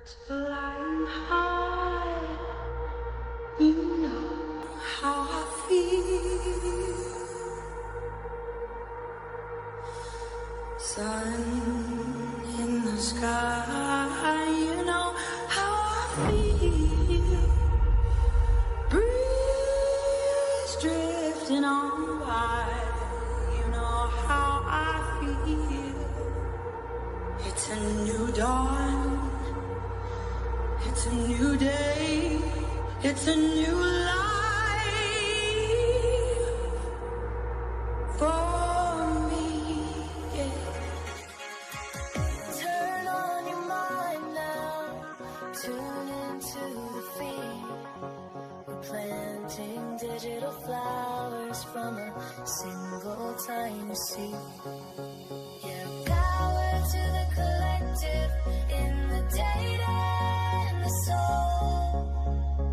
Flying high, you know how I feel. Sun in the sky, you know how I feel. Breeze drifting on by, you know how I feel. It's a new dawn. It's a new day, it's a new life for me, yeah. Turn on your mind now, tune into the feed. We're planting digital flowers from a single tiny seed. Yeah, power to the collective in the data.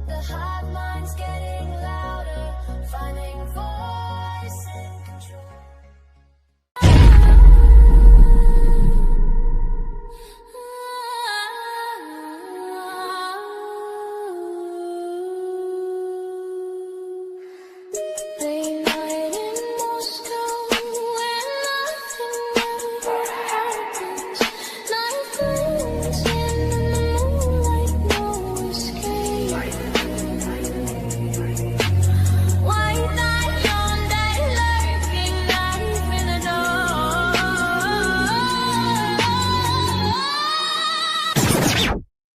The hive mind's getting louder, finding voice and control. Late night in Moscow, where nothing ever happens. Night blends in the moonlight, no escape. White knight yonder lurking, knife in the door.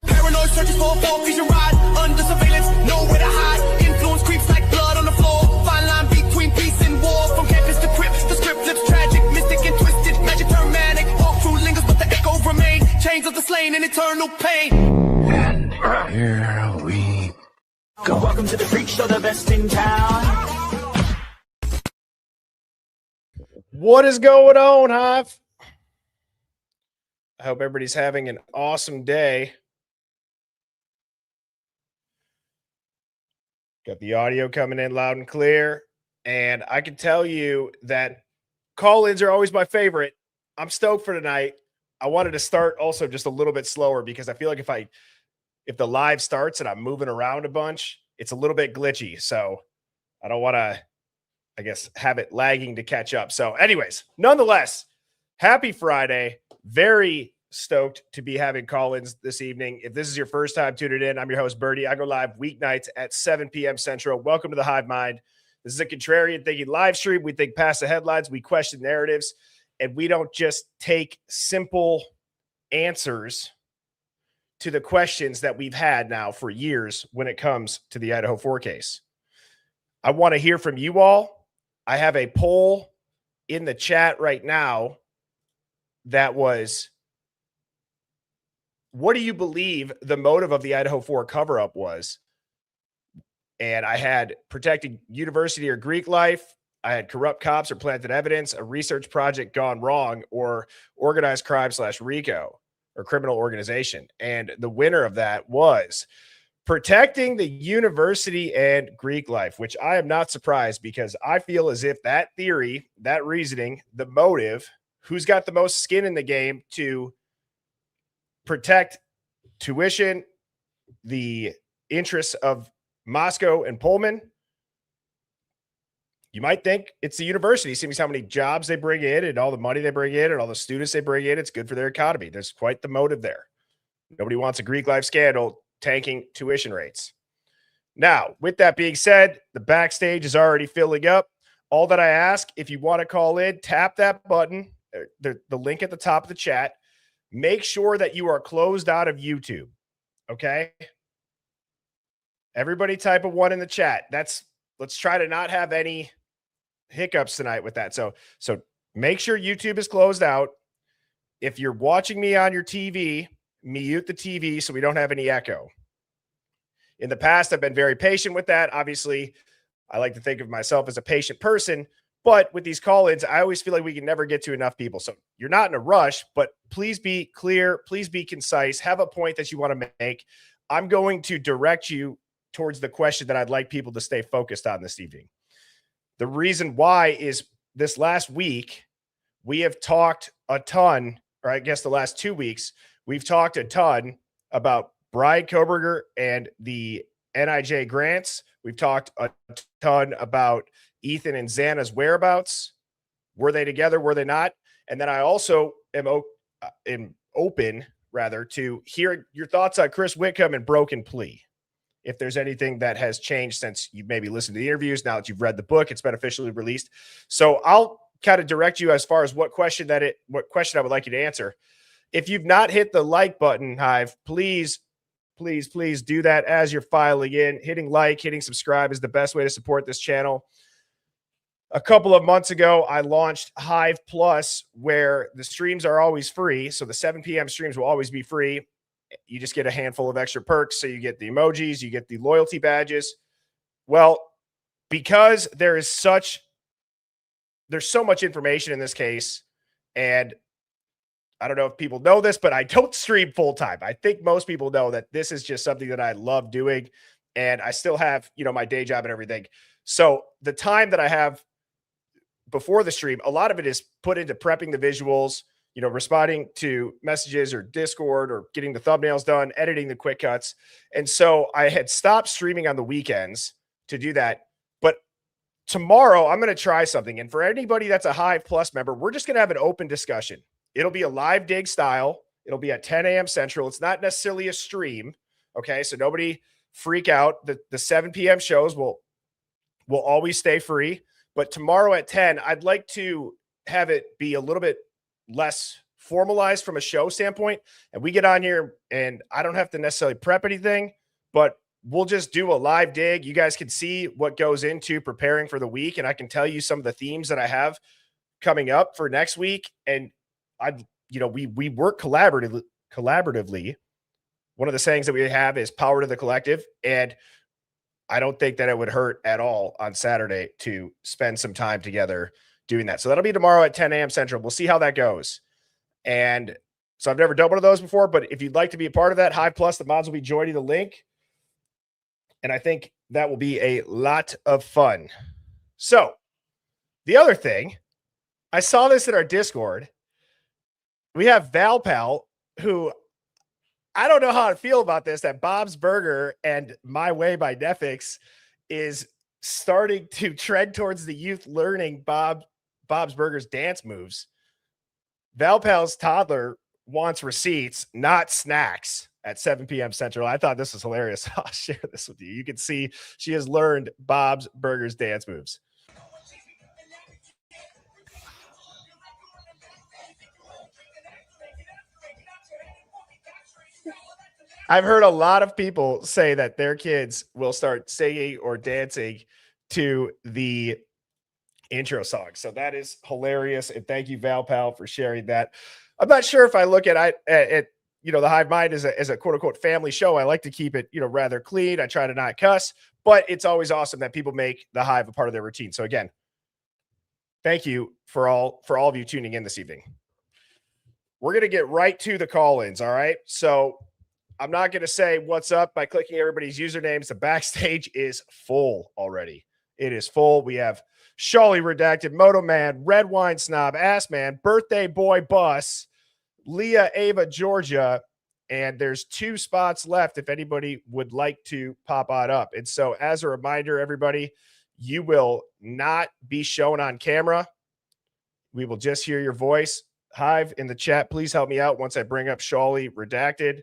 Paranoid searches for a full vision ride. Under surveillance, nowhere to hide. Influence creeps like blood on the floor. Fine line between peace and war. From campus to crypt, the script flips tragic. Mystic and twisted, magic turn manic. Walk through lingers, but the echo remain. Chains of the slain and eternal pain. And here we go. Welcome to the freak show, the best in town. What is going on, Hive? I hope everybody's having an awesome day. Got the audio coming in loud and clear. And I can tell you that call-ins are always my favorite. I'm stoked for tonight. I wanted to start also just a little bit slower because I feel like if the live starts and I'm moving around a bunch, it's a little bit glitchy. So I don't want to, I guess, have it lagging to catch up. So anyways, nonetheless, happy Friday. Very stoked to be having call-ins this evening. If this is your first time tuning in, I'm your host, Birdie. I go live weeknights at 7 p.m. Central. Welcome to the Hive Mind. This is a contrarian thinking live stream. We think past the headlines. We question narratives. And we don't just take simple answers to the questions that we've had now for years when it comes to the Idaho 4 case. I want to hear from you all. I have a poll in the chat right now that was, what do you believe the motive of the Idaho 4 cover-up was? And I had protecting university or Greek life. I had corrupt cops or planted evidence, a research project gone wrong, or organized crime / RICO or criminal organization. And the winner of that was protecting the university and Greek life, which I am not surprised because I feel as if that theory, that reasoning, the motive, who's got the most skin in the game to protect tuition, the interests of Moscow and Pullman. You might think it's the university, seeing how many jobs they bring in and all the money they bring in and all the students they bring in. It's good for their economy. There's quite the motive there. Nobody wants a Greek life scandal tanking tuition rates. Now, with that being said, the backstage is already filling up. All that I ask, if you want to call in, tap that button, the link at the top of the chat. Make sure that you are closed out of YouTube, okay? Everybody type a 1 in the chat. Let's try to not have any hiccups tonight with that. So make sure YouTube is closed out. If you're watching me on your TV, mute the TV so we don't have any echo. In the past, I've been very patient with that. Obviously, I like to think of myself as a patient person, but with these call-ins, I always feel like we can never get to enough people. So you're not in a rush, but please be clear. Please be concise. Have a point that you want to make. I'm going to direct you towards the question that I'd like people to stay focused on this evening. The reason why is this last week, we have talked a ton, or I guess the last 2 weeks, we've talked a ton about Brian Koberger and the NIJ grants. We've talked a ton about Ethan and Xana's whereabouts. Were they together? Were they not? And then I also am open to hear your thoughts on Chris Whitcomb and Broken Plea. If there's anything that has changed since you've maybe listened to the interviews, now that you've read the book, it's been officially released. So I'll kind of direct you as far as what question I would like you to answer. If you've not hit the like button, Hive, please do that as you're filing in. Hitting like, hitting subscribe is the best way to support this channel. A couple of months ago, I launched Hive Plus, where the streams are always free. So the 7 p.m. streams will always be free. You just get a handful of extra perks. So you get the emojis, you get the loyalty badges. Well, because there's so much information in this case, and I don't know if people know this, but I don't stream full time. I think most people know that this is just something that I love doing, and I still have, my day job and everything. So the time that I have before the stream, a lot of it is put into prepping the visuals, responding to messages or Discord or getting the thumbnails done, editing the quick cuts. And so I had stopped streaming on the weekends to do that. But tomorrow I'm going to try something. And for anybody that's a Hive Plus member, we're just going to have an open discussion. It'll be a live dig style. It'll be at 10 a.m. Central. It's not necessarily a stream. Okay. So nobody freak out. The 7 p.m. shows will always stay free. But tomorrow at 10, I'd like to have it be a little bit less formalized from a show standpoint. And we get on here and I don't have to necessarily prep anything, but we'll just do a live dig. You guys can see what goes into preparing for the week. And I can tell you some of the themes that I have coming up for next week. And we work collaboratively. One of the sayings that we have is power to the collective. And I don't think that it would hurt at all on Saturday to spend some time together doing that. So that'll be tomorrow at 10 a.m. Central. We'll see how that goes. And so I've never done one of those before, but if you'd like to be a part of that, Hive Plus, the mods will be joining the link. And I think that will be a lot of fun. So the other thing, I saw this in our Discord. We have Valpal, who I don't know how to feel about this, that Bob's Burger and My Way by Netflix is starting to trend towards the youth learning Bob's Burger's dance moves. Valpal's toddler wants receipts, not snacks, at 7 p.m. Central. I thought this was hilarious. I'll share this with you. You can see she has learned Bob's Burger's dance moves. I've heard a lot of people say that their kids will start singing or dancing to the intro song. So that is hilarious. And thank you, Valpal, for sharing that. I'm not sure if I look at the Hive Mind as a quote unquote family show. I like to keep it, rather clean. I try to not cuss, but it's always awesome that people make the Hive a part of their routine. So again, thank you for all of you tuning in this evening. We're going to get right to the call-ins. All right. So I'm not going to say what's up by clicking everybody's usernames. The backstage is full already. It is full. We have Shawley Redacted, Moto Man, Red Wine Snob, Ass Man, Birthday Boy Bus, Leah Ava Georgia, and there's 2 spots left if anybody would like to pop on up. And so as a reminder, everybody, you will not be shown on camera. We will just hear your voice. Hive in the chat, please help me out once I bring up Shawley Redacted.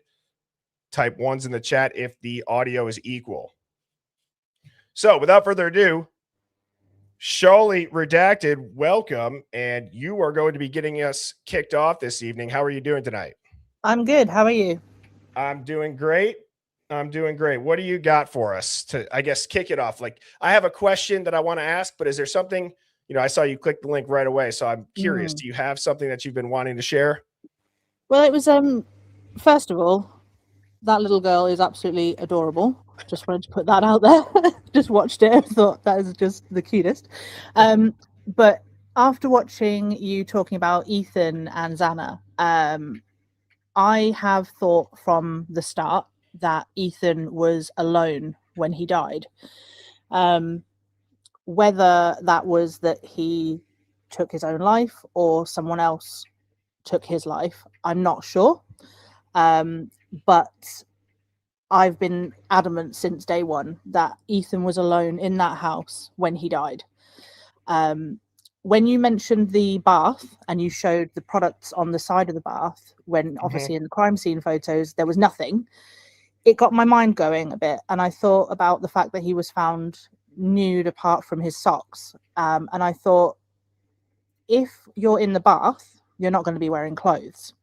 Type 1s in the chat if the audio is equal. So without further ado, Shawley Redacted, welcome. And you are going to be getting us kicked off this evening. How are you doing tonight? I'm good. How are you? I'm doing great. What do you got for us to, I guess, kick it off? Like, I have a question that I want to ask, but is there something, I saw you click the link right away. So I'm curious, do you have something that you've been wanting to share? Well, it was, first of all, that little girl is absolutely adorable. Just wanted to put that out there. Just watched it. Thought that is just the cutest. But after watching you talking about Ethan and Xana, I have thought from the start that Ethan was alone when he died. Whether that was that he took his own life or someone else took his life, I'm not sure. but I've been adamant since day one that Ethan was alone in that house when he died. When you mentioned the bath and you showed the products on the side of the bath, when obviously in the crime scene photos there was nothing, it got my mind going a bit. And I thought about the fact that he was found nude apart from his socks. And I thought, if you're in the bath, you're not going to be wearing clothes.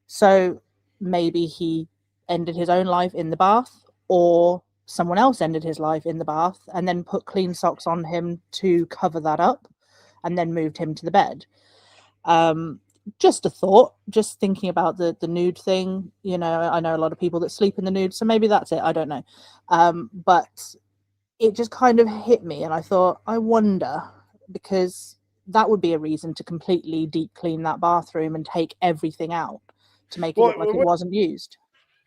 So maybe he ended his own life in the bath, or someone else ended his life in the bath and then put clean socks on him to cover that up and then moved him to the bed. Just a thought, just thinking about the nude thing. You know, I know a lot of people that sleep in the nude, so maybe that's it. I don't know. But it just kind of hit me, and I thought, I wonder, because that would be a reason to completely deep clean that bathroom and take everything out to make it look like it wasn't used.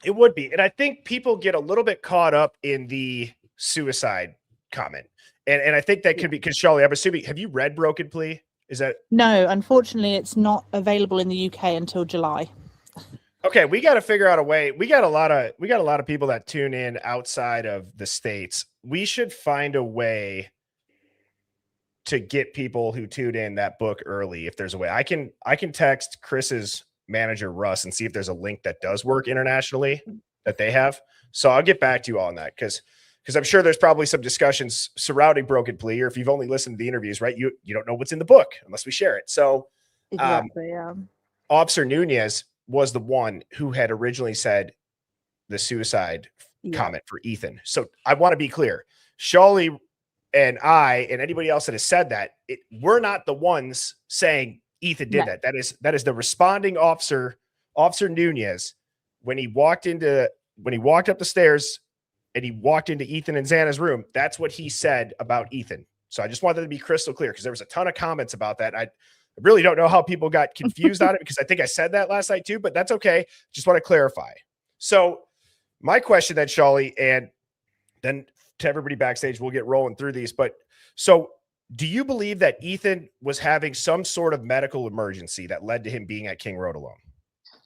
It would be. And I think people get a little bit caught up in the suicide comment. And I think that could be because, Charlie, I'm assuming, have you read Broken Plea? Is that? No, unfortunately, it's not available in the UK until July. Okay, we got to figure out a way. We got a lot of people that tune in outside of the States. We should find a way to get people who tune in that book early. If there's a way, I can text Chris's manager Russ and see if there's a link that does work internationally that they have. So I'll get back to you on that, because I'm sure there's probably some discussions surrounding Broken Plea, or if you've only listened to the interviews, right, you don't know what's in the book unless we share it. So Exactly, yeah. Officer Nunez was the one who had originally said the suicide comment for Ethan. So I want to be clear, Shawley and I and anybody else that has said that, we're not the ones saying Ethan did that. That is the responding officer, Officer Nunez, when he walked up the stairs and he walked into Ethan and Xana's room. That's what he said about Ethan. So I just wanted to be crystal clear, because there was a ton of comments about that. I really don't know how people got confused on it, because I think I said that last night too, but that's okay. Just want to clarify. So my question then, Shawley, and then to everybody backstage, we'll get rolling through these. But so, do you believe that Ethan was having some sort of medical emergency that led to him being at King Road alone?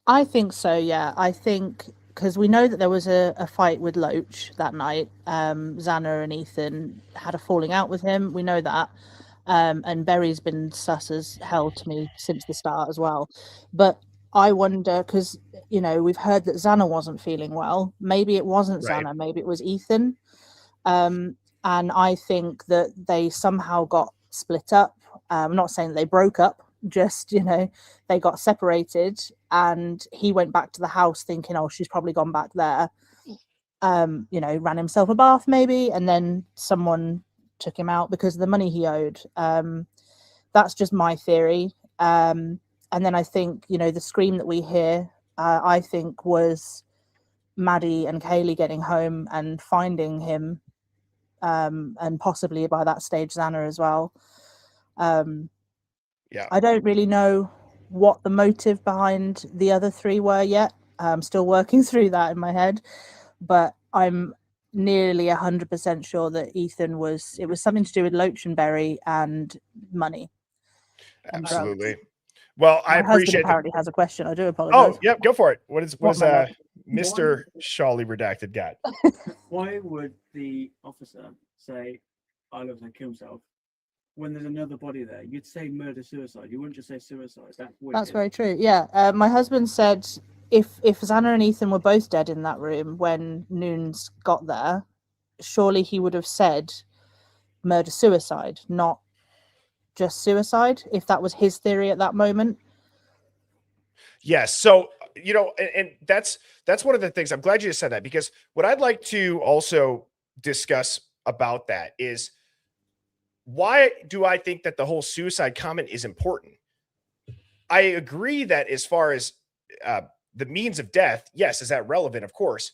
I think so, yeah. I think because we know that there was a fight with Loach that night. Xana and Ethan had a falling out with him. We know that. And Berry's been sus as hell to me since the start as well. But I wonder, because, you know, we've heard that Xana wasn't feeling well. Maybe it wasn't Xana, maybe it was Ethan. And I think that they somehow got split up. I'm not saying that they broke up, just, you know, they got separated, and he went back to the house thinking, oh, she's probably gone back there. You know, ran himself a bath maybe, and then someone took him out because of the money he owed. That's just my theory. And then I think, you know, the scream that we hear, I think was Maddie and Kaylee getting home and finding him. And possibly by that stage Xana as well. I don't really know what the motive behind the other three were yet. I'm still working through that in my head, but I'm nearly 100% sure that Ethan was something to do with Loach and Berry and money. Absolutely. Well, I appreciate apparently has a question. I do apologize. Oh, yep, go for it. What is Mr. Shawley redacted got? Why would the officer say, I love to kill himself, when there's another body there? You'd say murder suicide. You wouldn't just say suicide. That's very true. Yeah. My husband said if Xana and Ethan were both dead in that room when Nunes got there, surely he would have said murder suicide, not just suicide, if that was his theory at that moment. Yes. So, you know, and that's one of the things. I'm glad you just said that, because what I'd like to also discuss about that is, why do I think that the whole suicide comment is important? I agree that as far as the means of death, yes, is that relevant? Of course.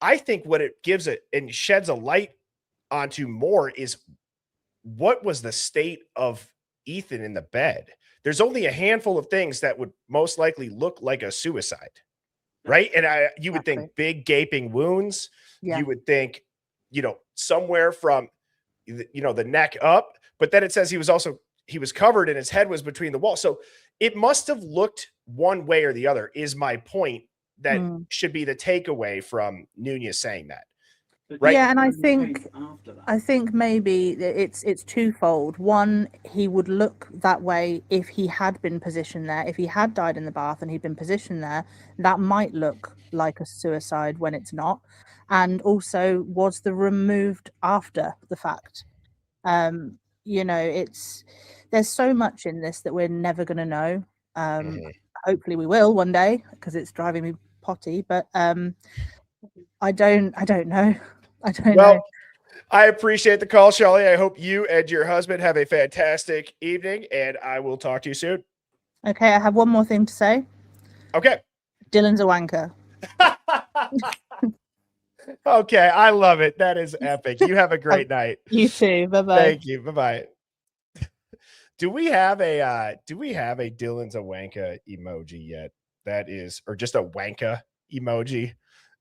I think what it gives it and sheds a light onto more is, what was the state of Ethan in the bed? There's only a handful of things that would most likely look like a suicide, right? And you would think big gaping wounds. Yeah. You would think, you know, somewhere from, you know, the neck up. But then it says he was covered and his head was between the walls. So it must have looked one way or the other, is my point, that should be the takeaway from Nunez saying that. But Right. Yeah, and I Nunez came think after that. I think maybe it's twofold. One, he would look that way if he had been positioned there. If he had died in the bath and he'd been positioned there, that might look like a suicide when it's not. And also, was the removed after the fact? You know, there's so much in this that we're never going to know. Hopefully, we will one day, because it's driving me potty. But I don't know. I don't know. I appreciate the call, Shelley. I hope you and your husband have a fantastic evening, and I will talk to you soon. Okay, I have one more thing to say. Okay. Dylan's a wanker. Okay, I love it. That is epic. You have a great night. You too. Bye-bye. Thank you. Bye-bye. Do we have a Dylan's a wanka emoji yet? That is, or just a wanka emoji?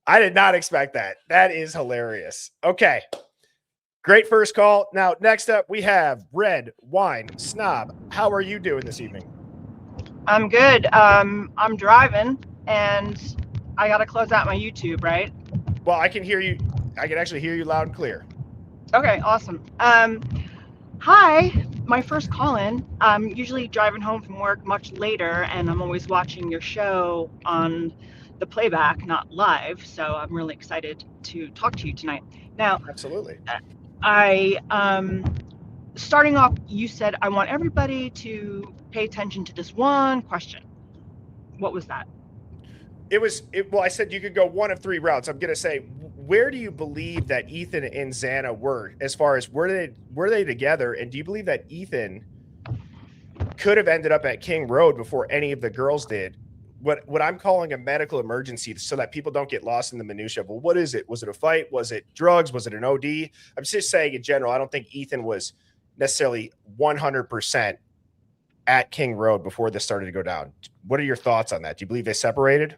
I did not expect that. That is hilarious. Okay. Great first call. Now, next up, we have Red Wine Snob. How are you doing this evening? I'm good. I'm driving, and I got to close out my YouTube, right? Well, I can hear you. I can actually hear you loud and clear. Okay, awesome. Hi, my first call-in. I'm usually driving home from work much later, and I'm always watching your show on the playback, not live, so I'm really excited to talk to you tonight. Now, absolutely. Starting off, you said, I want everybody to pay attention to this one question. What was that? Well, I said you could go one of three routes. I'm going to say, where do you believe that Ethan and Xana were, as far as were they together? And do you believe that Ethan could have ended up at King Road before any of the girls did? What I'm calling a medical emergency, so that people don't get lost in the minutia. Well, what is it? Was it a fight? Was it drugs? Was it an OD? I'm just saying in general, I don't think Ethan was necessarily 100% at King Road before this started to go down. What are your thoughts on that? Do you believe they separated?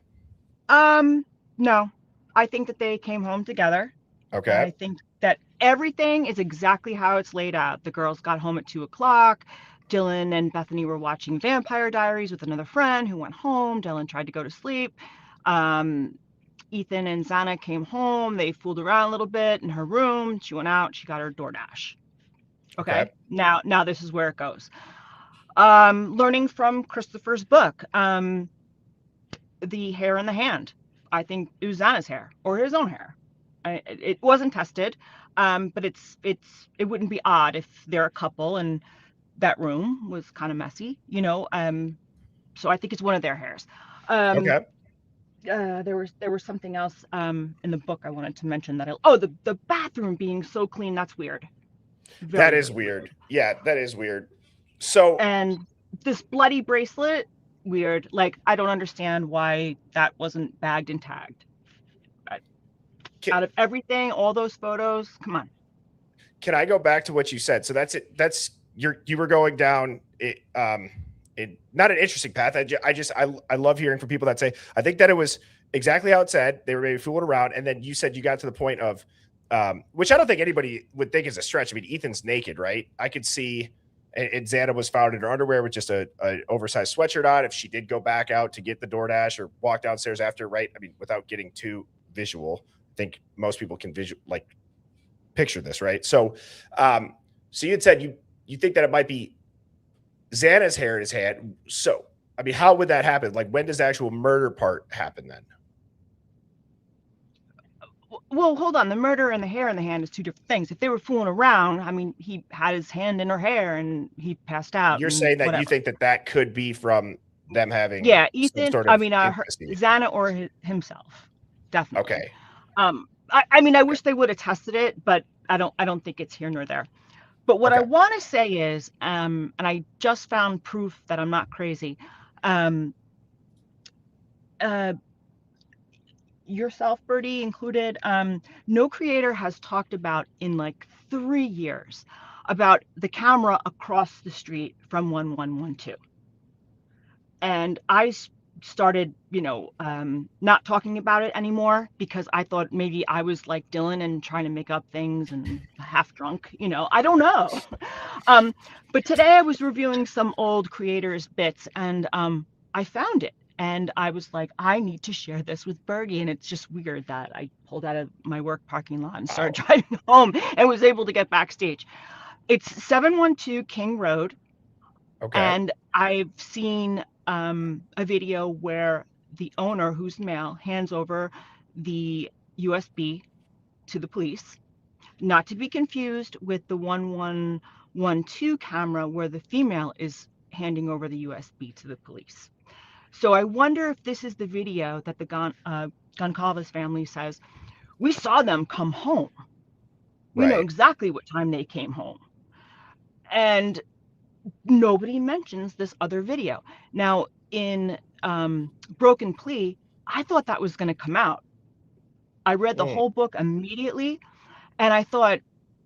No, I think that they came home together. Okay. And I think that everything is exactly how it's laid out. The girls got home at 2:00. Dylan and Bethany were watching Vampire Diaries with another friend who went home. Dylan tried to go to sleep. Ethan and Xana came home. They fooled around a little bit in her room. She went out. She got her DoorDash. Okay. Now this is where it goes. Learning from Christopher's book, the hair in the hand. I think it was Xana's hair or his own hair. It wasn't tested, but it wouldn't be odd if they're a couple and that room was kind of messy, you know. So I think it's one of their hairs. Okay. There was something else in the book I wanted to mention that the bathroom being so clean, that's weird. That is weird. Yeah, that is weird. So, and this bloody bracelet, weird. Like, I don't understand why that wasn't bagged and tagged. Out of everything, all those photos, come on. Can I go back to what you said? So that's it. You were going down it, not an interesting path. I love hearing from people that say, I think that it was exactly how it said. They were maybe fooling around. And then you said you got to the point of, which I don't think anybody would think is a stretch. I mean, Ethan's naked, right? I could see, and Xana was found in her underwear with just an oversized sweatshirt on. If she did go back out to get the DoorDash or walk downstairs after, right? I mean, without getting too visual, I think most people can picture this, right? So, so you had said you think that it might be Xana's hair in his hand. So, I mean, how would that happen? Like, when does the actual murder part happen then? Well, hold on. The murder and the hair in the hand is two different things. If they were fooling around, I mean, he had his hand in her hair and he passed out. You're saying that you think that could be from them having, Ethan. sort of I mean, Xana or himself, definitely. Okay. I mean, I wish they would have tested it, but I don't think it's here nor there. But what I want to say is, and I just found proof that I'm not crazy. Yourself, Birdie included, no creator has talked about in like 3 years about the camera across the street from 1112. And I started, not talking about it anymore because I thought maybe I was like Dylan and trying to make up things and half drunk, I don't know. But today I was reviewing some old creators' bits and I found it. And I was like, I need to share this with Bergie. And it's just weird that I pulled out of my work parking lot and started driving home and was able to get backstage. It's 712 King Road. Okay. And I've seen a video where the owner, who's male, hands over the USB to the police, not to be confused with the 1112 camera where the female is handing over the USB to the police. So I wonder if this is the video that the Goncalves family says, we saw them come home. We know Right. exactly what time they came home. And nobody mentions this other video. Now, in Broken Plea, I thought that was going to come out. I read the whole book immediately, and I thought,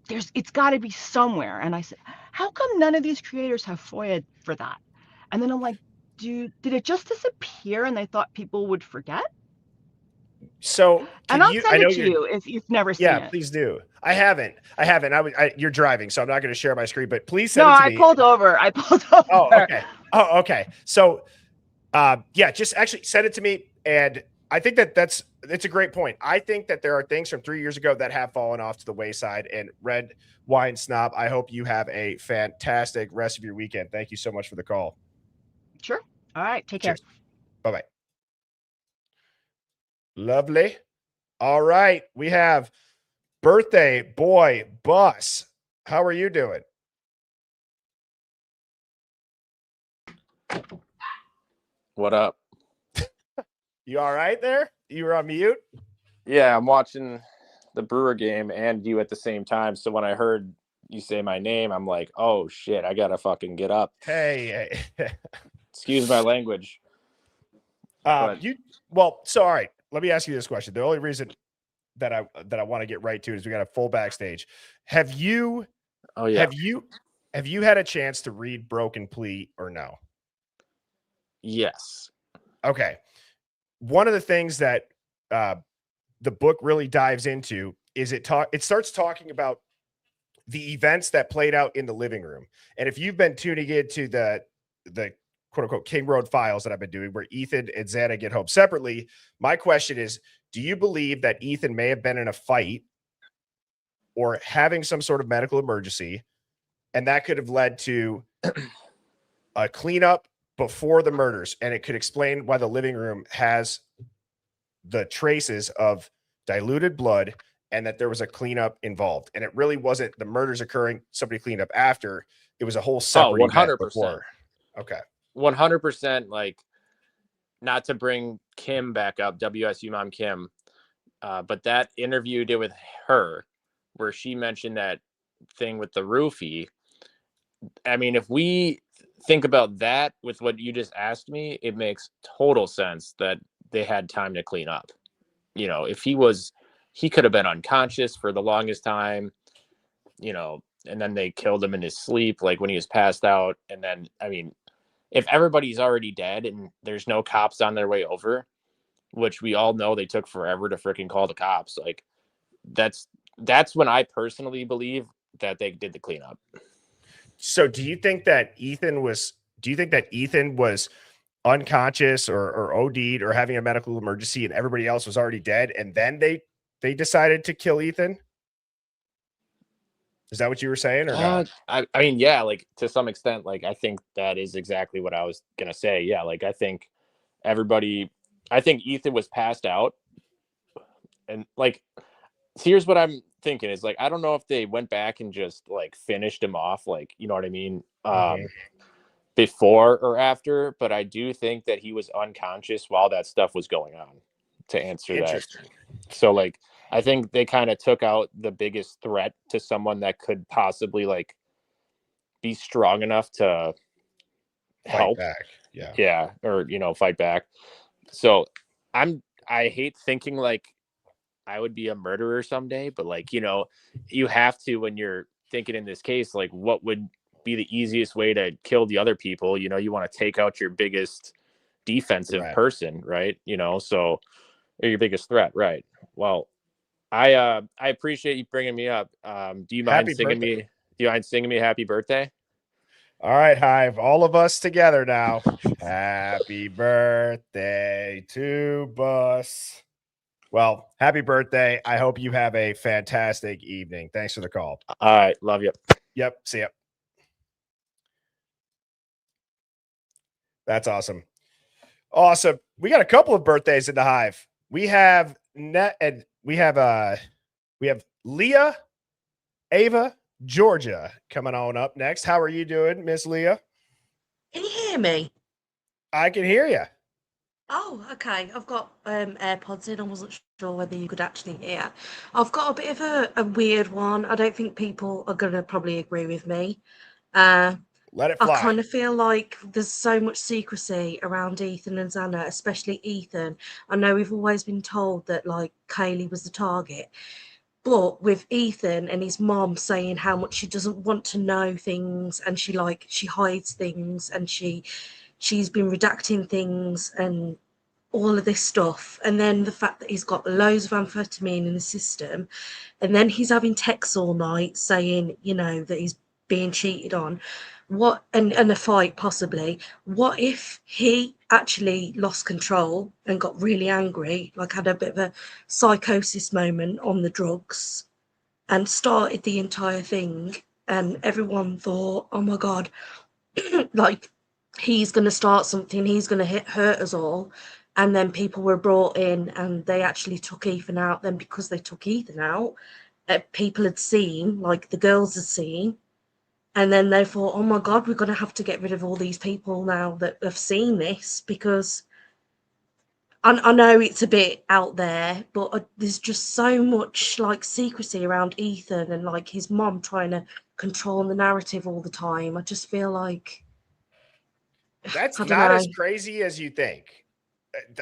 it's got to be somewhere. And I said, how come none of these creators have FOIA for that? And then I'm like, did it just disappear and they thought people would forget? So And can I'll you? I send know it to you're. you if you've never seen Yeah, it. please do. I haven't. You're driving, so I'm not going to share my screen. But please No, send it to I me. pulled over. Oh, okay. Oh, okay. So, yeah, just actually send it to me. And I think it's a great point. I think that there are things from 3 years ago that have fallen off to the wayside. And Red Wine Snob, I hope you have a fantastic rest of your weekend. Thank you so much for the call. Sure. All right. Take care. Bye bye. Lovely. All right. We have birthday boy Bus. How are you doing? What up? You all right there? You were on mute? Yeah, I'm watching the Brewer game and you at the same time. So when I heard you say my name, I'm like, oh shit, I gotta fucking get up. Hey. Excuse my language. All right. Let me ask you this question. The only reason that I want to get right to it is we got a full backstage. Have you had a chance to read Broken Plea or no? Yes. Okay. One of the things that the book really dives into is it starts talking about the events that played out in the living room. And if you've been tuning into the quote unquote King Road files that I've been doing where Ethan and Xana get home separately, my question is, do you believe that Ethan may have been in a fight or having some sort of medical emergency, and that could have led to a cleanup before the murders, and it could explain why the living room has the traces of diluted blood and that there was a cleanup involved, and it really wasn't the murders occurring, somebody cleaned up after, it was a whole separate 100%. before. Okay. 100%. Like, not to bring Kim back up, WSU mom Kim, but that interview you did with her where she mentioned that thing with the roofie. I mean, if we think about that with what you just asked me, it makes total sense that they had time to clean up. You know, if he could have been unconscious for the longest time, you know, and then they killed him in his sleep, like when he was passed out. And then, I mean, if everybody's already dead and there's no cops on their way over, which we all know they took forever to freaking call the cops, like that's when I personally believe that they did the cleanup. So do you think that Ethan was unconscious or OD'd or having a medical emergency and everybody else was already dead, and then they decided to kill Ethan? Is that what you were saying or no? I mean, yeah, like to some extent, like I think that is exactly what I was gonna say. Yeah, like I think Ethan was passed out, and like here's what I'm thinking is like I don't know if they went back and just like finished him off, like you know what I mean, before or after, but I do think that he was unconscious while that stuff was going on. To answer that, so like I think they kind of took out the biggest threat to someone that could possibly like be strong enough to help back. Or you know, fight back. So I hate thinking like I would be a murderer someday, but like, you know, you have to, when you're thinking in this case, like what would be the easiest way to kill the other people? You know, you want to take out your biggest defensive person, right? You know, so or your biggest threat, right? Well, I appreciate you bringing me up. Do you mind singing me happy birthday? All right, Hive, all of us together now. Happy birthday to Bus. Well, happy birthday. I hope you have a fantastic evening. Thanks for the call. All right. Love you. Yep. See ya. That's awesome. Awesome. We got a couple of birthdays in the Hive. We have we have Leah, Ava, Georgia coming on up next. How are you doing, Miss Leah? Can you hear me? I can hear you. Oh, okay. I've got AirPods in. I wasn't sure whether you could actually hear. I've got a bit of a weird one. I don't think people are going to probably agree with me. Uh, Let it I fly. kind of feel like there's so much secrecy around Ethan and Xana, especially Ethan. I know we've always been told that like Kaylee was the target, but with Ethan and his mom saying how much she doesn't want to know things and she hides things and she's been redacting things and all of this stuff, and then the fact that he's got loads of amphetamine in the system, and then he's having texts all night saying, you know, that he's being cheated on, what and a fight possibly. What if he actually lost control and got really angry, like had a bit of a psychosis moment on the drugs and started the entire thing, and everyone thought, oh my god, like he's going to start something, he's going to hurt us all. And then people were brought in and they actually took Ethan out. Then because they took Ethan out, people had seen, like the girls had seen, and then they thought, oh my god, we're going to have to get rid of all these people now that have seen this, because I know it's a bit out there, but there's just so much like secrecy around Ethan and like his mom trying to control the narrative all the time. I just feel like That's I don't not know. as crazy as you think.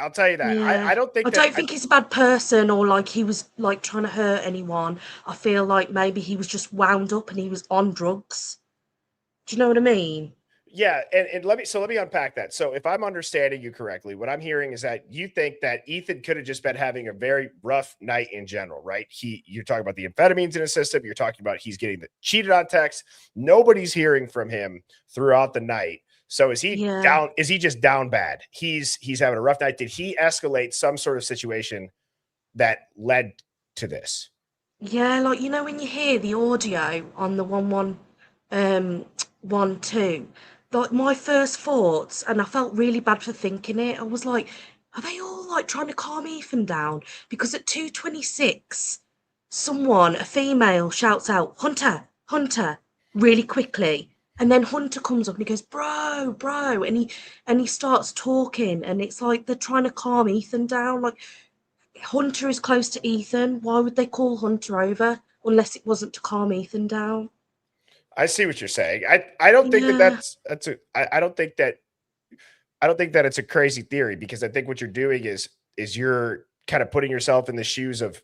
I'll tell you that. Yeah. I don't I think that. don't think he's a bad person or like he was like trying to hurt anyone. I feel like maybe he was just wound up and he was on drugs. Do you know what I mean? Yeah, and let me unpack that. So if I'm understanding you correctly, what I'm hearing is that you think that Ethan could have just been having a very rough night in general, right? You're talking about the amphetamines in his system, you're talking about he's getting cheated on text. Nobody's hearing from him throughout the night. So is he Yeah. down? Is he just down bad? He's having a rough night. Did he escalate some sort of situation that led to this? Yeah, like you know when you hear the audio on the 1112, like my first thoughts, and I felt really bad for thinking it. I was like, are they all like trying to calm Ethan down? Because at 2:26, someone, a female, shouts out, Hunter, Hunter, really quickly. And then Hunter comes up and he goes, bro, bro, and he starts talking, and it's like they're trying to calm Ethan down. Like Hunter is close to Ethan. Why would they call Hunter over unless it wasn't to calm Ethan down? I see what you're saying. I don't think that Yeah. I don't think that it's a crazy theory, because I think what you're doing is you're kind of putting yourself in the shoes of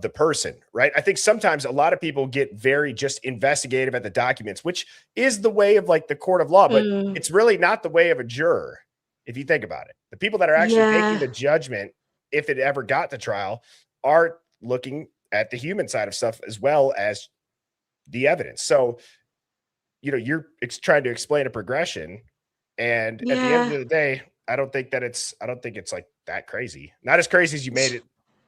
the person, right? I think sometimes a lot of people get very just investigative at the documents, which is the way of like the court of law, but Mm, it's really not the way of a juror. If you think about it, the people that are actually making yeah. the judgment, if it ever got to trial, are looking at the human side of stuff as well as the evidence. So, you're trying to explain a progression, and at the end Yeah. of the day, I don't think it's like that crazy. Not as crazy as you made it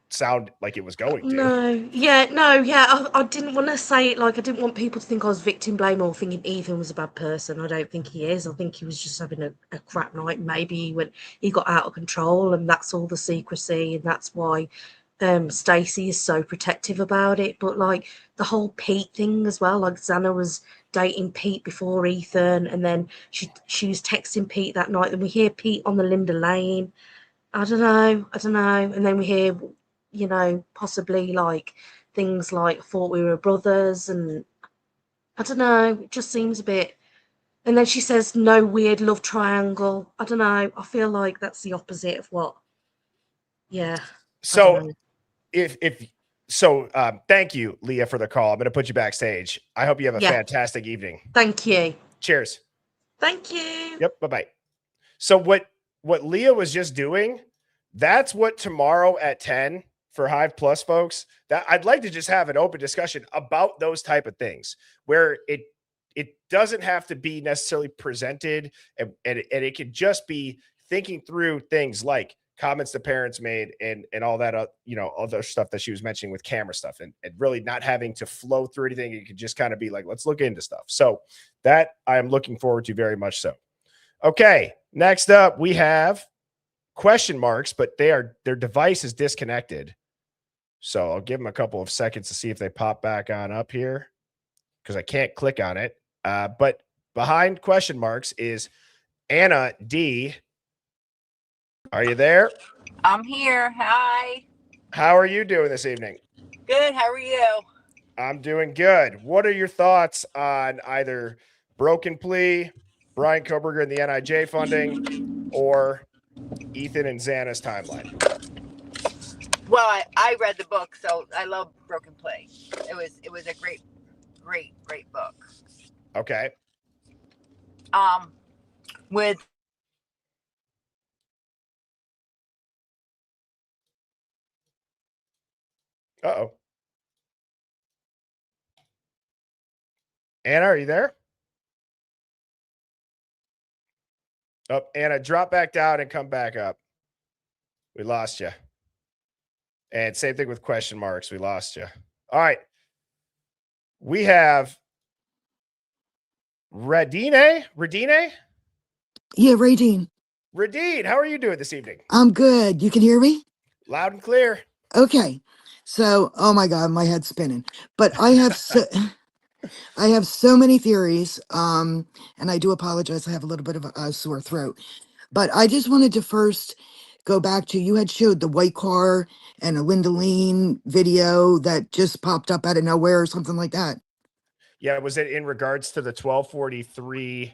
sound like it was going to. No, yeah, no, yeah. I didn't want to say it like I didn't want people to think I was victim blame or thinking Ethan was a bad person. I don't think he is. I think he was just having a crap night. Maybe he got out of control, and that's all the secrecy, and that's why Stacey is so protective about it. But like the whole Pete thing as well, like Xana was dating Pete before Ethan, and then she was texting Pete that night. Then we hear Pete on the Linda Lane. I don't know. And then we hear, you know, possibly like things like thought we were brothers, and I don't know, it just seems a bit. And then she says no weird love triangle. I don't know. I feel like that's the opposite of what. Yeah, I don't So know. thank you, Leah, for the call. I'm going to put you backstage. I hope you have a Yeah, fantastic evening. thank you. Cheers. Thank you. Yep. Bye-bye. So what Leah was just doing, that's what tomorrow at 10 for Hive Plus folks, that I'd like to just have an open discussion about those type of things where it doesn't have to be necessarily presented, and it can just be thinking through things like comments the parents made and all that, other stuff that she was mentioning with camera stuff, and really not having to flow through anything. It could just kind of be like, let's look into stuff. So that I am looking forward to very much so. Okay, next up we have question marks, but their device is disconnected. So I'll give them a couple of seconds to see if they pop back on up here, because I can't click on it. But behind question marks is Anna D. Are you there? I'm here. Hi. How are you doing this evening? Good. How are you? I'm doing good. What are your thoughts on either Broken Plea, Brian Koberger and the NIJ funding, or Ethan and Xana's timeline? Well, I read the book, so I love Broken Play. It was a great book. Okay. With Uh-oh. Anna, are you there? Oh, Anna, drop back down and come back up. We lost you. And same thing with question marks. We lost you. All right. We have Radine? Yeah, Radine. Radine, how are you doing this evening? I'm good. You can hear me? Loud and clear. Okay. So, oh my God, my head's spinning. But I have I have so many theories. And I do apologize. I have a little bit of a sore throat. But I just wanted to first go back to, you had showed the white car and a Linda Lean video that just popped up out of nowhere or something like that. Yeah, was it in regards to the 1243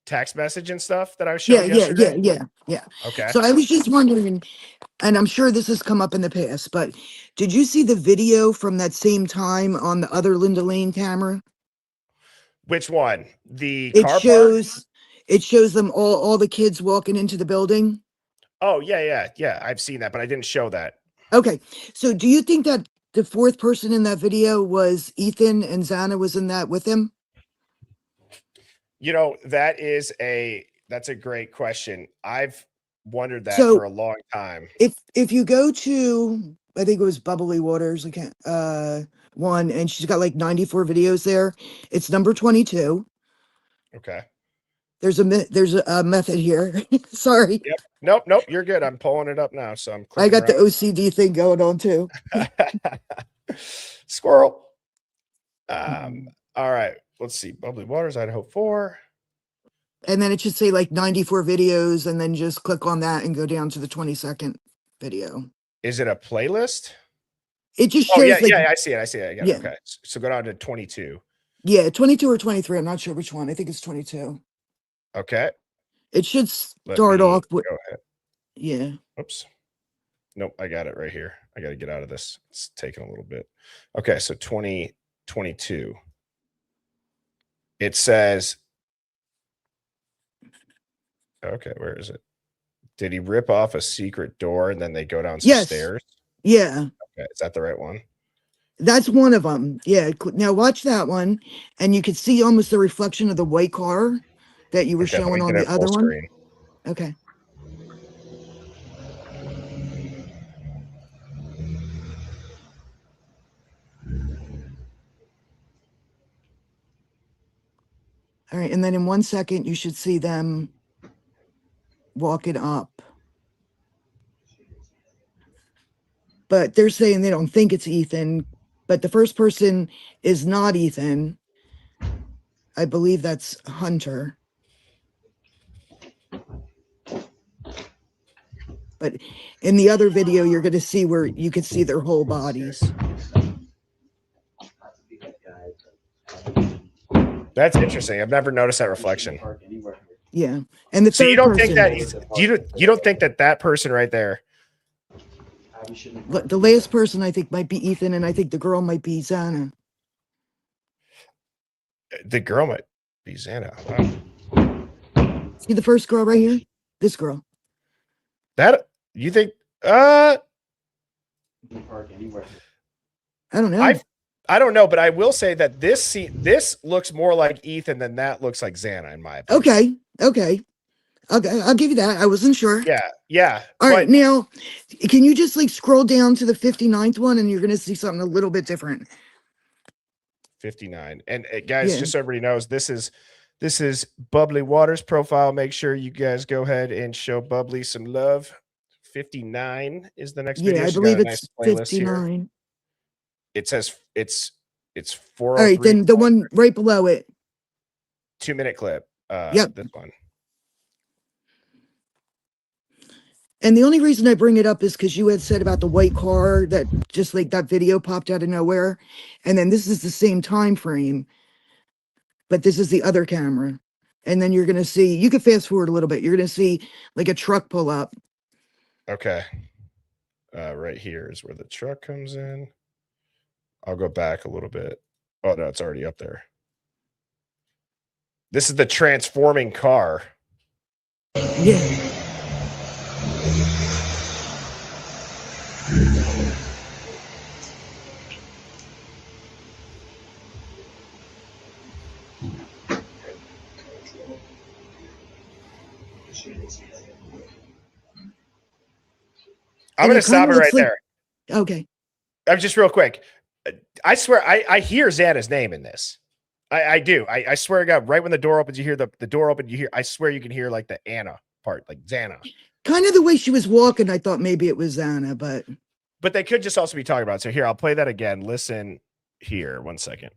text message and stuff that I was showing yesterday? Yeah. Okay. So I was just wondering, and I'm sure this has come up in the past, but did you see the video from that same time on the other Linda Lane camera? Which one? The It car shows park? it shows them all the kids walking into the building. Oh, yeah. I've seen that, but I didn't show that. Okay. So do you think that the fourth person in that video was Ethan and Xana was in that with him? That's a great question. I've wondered that So for a long time. if you go to, I think it was Bubbly Waters, one, and she's got like 94 videos there. It's number 22. Okay. There's a method here. Sorry. Yep. Nope. You're good. I'm pulling it up now. So I'm I clicking got the around. OCD thing going on too. Squirrel. All right. Let's see. Bubbly Waters, Idaho 4. And then it should say like 94 videos, and then just click on that and go down to the 22nd video. Is it a playlist? It just shows I see it. I got Yeah. it. Okay. So go down to 22. Yeah, 22 or 23. I'm not sure which one. I think it's 22. Okay. It should start off with. Go ahead. Yeah. Oops. Nope. I got it right here. I got to get out of this. It's taking a little bit. Okay. So 2022. It says, okay, where is it? Did he rip off a secret door and then they go down some stairs? Yeah. Okay. Is that the right one? That's one of them. Yeah. Now watch that one, and you could see almost the reflection of the white car that you were showing on the other one. Screen. Okay. All right. And then in 1 second, you should see them walking up. But they're saying they don't think it's Ethan, but the first person is not Ethan. I believe that's Hunter. But in the other video, you're going to see where you can see their whole bodies. That's interesting. I've never noticed that reflection. Yeah. And the so you third don't think person, that you don't think that person right there. But the last person I think might be Ethan, and I think the girl might be Xana. The girl might be Xana. Wow. See the first girl right here? This girl. That you think? I don't know. I don't know, but I will say that this looks more like Ethan than that looks like Xana, in my opinion. Okay. I'll give you that. I wasn't sure. Yeah. All right, But now, can you just like scroll down to the 59th one and you're going to see something a little bit different? 59. And guys, Yeah. just so everybody knows, this is Bubbly Waters profile. Make sure you guys go ahead and show Bubbly some love. 59 is the next video. Yeah, I She's believe got a nice it's playlist here. 59. It says it's All right, 403. then the one right below it. 2-minute clip. Yep. This one. And the only reason I bring it up is because you had said about the white car that just like that video popped out of nowhere. And then this is the same time frame, but this is the other camera. And then you're going to see, you can fast forward a little bit. You're going to see like a truck pull up. Okay. Right here is where the truck comes in. I'll go back a little bit. Oh, no, it's already up there. This is the transforming car. Yeah. I'm going to stop it right there. Okay. I'm just real quick. I swear, I hear Xana's name in this. I do. I swear to God, right when the door opens, you hear the door open, you hear, I swear you can hear like the Anna part, like Xana. Kind of the way she was walking, I thought maybe it was Xana, but they could just also be talking about it. So here, I'll play that again. Listen here, 1 second.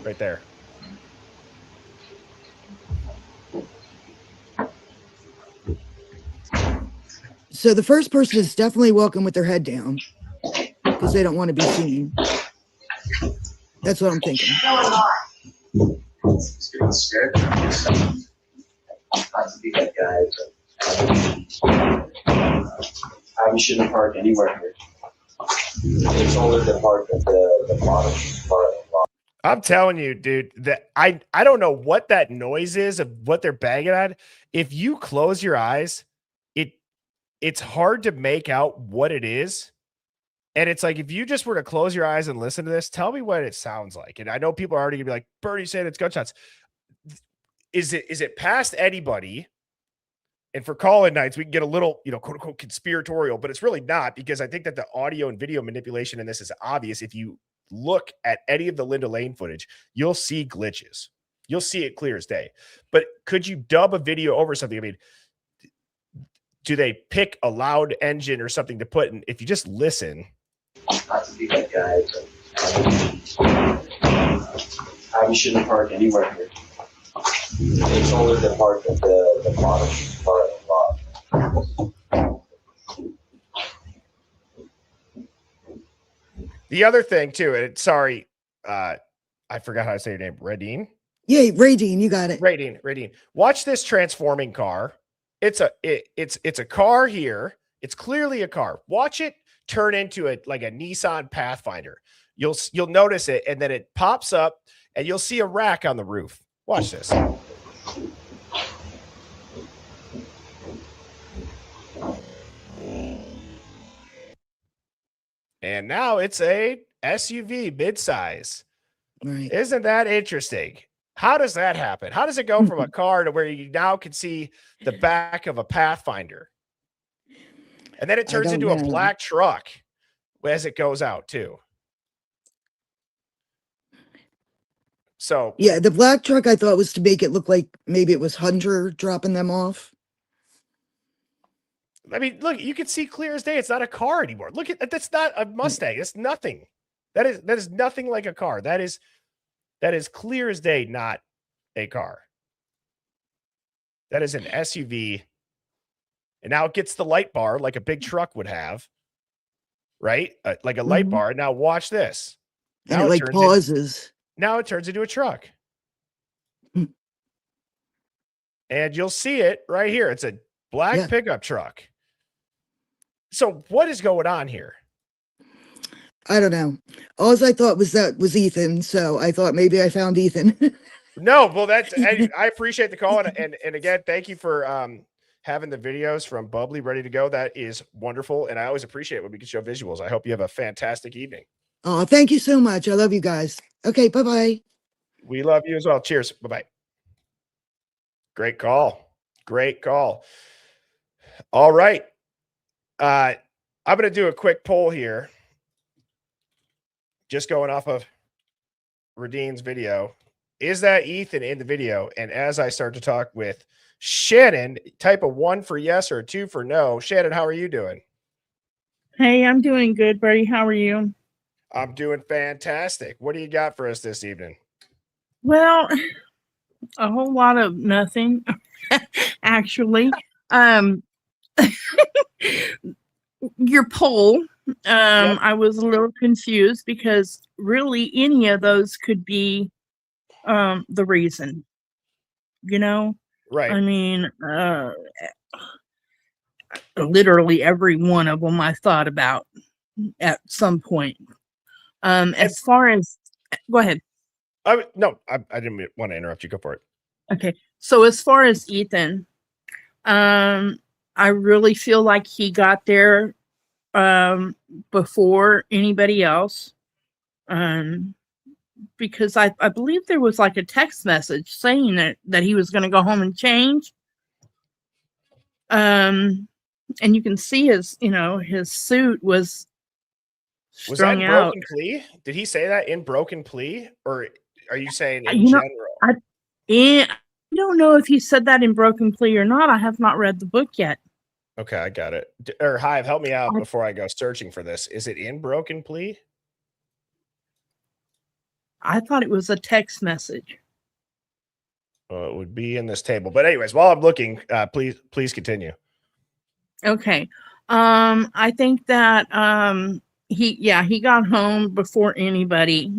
Right there. So the first person is definitely walking with their head down because they don't want to be seen. That's what I'm thinking. Scared. Not to be that guy. You shouldn't park anywhere here. It's only the park at the bottom part. I'm telling you, dude, that I don't know what that noise is of what they're banging at. If you close your eyes, it's hard to make out what it is. And it's like, if you just were to close your eyes and listen to this, tell me what it sounds like. And I know people are already gonna be like, Bernie said it's gunshots. Is it past anybody? And for call-in nights, we can get a little, quote unquote conspiratorial, but it's really not, because I think that the audio and video manipulation in this is obvious. If you look at any of the Linda Lane footage, you'll see glitches. You'll see it clear as day. But could you dub a video over something? I mean, do they pick a loud engine or something to put in? If you just listen. Not to be that guy, but you shouldn't park anywhere here. It's only the park at the bottom part of the lot. The other thing too, and sorry, I forgot how to say your name. Radine? Yeah, Radine, you got it. Radine. Watch this transforming car. It's a car here. It's clearly a car. Watch it turn into a Nissan Pathfinder. You'll notice it, and then it pops up, and you'll see a rack on the roof. Watch this. And now it's a SUV midsize. Right. Isn't that interesting? How does that happen? How does it go from a car to where you now can see the back of a Pathfinder? And then it turns into a black truck as it goes out too. So yeah, the black truck I thought was to make it look like maybe it was Hunter dropping them off. I mean, look, you can see clear as day. It's not a car anymore. Look at that's not a Mustang. It's nothing. That is nothing like a car. That is clear as day, not a car. That is an SUV. And now it gets the light bar like a big truck would have, right? Like a light bar. Now watch this. Now and it pauses. Now it turns into a truck. And you'll see it right here. It's a black pickup truck. So what is going on here? I don't know. All I thought was that was Ethan. So I thought maybe I found Ethan. No, well, I appreciate the call. And again, thank you for having the videos from Bubbly ready to go. That is wonderful. And I always appreciate when we can show visuals. I hope you have a fantastic evening. Oh, thank you so much. I love you guys. Okay, bye-bye. We love you as well. Cheers. Bye-bye. Great call. Great call. All right. I'm going to do a quick poll here. Just going off of Radine's video. Is that Ethan in the video? And as I start to talk with Shannon, type a 1 for yes or a 2 for no. Shannon, how are you doing? Hey, I'm doing good, buddy. How are you? I'm doing fantastic. What do you got for us this evening? Well, a whole lot of nothing, actually. Your poll, I was a little confused because really any of those could be the reason, you know? Right. I mean, literally every one of them I thought about at some point. As far as, go ahead. No, I didn't want to interrupt you. Go for it. Okay. So as far as Ethan, I really feel like he got there before anybody else. Because I believe there was like a text message saying that he was going to go home and change. And you can see his suit was strung that in out. Broken Plea? Did he say that in Broken Plea? Or are you saying in You know, general? I don't know if he said that in Broken Plea or not. I have not read the book yet. Okay, I got it. Or Hive, help me out before I go searching for this. Is it in Broken Plea? I thought it was a text message. Well, it would be in this table. But anyways, while I'm looking, please continue. Okay. I think that he got home before anybody,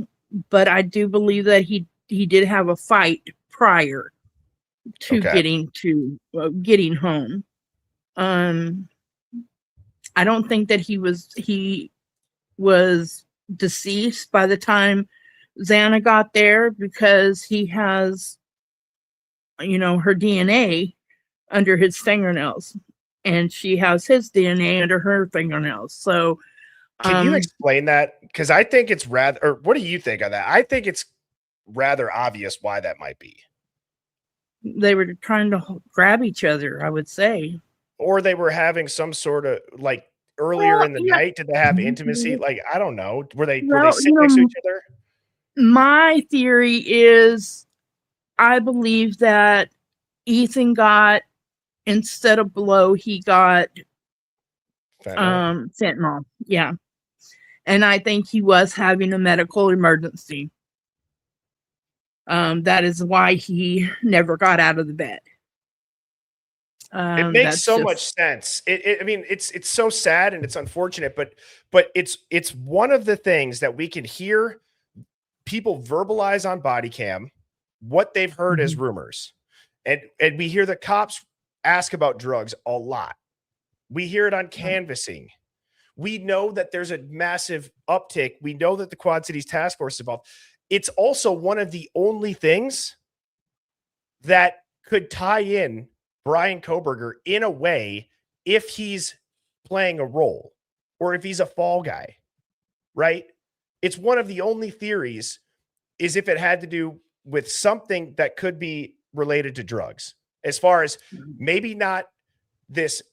but I do believe that he did have a fight prior to getting home. I don't think that he was deceased by the time Xana got there because he has, her DNA under his fingernails, and she has his DNA under her fingernails. So, can you explain that? Because I think it's rather, or what do you think of that? I think it's rather obvious why that might be. They were trying to grab each other, I would say. Or they were having some sort of like earlier in the night. Did they have intimacy? Like, I don't know. Were they sitting next to each other? My theory is I believe that Ethan got, instead of blow, he got fentanyl. Yeah. And I think he was having a medical emergency. That is why he never got out of the bed. It makes so much sense. I mean, it's so sad and it's unfortunate, but it's one of the things that we can hear people verbalize on body cam what they've heard as rumors. And we hear the cops ask about drugs a lot. We hear it on canvassing. We know that there's a massive uptick. We know that the Quad Cities Task Force is involved. It's also one of the only things that could tie in Brian Koberger in a way if he's playing a role or if he's a fall guy, right? It's one of the only theories is if it had to do with something that could be related to drugs, as far as maybe not this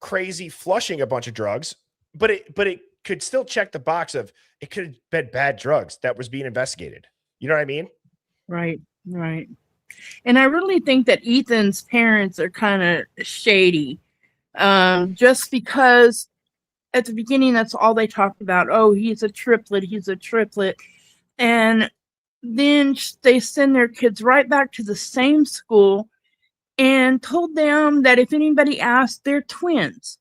crazy flushing a bunch of drugs, but it could still check the box of it could have been bad drugs that was being investigated. You know what I mean? Right. And I really think that Ethan's parents are kind of shady. Just because at the beginning, that's all they talked about. Oh, he's a triplet. And then they send their kids right back to the same school and told them that if anybody asked, they're twins.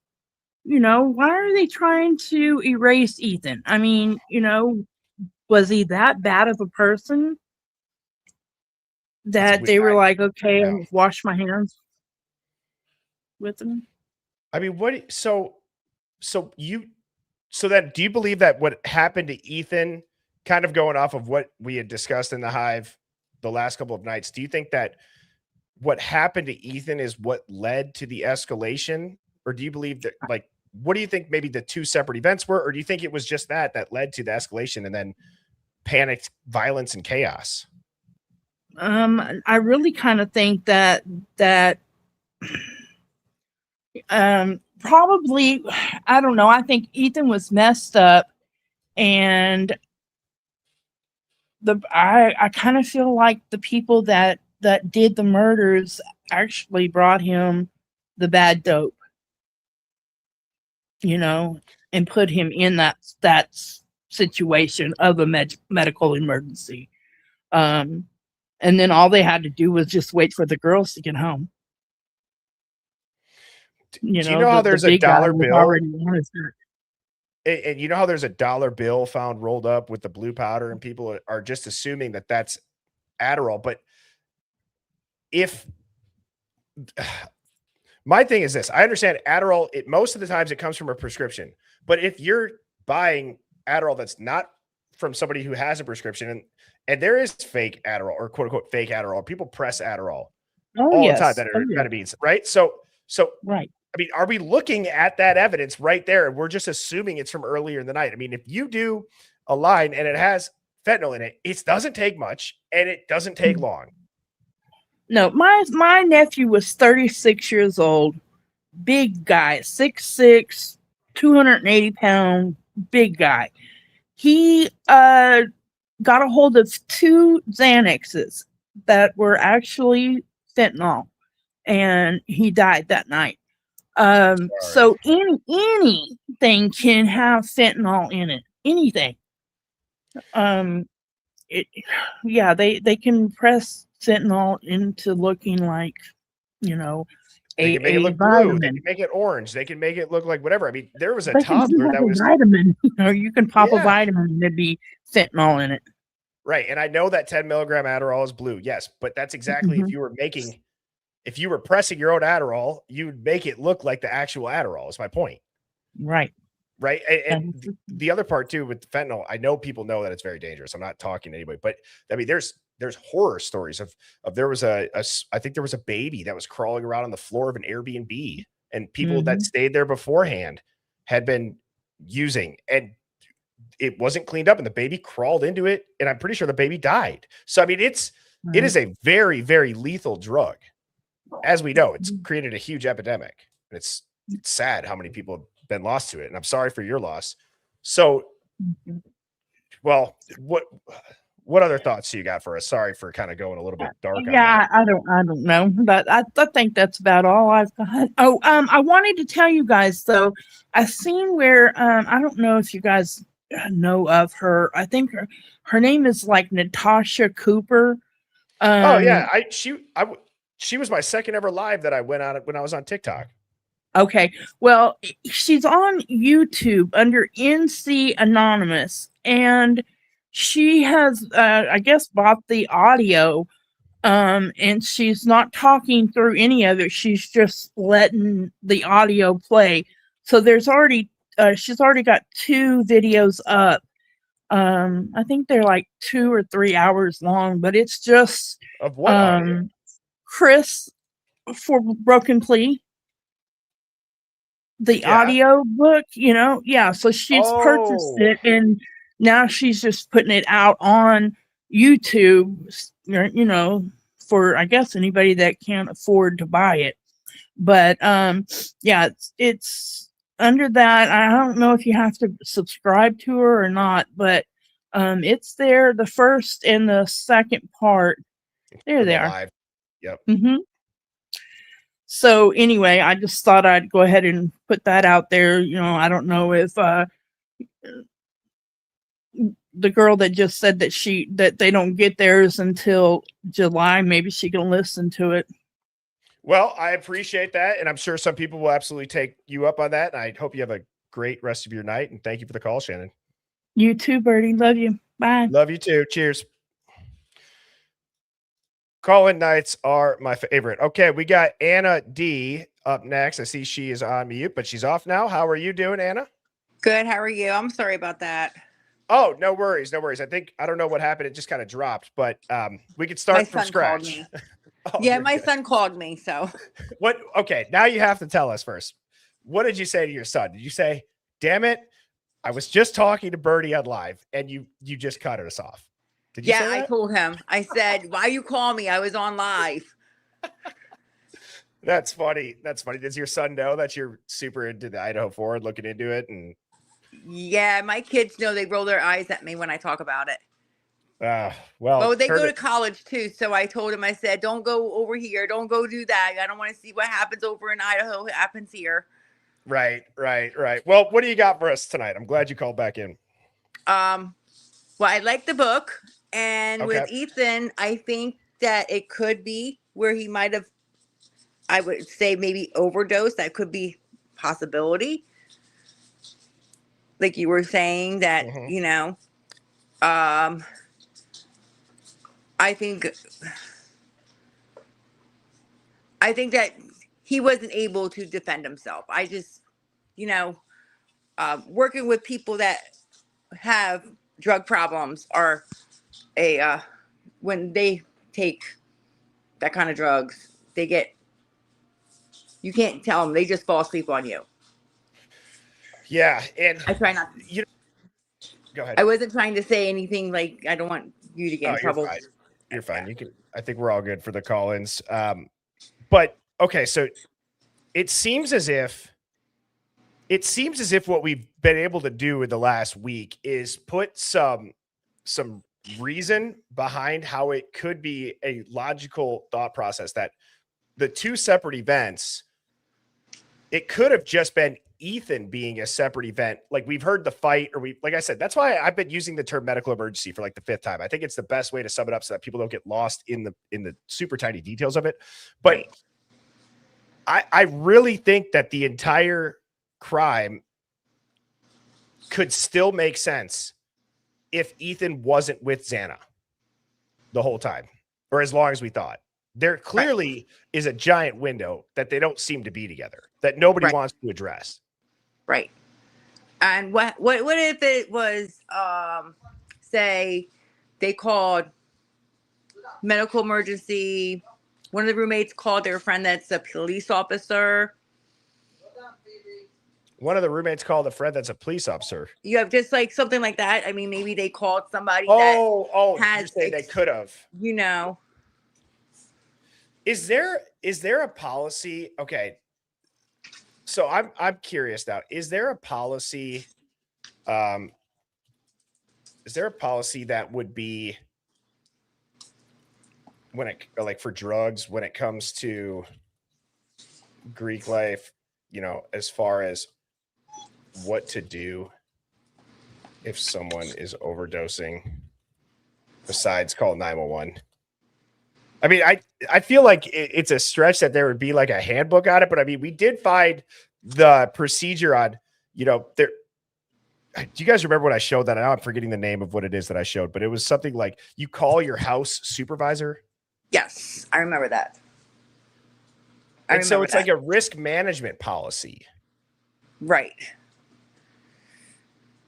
Why are they trying to erase Ethan? I mean, was he that bad of a person that they were like, okay, I'll wash my hands with him? I mean, so then do you believe that what happened to Ethan, kind of going off of what we had discussed in the Hive the last couple of nights, do you think that what happened to Ethan is what led to the escalation? Or do you believe that, like, what do you think maybe the two separate events were? Or do you think it was just that led to the escalation and then panicked violence and chaos? I really kind of think that probably, I don't know. I think Ethan was messed up, and I kind of feel like the people that did the murders actually brought him the bad dope, you know, and put him in that situation of a medical emergency. And then all they had to do was just wait for the girls to get home. Do you know how there's a dollar bill? And you know how there's a dollar bill found rolled up with the blue powder, and people are just assuming that that's Adderall. But if my thing is this, I understand Adderall, most of the times it comes from a prescription. But if you're buying Adderall that's not from somebody who has a prescription, and there is fake Adderall or quote unquote fake Adderall, people press Adderall all the time that are amphetamines, right? So right. I mean, are we looking at that evidence right there? And we're just assuming it's from earlier in the night. I mean, if you do a line and it has fentanyl in it, it doesn't take much and it doesn't take long. No, my nephew was 36 years old, big guy, 6'6", 280-pound, big guy. He got a hold of 2 Xanaxes that were actually fentanyl, and he died that night. So anything can have fentanyl in it. Anything. They can press fentanyl into looking like, you know, they can make it look blue. They can make it orange. They can make it look like whatever. I mean, there was a toddler that was vitamin. You know, you can pop a vitamin and there'd be fentanyl in it. Right. And I know that 10 milligram Adderall is blue. Yes, but that's exactly if you were pressing your own Adderall, you'd make it look like the actual Adderall is my point. Right. Right. And the other part too, with fentanyl, I know people know that it's very dangerous. I'm not talking to anybody, but I mean, there's horror stories of there was I think there was a baby that was crawling around on the floor of an Airbnb, and people that stayed there beforehand had been using, and it wasn't cleaned up, and the baby crawled into it. And I'm pretty sure the baby died. So, I mean, it is a very, very lethal drug. As we know, it's created a huge epidemic, and it's sad how many people have been lost to it. And I'm sorry for your loss. So, well, what other thoughts do you got for us? Sorry for kind of going a little bit dark. Yeah, I don't know, but I think that's about all I've got. Oh, I wanted to tell you guys though, I've seen where I don't know if you guys know of her. I think her name is like Natasha Cooper. Oh yeah, she was my second ever live that I went on when I was on TikTok. Okay, well, she's on YouTube under NC Anonymous, and she has, I guess, bought the audio, and she's not talking through any of it. She's just letting the audio play. So there's already, she's already got 2 videos up. I think they're like 2 or 3 hours long, but it's just of what audio? Chris for Broken Plea. The audio book, you know, so she's purchased it, and now she's just putting it out on YouTube, you know, for I guess anybody that can't afford to buy it. But it's under that. I don't know if you have to subscribe to her or not, but it's there. The first and the second part, there they are. Live. Yep. So anyway, I just thought I'd go ahead and put that out there. You know, I don't know if the girl that just said that they don't get theirs until July, maybe she can listen to it. Well, I appreciate that, and I'm sure some people will absolutely take you up on that. And I hope you have a great rest of your night, and thank you for the call, Shannon. You too, Birdie. Love you. Bye. Love you too. Cheers. Call-in nights are my favorite. Okay, we got Anna D up next. I see she is on mute, but she's off now. How are you doing, Anna? Good. How are you? I'm sorry about that. Oh, no worries. No worries. I don't know what happened. It just kind of dropped, but we could start from scratch. Oh, Yeah, you're my good. son called me, so What? Okay, now you have to tell us first. What did you say to your son? Did you say, "Damn it, I was just talking to Birdie on live, and you just cut us off"? Did you yeah, say I that? told him. I said, "Why you call me? I was on live." That's funny. That's funny. Does your son know that you're super into the Idaho Ford, looking into it? And Yeah, my kids know. They roll their eyes at me when I talk about it. well, Well, they heard go to it. college too, so I told him. I said, "Don't go over here. Don't go do that. I don't want to see what happens over in Idaho. Happens here." Right, right, right. Well, what do you got for us tonight? I'm glad you called back in. Well, I like the book, and Okay. with Ethan, I think that it could be where he might have. I would say maybe overdose. That could be possibility. Like you were saying that, Mhm. um, I think that he wasn't able to defend himself. I just, working with people that have drug problems or when they take that kind of drugs, you can't tell them, they just fall asleep on you. Yeah, and I try not. go ahead. I wasn't trying to say anything like I don't want you to get Oh, in you're trouble. fine. You're fine. You can. I think we're all good for the call-ins. But okay, so it seems as if what we've been able to do in the last week is put some reason behind how it could be a logical thought process that the two separate events, it could have just been Ethan being a separate event. Like we've heard the fight, or like I said, that's why I've been using the term medical emergency for like the fifth time. I think it's the best way to sum it up so that people don't get lost in the super tiny details of it. But Right. I really think that the entire crime could still make sense if Ethan wasn't with Xana the whole time, or as long as we thought. There clearly is a giant window that they don't seem to be together, that nobody Right. wants to address. Right. And what if it was say they called medical emergency, one of the roommates called their friend that's a police officer. One of the roommates called a friend that's a police officer. You have just like something like that. I mean, maybe they called somebody Oh, that you're has saying they could have. Is there a policy? Okay. So I'm curious now. Is there a policy that would be when it, like, for drugs, when it comes to Greek life, as far as what to do if someone is overdosing besides call 911? I mean, I feel like it's a stretch that there would be like a handbook on it, but I mean, we did find the procedure on, there. Do you guys remember what I showed that? Now I'm forgetting the name of what it is that I showed, but it was something like you call your house supervisor. Yes, I remember that. And so it's like a risk management policy. Right.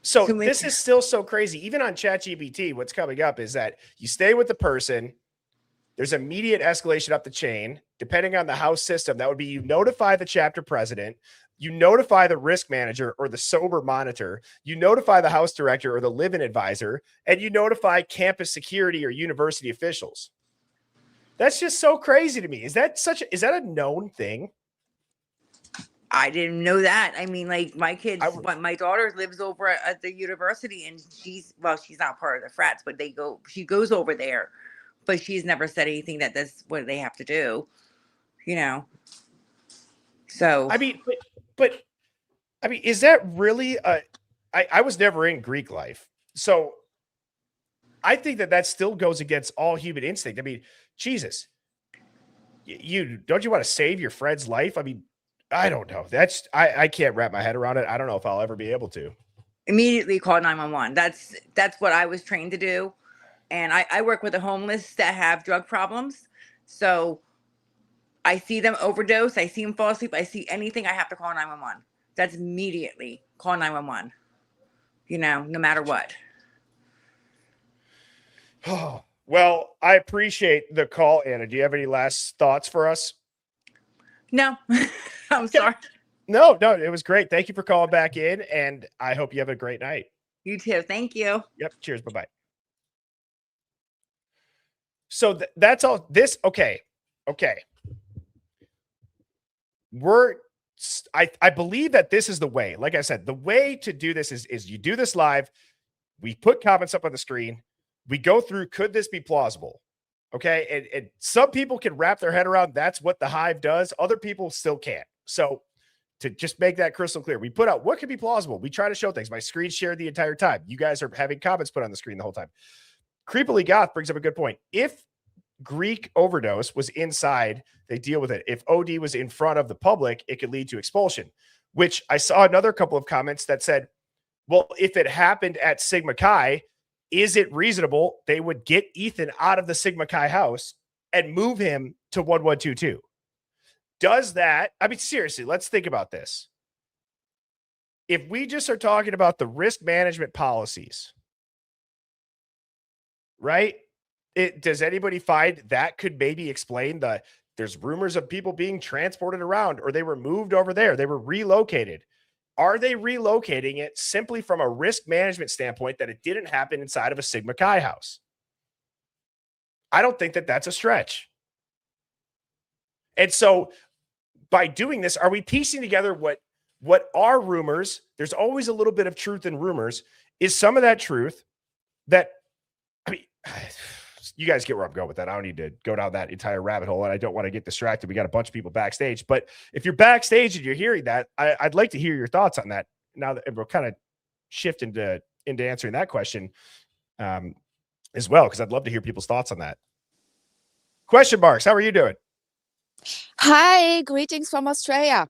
So this is still so crazy. Even on ChatGPT, what's coming up is that you stay with the person. There's immediate escalation up the chain. Depending on the house system, that would be you notify the chapter president, you notify the risk manager or the sober monitor, you notify the house director or the live-in advisor, and you notify campus security or university officials. That's just so crazy to me. Is that a known thing? I didn't know that. I mean, like my kids, my daughter lives over at the university, and she's not part of the frats, but she goes over there, but she's never said anything that that's what they have to do, So I mean, but I mean, is that really I was never in Greek life, so I think that still goes against all human instinct. I mean, Jesus, don't you want to save your friend's life? I mean, I don't know. I can't wrap my head around it. I don't know if I'll ever be able to. Immediately call 911. That's what I was trained to do. And I work with the homeless that have drug problems. So I see them overdose. I see them fall asleep. I see anything, I have to call 911. That's immediately call 911, no matter what. Oh, Well, I appreciate the call, Anna. Do you have any last thoughts for us? No, I'm sorry. No, it was great. Thank you for calling back in, and I hope you have a great night. You too. Thank you. Yep. Cheers. Bye-bye. So that's all this. Okay. I believe that this is the way. Like I said, the way to do this is you do this live. We put comments up on the screen. We go through, could this be plausible? Okay. And some people can wrap their head around that's what the Hive does. Other people still can't. So to just make that crystal clear, we put out what could be plausible. We try to show things. My screen shared the entire time. You guys are having comments put on the screen the whole time. Creepily Goth brings up a good point. If Greek overdose was inside, they deal with it. If OD was in front of the public, it could lead to expulsion, which I saw another couple of comments that said, well, if it happened at Sigma Chi, is it reasonable they would get Ethan out of the Sigma Chi house and move him to 1122? Does that, I mean, seriously, let's think about this. If we just are talking about the risk management policies, right? Does anybody find that could maybe explain there's rumors of people being transported around, or they were moved over there, they were relocated. Are they relocating it simply from a risk management standpoint that it didn't happen inside of a Sigma Chi house? I don't think that that's a stretch. And so by doing this, are we piecing together what are rumors? There's always a little bit of truth in rumors. Is some of that truth that, I mean, you guys get where I'm going with that. I don't need to go down that entire rabbit hole, and I don't want to get distracted. We got a bunch of people backstage, but if you're backstage and you're hearing that, I'd like to hear your thoughts on that. Now that we're kind of shift into answering that question as well, because I'd love to hear people's thoughts on that. Question marks. How are you doing? Hi, greetings from Australia.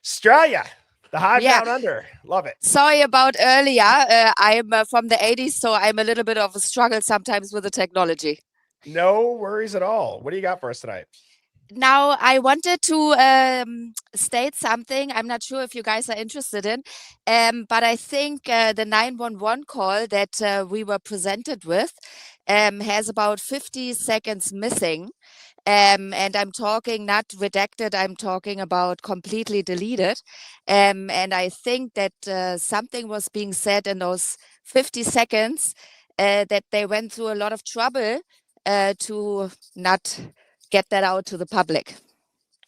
Australia, the Hive down under. Love it. Sorry about earlier. I'm from the 80s, so I'm a little bit of a struggle sometimes with the technology. No worries at all. What do you got for us tonight? Now, I wanted to state something. I'm not sure if you guys are interested in, but I think the 911 call that we were presented with has about 50 seconds missing. And I'm talking not redacted, I'm talking about completely deleted. And I think that something was being said in those 50 seconds that they went through a lot of trouble to not get that out to the public.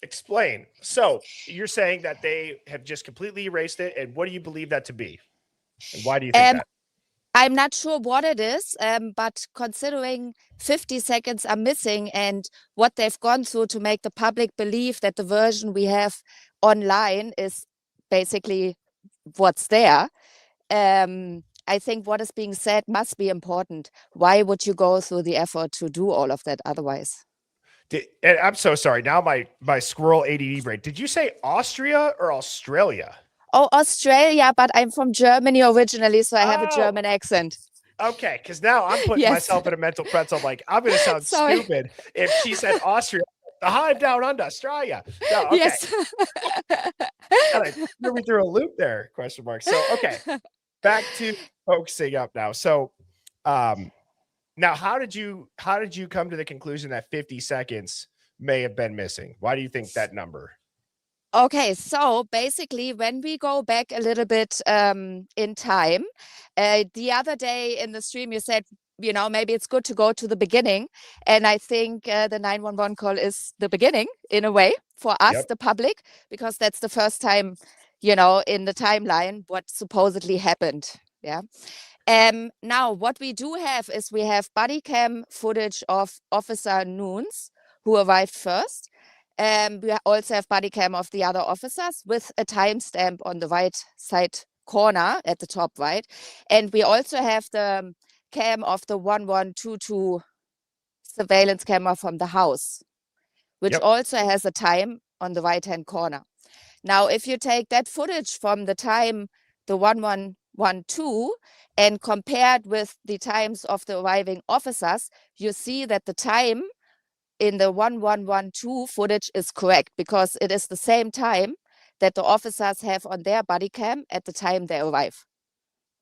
Explain. So you're saying that they have just completely erased it. And what do you believe that to be? And why do you think that? I'm not sure what it is, but considering 50 seconds are missing and what they've gone through to make the public believe that the version we have online is basically what's there, I think what is being said must be important. Why would you go through the effort to do all of that otherwise? And I'm so sorry. Now my squirrel ADD brain. Did you say Austria or Australia? Oh, Australia, but I'm from Germany originally, so I have a German accent. Okay, because now I'm putting myself in a mental pretzel. I'm like, I'm going to sound stupid if she said Austria. The Hive down under Australia. No, okay. Yes. Threw me through a loop there, question mark. So, okay, back to focusing up now. So, now how did you come to the conclusion that 50 seconds may have been missing? Why do you think that number? Okay, so basically, when we go back a little bit in time, the other day in the stream, you said, maybe it's good to go to the beginning. And I think the 911 call is the beginning in a way for us, the public, because that's the first time, in the timeline, what supposedly happened. Yeah. Now, what we do have is we have body cam footage of Officer Nunes, who arrived first. We also have body cam of the other officers with a timestamp on the right side corner at the top right. And we also have the cam of the 1122 surveillance camera from the house, which also has a time on the right-hand corner. Now, if you take that footage from the time, the 1112, and compare it with the times of the arriving officers, you see that the time in the 1112 footage is correct because it is the same time that the officers have on their body cam at the time they arrive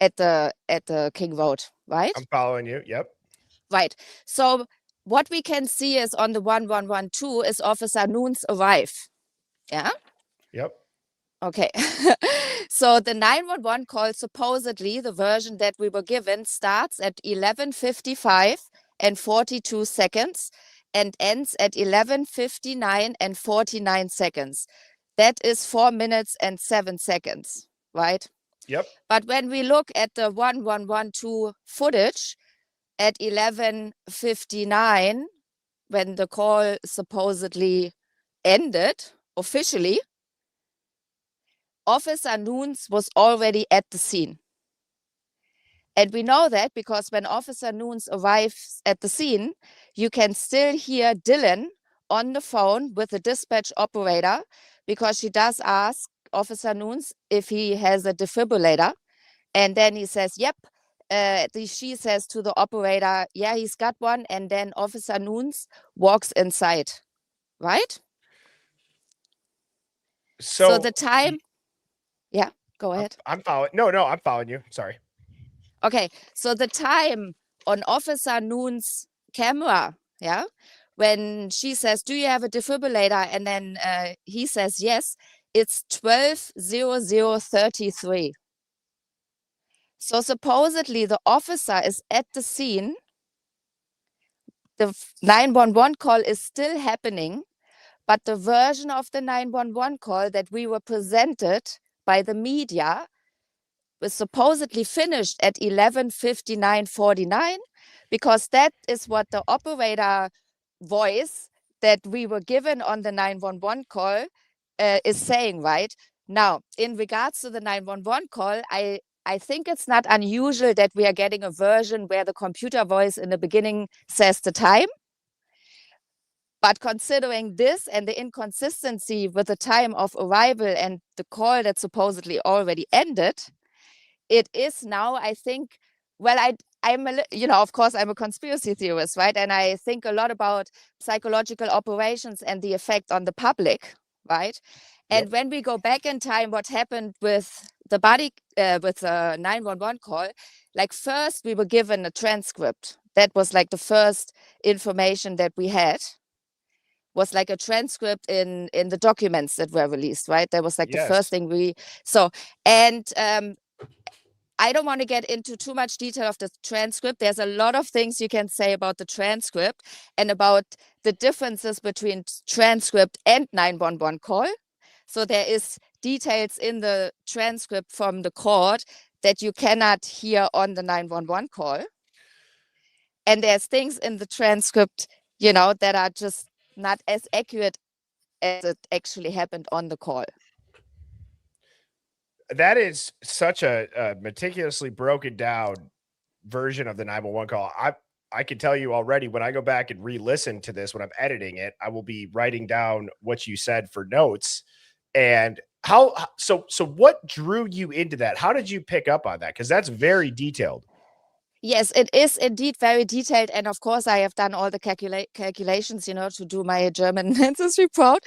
at the King Road, right? I'm following you. Yep. Right. So what we can see is on the 1112 is Officer Noon's arrive. Yeah. Yep. Okay. So the 911 call, supposedly the version that we were given, starts at 11:55 and 42 seconds and ends at 11:59 and 49 seconds. That is 4 minutes and 7 seconds, right? Yep. But when we look at the 1112 footage at 11:59, when the call supposedly ended officially, Officer Noons was already at the scene. And we know that because when Officer Noons arrives at the scene, you can still hear Dylan on the phone with the dispatch operator, because she does ask Officer Noons if he has a defibrillator. And then he says, yep. She says to the operator, yeah, he's got one. And then Officer Noons walks inside, right? So the time, yeah, go ahead. I'm following. No, I'm following you. Sorry. Okay, so the time on Officer Noon's camera, yeah, when she says, do you have a defibrillator? And then he says, yes, it's 12:00:33. So supposedly the officer is at the scene. The 911 call is still happening, but the version of the 911 call that we were presented by the media was supposedly finished at 11:59:49, because that is what the operator voice that we were given on the 911 call is saying, right? Now, in regards to the 911 call, I think it's not unusual that we are getting a version where the computer voice in the beginning says the time. But considering this and the inconsistency with the time of arrival and the call that supposedly already ended, it is now, I think, well, of course, I'm a conspiracy theorist, right? And I think a lot about psychological operations and the effect on the public, right? And when we go back in time, what happened with the with the 911 call, like first we were given a transcript. That was like the first information that we had, was like a transcript in the documents that were released, right? That was like the first thing I don't want to get into too much detail of the transcript. There's a lot of things you can say about the transcript and about the differences between transcript and 911 call. So there is details in the transcript from the court that you cannot hear on the 911 call. And there's things in the transcript, that are just not as accurate as it actually happened on the call. That is such a meticulously broken down version of the 911 call. I can tell you already, when I go back and re-listen to this, when I'm editing it, I will be writing down what you said for notes. And so what drew you into that? How did you pick up on that? Because that's very detailed. Yes, it is indeed very detailed. And of course, I have done all the calculations, to do my German ancestry proud.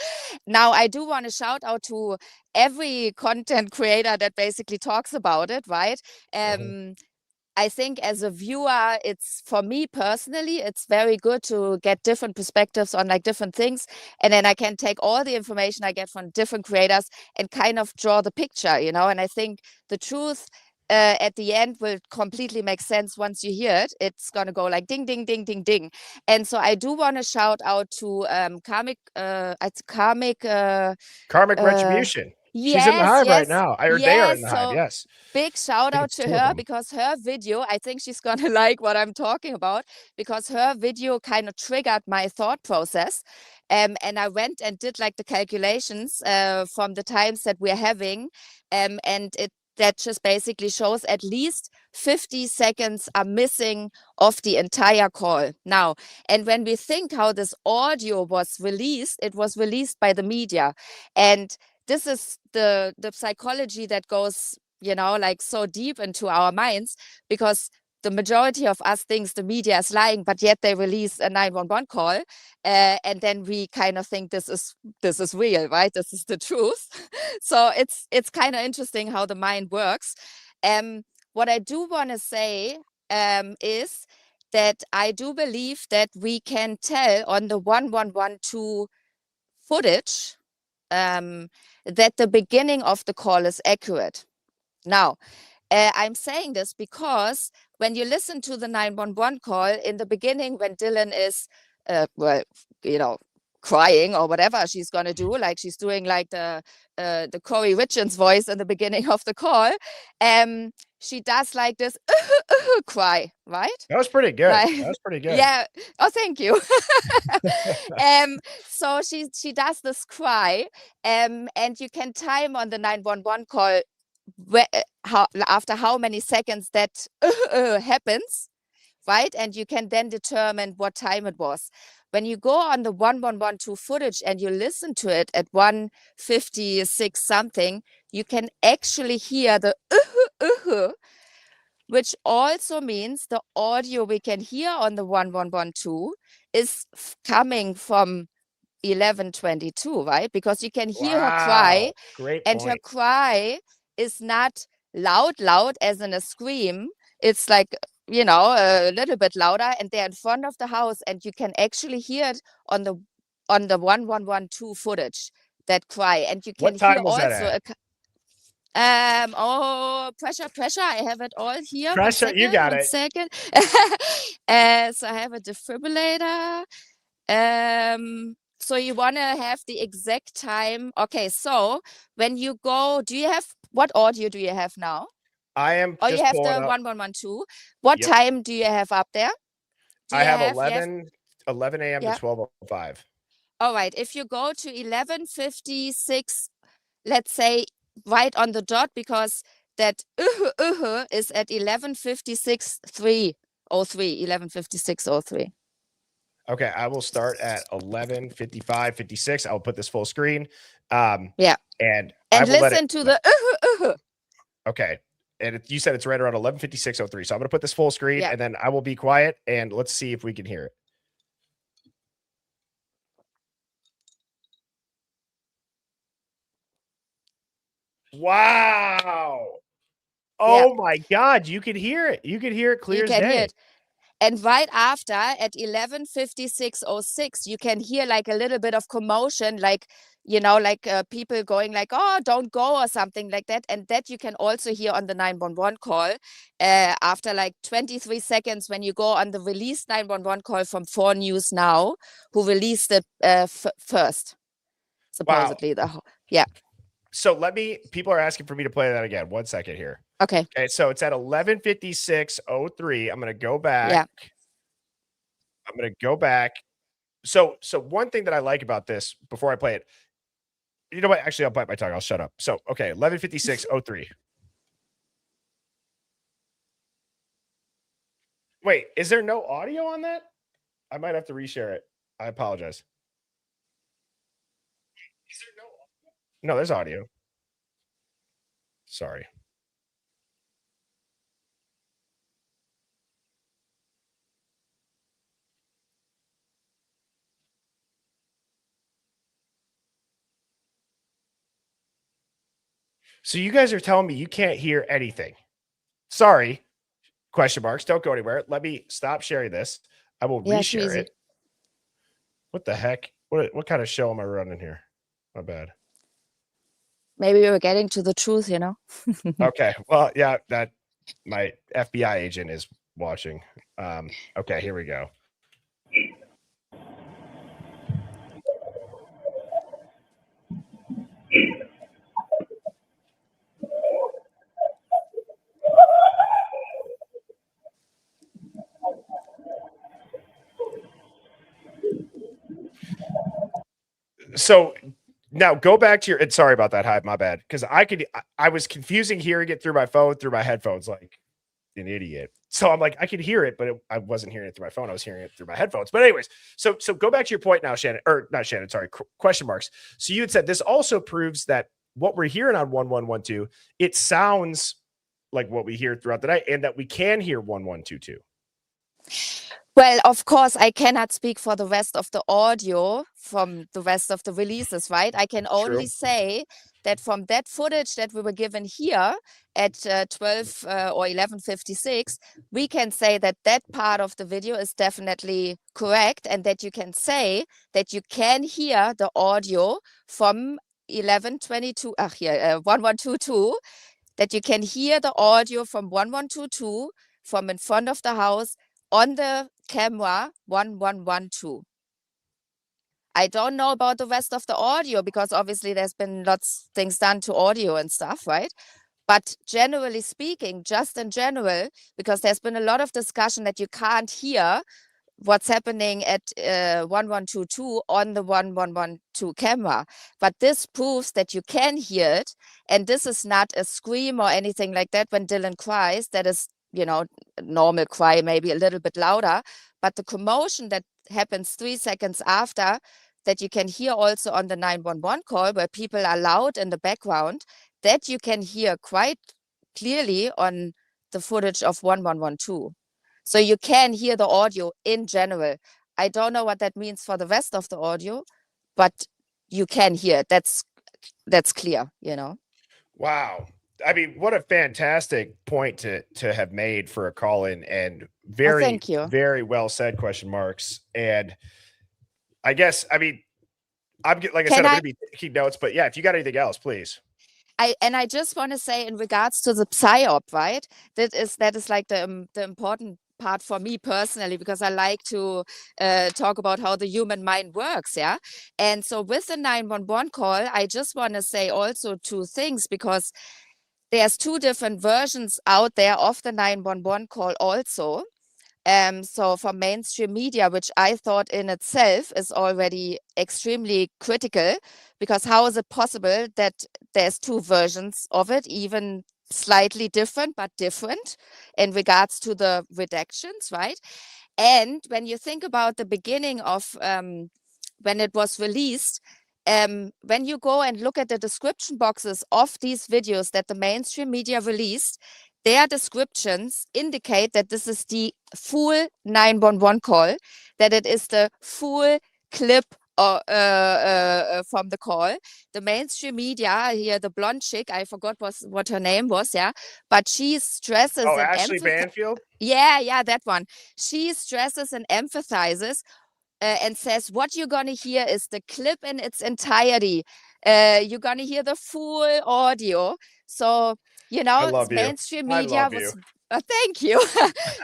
Now, I do want to shout out to every content creator that basically talks about it, right? I think as a viewer, it's, for me personally, it's very good to get different perspectives on like different things. And then I can take all the information I get from different creators and kind of draw the picture, and I think the truth at the end will completely make sense once you hear it. It's going to go like ding, ding, ding, ding, ding. And so I do want to shout out to Karmic Retribution. Yes, she's in the Hive right now. I heard they are in the Hive. so Yes. Big shout out to her, because her video, I think she's going to like what I'm talking about, because her video kind of triggered my thought process. And I went and did like the calculations from the times that we're having. And that just basically shows at least 50 seconds are missing of the entire call. Now, and when we think how this audio was released, it was released by the media. And this is the psychology that goes, like so deep into our minds, because the majority of us thinks the media is lying, but yet they release a 911 call. And then we kind of think this is real, right? This is the truth. So it's kind of interesting how the mind works. What I do want to say is that I do believe that we can tell on the 1112 footage that the beginning of the call is accurate. Now, I'm saying this because when you listen to the 911 call in the beginning, when Dylan is, well, you know, crying or whatever she's going to do, like she's doing like the Corey Richards voice in the beginning of the call, she does like this cry, right? That was pretty good. Like, That was pretty good. yeah. Oh, thank you. So she does this cry, and you can time on the 911 call after how many seconds that happens, right? And you can then determine what time it was. When you go on the 1112 footage and you listen to it at 1:56 something, you can actually hear the which also means the audio we can hear on the 1112 is coming from 1122, right? Because you can hear her cry, Great and her point. cry is not loud as in a scream. It's like, you know, a little bit louder, and they're in front of the house, and you can actually hear it on the 1112 footage, that cry. And you can What hear time was that also at? oh, pressure. I have it all here. Pressure, you got it. 1 second. So I have a defibrillator. So you want to have the exact time. Okay, so when you go, what audio do you have now? I am Oh, just you have pulling the up. 1112. What Yep. time do you have up there? I have 11 a.m. Yeah. to 12:05. All right. If you go to 11:56, let's say right on the dot, because that is at 11:56:03. 11:56:03. Okay, I will start at 11:55:56. I'll put this full screen. Yeah. And And I will listen to the Okay. And you said it's right around 11:56:03. So I'm going to put this full screen, Yeah. and then I will be quiet, and let's see if we can hear it. Wow. Oh my God. You can hear it. You can hear it clear as You can day. hear it. And right after, at 11:56:06, you can hear like a little bit of commotion, like, you know, like people going like, oh, don't go, or something like that. And that you can also hear on the 911 call after like 23 seconds, when you go on the released 911 call from 4 News Now, who released it first, supposedly. Yeah. So people are asking for me to play that again. 1 second here. Okay. Okay, so it's at 11:56:03. I'm going to go back. Yeah. I'm going to go back. So one thing that I like about this, before I play it, you know what? Actually, I'll bite my tongue. I'll shut up. So, okay, 11:56:03. Wait, is there no audio on that? I might have to reshare it. I apologize. Is there no audio? No, there's audio. Sorry. So you guys are telling me you can't hear anything. Sorry. Question marks. Don't go anywhere. Let me stop sharing this. I will reshare it. What the heck? What kind of show am I running here? My bad. Maybe we were getting to the truth, you know? Okay. Well, yeah, that my FBI agent is watching. Okay, here we go. So now go back to and sorry about that, Hive, my bad. Because I was confusing hearing it through my phone, through my headphones, like an idiot. So I'm like, I could hear it, but I wasn't hearing it through my phone. I was hearing it through my headphones. But anyways, so go back to your point now, Shannon, or not Shannon, sorry, question marks. So you had said this also proves that what we're hearing on 1112, it sounds like what we hear throughout the night, and that we can hear 1122. Well, of course, I cannot speak for the rest of the audio from the rest of the releases, right? I can only say that from that footage that we were given here at 12 or 11:56, we can say that that part of the video is definitely correct, and that you can say that you can hear the audio from 11:22, 1122, that you can hear the audio from 1122 from in front of the house on the camera 1112. I don't know about the rest of the audio because obviously there's been lots things done to audio and stuff, right? But generally speaking, just in general, because there's been a lot of discussion that you can't hear what's happening at 1122 on the 1112 camera. But this proves that you can hear it. And this is not a scream or anything like that when Dylan cries. That is, you know, a normal cry, maybe a little bit louder. But the commotion that happens 3 seconds after, that you can hear also on the 911 call, where people are loud in the background, that you can hear quite clearly on the footage of 1112. So you can hear the audio in general. I don't know what that means for the rest of the audio, but you can hear it. That's clear, you know. Wow. I mean, what a fantastic point to have made for a call-in, and very, thank you. very well said, question marks. And I guess, I mean, like I said, I'm going to be keep notes, but yeah, if you got anything else, please. I just want to say in regards to the psyop, right? That is like the important part for me personally, because I like to talk about how the human mind works, yeah? And so with the 911 call, I just want to say also 2 things, because there's 2 different versions out there of the 911 call also. So for mainstream media, which I thought in itself is already extremely critical, because how is it possible that there's 2 versions of it, even slightly different, but different in regards to the redactions, right? And when you think about the beginning of when it was released, when you go and look at the description boxes of these videos that the mainstream media released, their descriptions indicate that this is the full 911 call, that it is the full clip from the call. The mainstream media here, the blonde chick, I forgot what her name was, yeah, but she stresses and Ashley Banfield? Yeah, that one. She stresses and emphasizes and says what you're going to hear is the clip in its entirety. You're going to hear the full audio. So, you know, mainstream media was, thank you.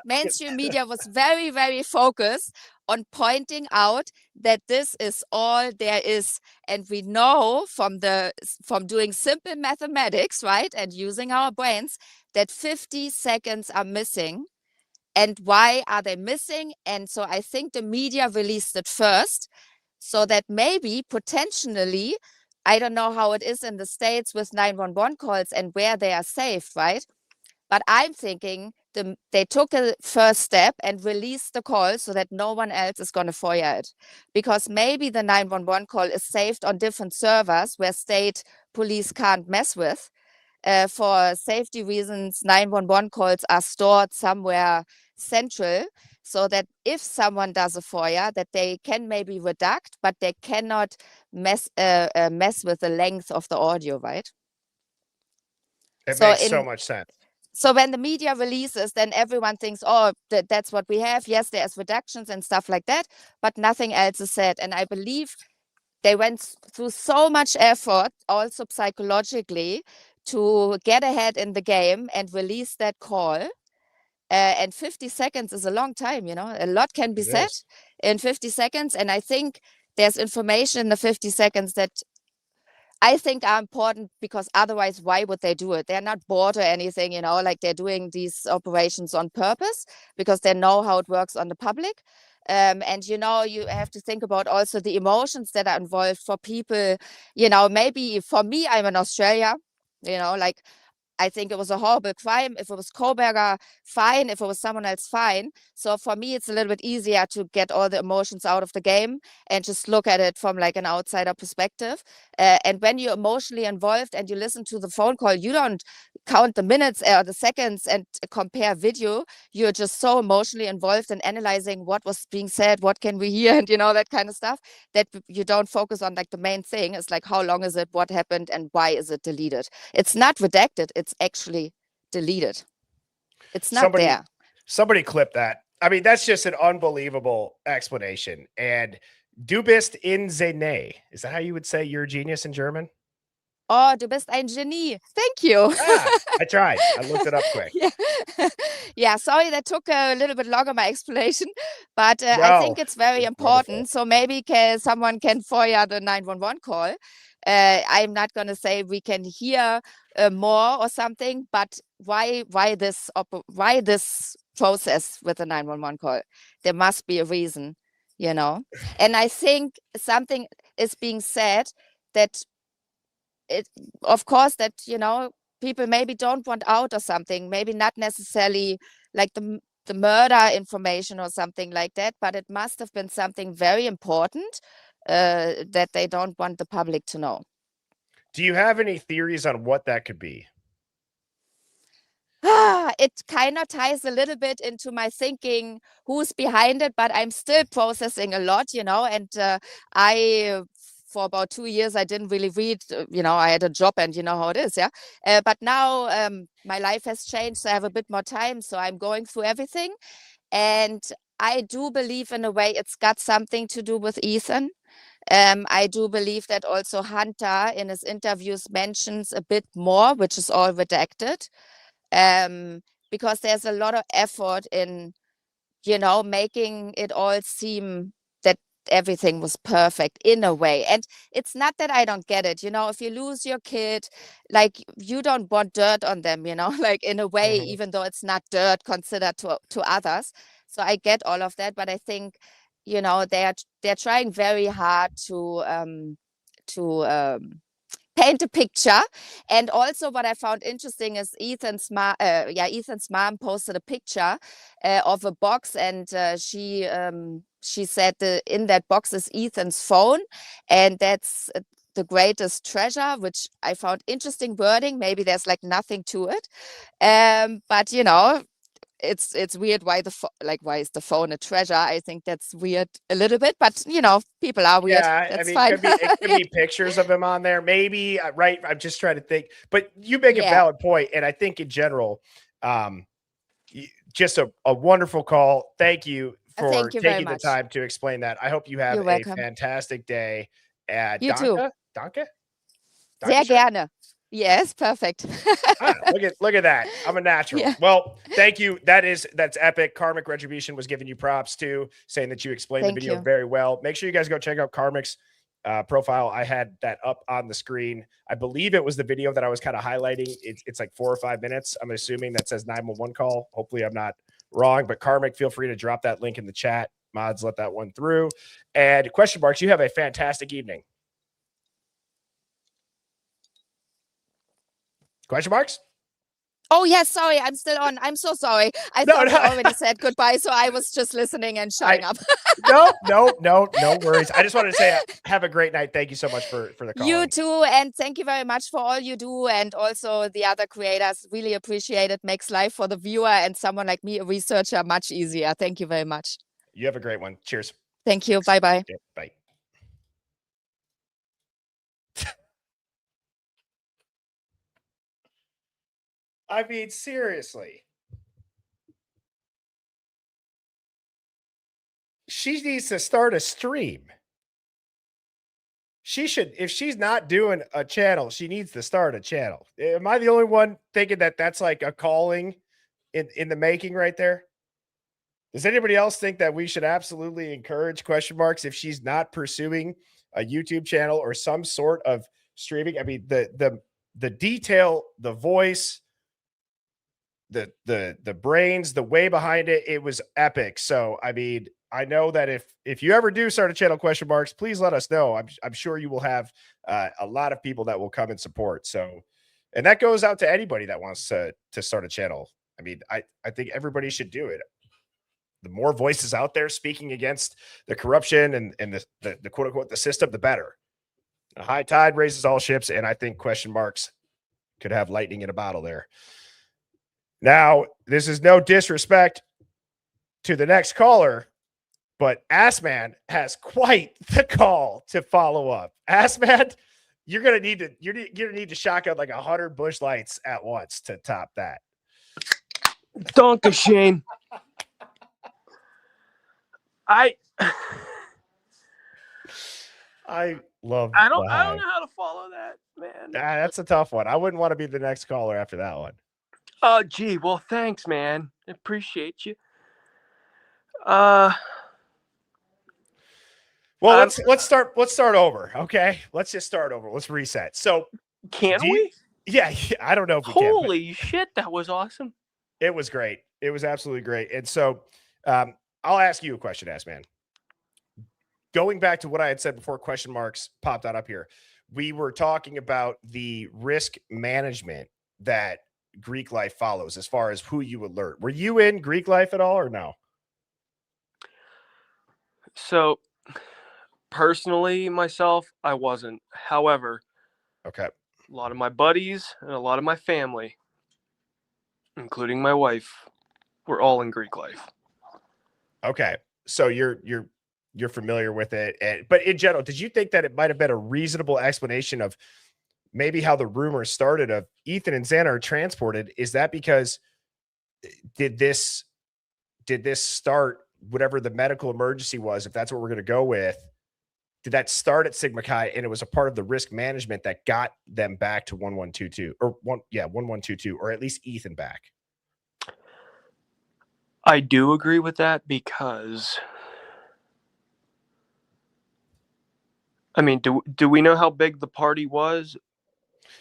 Mainstream media was very, very focused on pointing out that this is all there is. And we know from doing simple mathematics, right, and using our brains, that 50 seconds are missing. And why are they missing? And so I think the media released it first, so that maybe potentially, I don't know how it is in the States with 911 calls and where they are safe, right? But I'm thinking they took a first step and released the call so that no one else is going to FOIA it. Because maybe the 911 call is saved on different servers where state police can't mess with. For safety reasons, 911 calls are stored somewhere central, so that if someone does a FOIA, that they can maybe redact, but they cannot mess with the length of the audio, right? It makes so much sense. So when the media releases, then everyone thinks, oh, that's what we have. Yes, there's reductions and stuff like that, but nothing else is said. And I believe they went through so much effort, also psychologically, to get ahead in the game and release that call. And 50 seconds is a long time, you know, a lot can be said in 50 seconds. And I think there's information in the 50 seconds that I think are important, because otherwise, why would they do it? They're not bored or anything, you know, like they're doing these operations on purpose because they know how it works on the public. And, you know, you have to think about also the emotions that are involved for people, you know, maybe for me, I'm in Australia, you know, like I think it was a horrible crime. If it was Koberger, fine. If it was someone else, fine. So for me, it's a little bit easier to get all the emotions out of the game and just look at it from like an outsider perspective. And when you're emotionally involved and you listen to the phone call, you don't count the minutes or the seconds and compare video. You're just so emotionally involved in analyzing what was being said, what can we hear, and that kind of stuff, that you don't focus on like the main thing. It's like, how long is it, what happened, and why is it deleted? It's not redacted, it's actually deleted. It's not there. Somebody clip that. I mean, that's just an unbelievable explanation. And du bist in Zene. Is that how you would say you're a genius in German? Oh, du bist ein Genie. Thank you. I tried. I looked it up quick. Yeah, sorry that took a little bit longer, my explanation, but I think it's very important. So maybe someone can FOIA the 911 call. I'm not going to say we can hear more or something, but why this process with the 911 call? There must be a reason, And I think something is being said that of course, that people maybe don't want out or something, maybe not necessarily like the murder information or something like that, but it must have been something very important that they don't want the public to know. Do you have any theories on what that could be? It kind of ties a little bit into my thinking who's behind it, but I'm still processing a lot, and for about 2 years, I didn't really read, I had a job and you know how it is, yeah. But now my life has changed, so I have a bit more time, so I'm going through everything. And I do believe in a way it's got something to do with Ethan. I do believe that also Hunter in his interviews mentions a bit more, which is all redacted, because there's a lot of effort in, making it all seem that everything was perfect in a way. And it's not that I don't get it. If you lose your kid, like you don't want dirt on them, like in a way, even though it's not dirt considered to others. So I get all of that, but I think, they're trying very hard to paint a picture. And also what I found interesting is Ethan's mom posted a picture of a box, and she said in that box is Ethan's phone, and that's the greatest treasure, which I found interesting wording. Maybe there's like nothing to it, but it's weird why why is the phone a treasure? I think that's weird a little bit, but people are weird. Yeah, that's I mean, fine. it could be pictures of him on there, maybe. Right? I'm just trying to think, but you make a valid point, and I think in general, just a wonderful call. Thank you for taking the time to explain that. I hope you have a fantastic day. You too. Danke. Sehr gerne. Yes, perfect. Look at that. I'm a natural. Yeah. Well, thank you. That's epic. Karmic Retribution was giving you props too, saying that you explained the video very well. Make sure you guys go check out Karmic's profile. I had that up on the screen. I believe it was the video that I was kind of highlighting. It's like 4 or 5 minutes. I'm assuming that says 911 call. Hopefully I'm not wrong, but Karmic, feel free to drop that link in the chat. Mods, let that one through. And question marks, you have a fantastic evening. Question marks? Oh, yes. Sorry. I'm still on. I'm so sorry. I thought you already said goodbye, so I was just listening and shutting up. No worries. I just wanted to say have a great night. Thank you so much for the call. You too. And thank you very much for all you do. And also the other creators. Really appreciate it. Makes life for the viewer and someone like me, a researcher, much easier. Thank you very much. You have a great one. Cheers. Thank you. Bye-bye. Yeah, bye. I mean, seriously. She needs to start a stream. She should, if she's not doing a channel, she needs to start a channel. Am I the only one thinking that that's like a calling in the making right there? Does anybody else think that we should absolutely encourage question marks if she's not pursuing a YouTube channel or some sort of streaming? I mean, the detail, the voice, the brains, the way behind it, it was epic. So I mean, I know that if you ever do start a channel question marks, please let us know. I'm sure you will have a lot of people that will come and support. So And that goes out to anybody that wants to start a channel. I mean, I think everybody should do it. The more voices out there speaking against the corruption and the quote unquote the system, the better. A high tide raises all ships, and I think question marks could have lightning in a bottle there. Now, this is no disrespect to the next caller, but Assman has quite the call to follow up. Assman, you're gonna need to shotgun like 100 bush lights at once to top that. Donka Shane. I love. I don't know how to follow that, man. That's a tough one. I wouldn't want to be the next caller after that one. Oh, gee. Well, thanks, man. Appreciate you. Well, let's start over. Okay, let's just start over. Let's reset. So, can we? Yeah, I don't know if we Holy shit, that was awesome. It was great. It was absolutely great. And so, I'll ask you a question, Assman. Going back to what I had said before question marks popped out up here, we were talking about the risk management that Greek life follows as far as who you alert. Were you in Greek life at all or no? So, personally, myself, I wasn't. However, okay, a lot of my buddies and a lot of my family, including my wife, were all in Greek life. Okay, so you're familiar with it, but in general, did you think that it might have been a reasonable explanation of maybe how the rumors started of Ethan and Xana are transported? Is that because did this start, whatever the medical emergency was, if that's what we're going to go with, did that start at Sigma Chi and it was a part of the risk management that got them back to 1122 or 1122, or at least Ethan back? I do agree with that because, I mean, do we know how big the party was?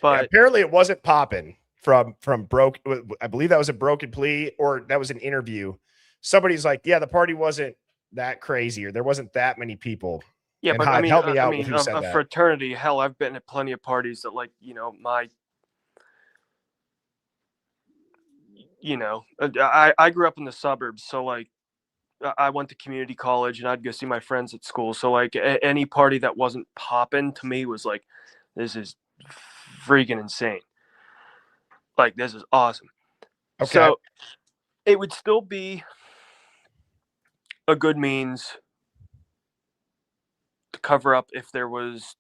But yeah, apparently it wasn't popping from broke. I believe that was a broken plea, or that was an interview. Somebody's like, yeah, the party wasn't that crazy, or there wasn't that many people. Yeah, and but Hive, I mean, help me out with who said a that. fraternity. Hell, I've been at plenty of parties that, like, I grew up in the suburbs, so like, I went to community college and I'd go see my friends at school. So like, any party that wasn't popping to me was like, this is freaking insane. Like, this is awesome. Okay. So it would still be a good means to cover up if there was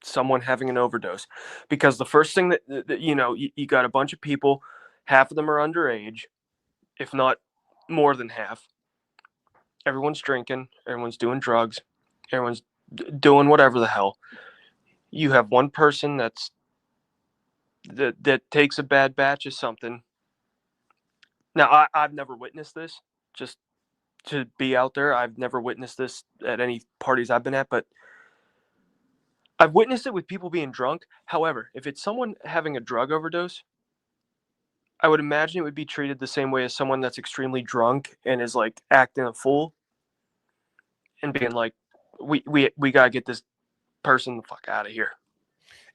someone having an overdose, because the first thing that you got a bunch of people, half of them are underage, if not more than half. Everyone's drinking, everyone's doing drugs, everyone's doing whatever the hell. You have one person that takes a bad batch of something. Now, I've never witnessed this, just to be out there. I've never witnessed this at any parties I've been at, but I've witnessed it with people being drunk. However, if it's someone having a drug overdose, I would imagine it would be treated the same way as someone that's extremely drunk and is like acting a fool and being like, we gotta get this person the fuck out of here.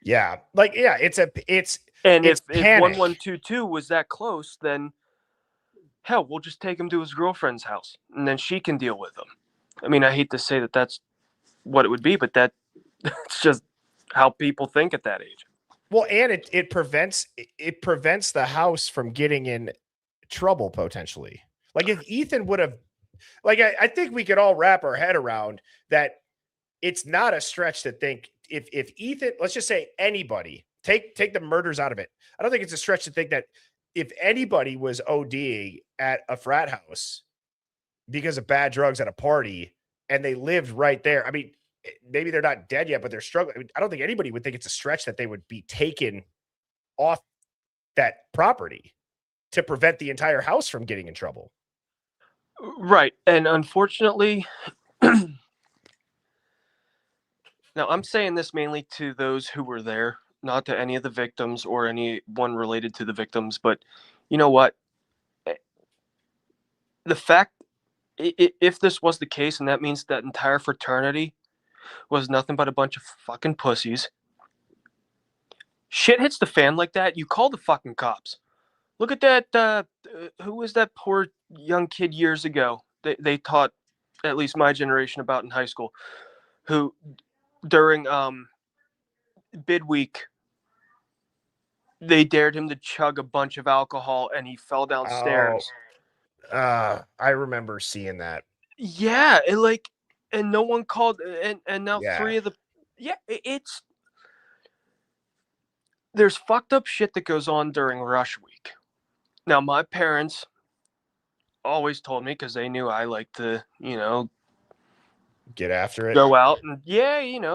Yeah, like, yeah, it's and it's if 1122 was that close, then hell, we'll just take him to his girlfriend's house and then she can deal with him. I mean, I hate to say that that's what it would be, but that's just how people think at that age. Well, and it prevents the house from getting in trouble potentially. Like, if Ethan would have, like, I think we could all wrap our head around that. It's not a stretch to think if Ethan, let's just say anybody, take the murders out of it. I don't think it's a stretch to think that if anybody was ODing at a frat house because of bad drugs at a party and they lived right there, I mean, maybe they're not dead yet, but they're struggling. I mean, I don't think anybody would think it's a stretch that they would be taken off that property to prevent the entire house from getting in trouble. Right. And unfortunately, now I'm saying this mainly to those who were there, not to any of the victims or anyone related to the victims, but you know what? The fact, if this was the case, and that means that entire fraternity was nothing but a bunch of fucking pussies, shit hits the fan like that, you call the fucking cops. Look at that. Who was that poor young kid years ago? They taught at least my generation about in high school, who during bid week they dared him to chug a bunch of alcohol and he fell downstairs. I remember seeing that. Yeah, and no one called, and now Yeah. 3 of the it's there's fucked up shit that goes on during rush week. Now my parents always told me, because they knew I like to, Get after it. go out and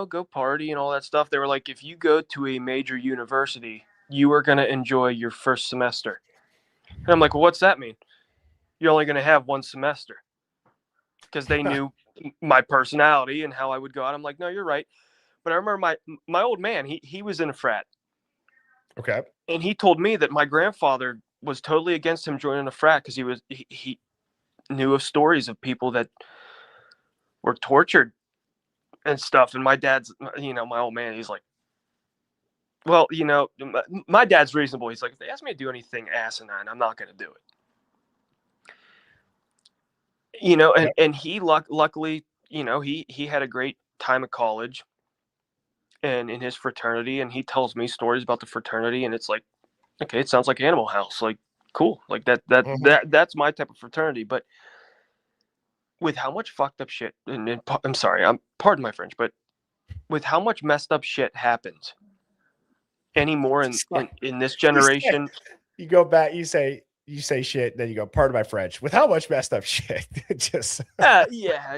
go party and all that stuff. They were like, if you go to a major university, you are going to enjoy your first semester. And I'm like, well, what's that mean? You're only going to have one semester. Because they knew my personality and how I would go out. I'm like, no, you're right. But I remember my old man, he was in a frat. Okay. And he told me that my grandfather was totally against him joining a frat because he knew of stories of people that were tortured and stuff. And my dad's, my old man, he's like, well, my dad's reasonable. He's like, if they ask me to do anything asinine, I'm not going to do it. And he luckily, he had a great time at college and in his fraternity. And he tells me stories about the fraternity. And it's like, okay, it sounds like Animal House. Like, cool. Like that's my type of fraternity. But with how much fucked up shit, and I'm sorry, pardon my French, but with how much messed up shit happens anymore in this generation. You go back, you say shit, then you go, pardon my French. With how much messed up shit? Just yeah,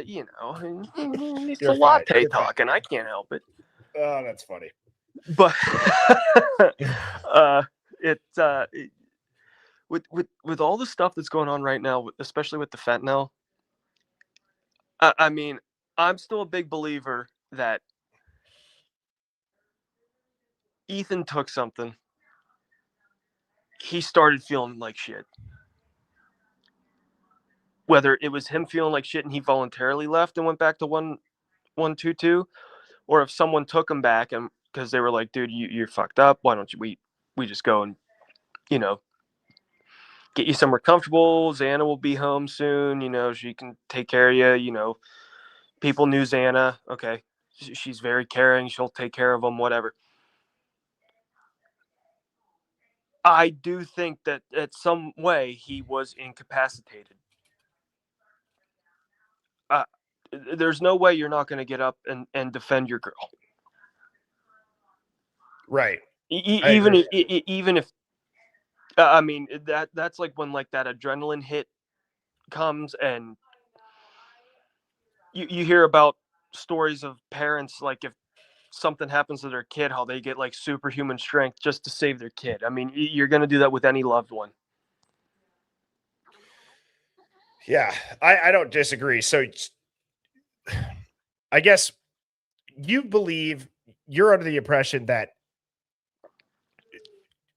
it's a latte talking. I can't help it. Oh, that's funny. But with all the stuff that's going on right now, especially with the fentanyl, I mean, I'm still a big believer that Ethan took something. He started feeling like shit. Whether it was him feeling like shit and he voluntarily left and went back to 122, or if someone took him back and because they were like, dude, you're fucked up. Why don't we just go and get you somewhere comfortable. Xana will be home soon. She can take care of you. People knew Xana. Okay, she's very caring. She'll take care of them. Whatever. I do think that at some way he was incapacitated. There's no way you're not going to get up and defend your girl. Right. Even if I mean that's like when like that adrenaline hit comes and you hear about stories of parents like if something happens to their kid, how they get like superhuman strength just to save their kid. I mean, you're going to do that with any loved one. Yeah, I don't disagree. So I guess you believe you're under the impression that,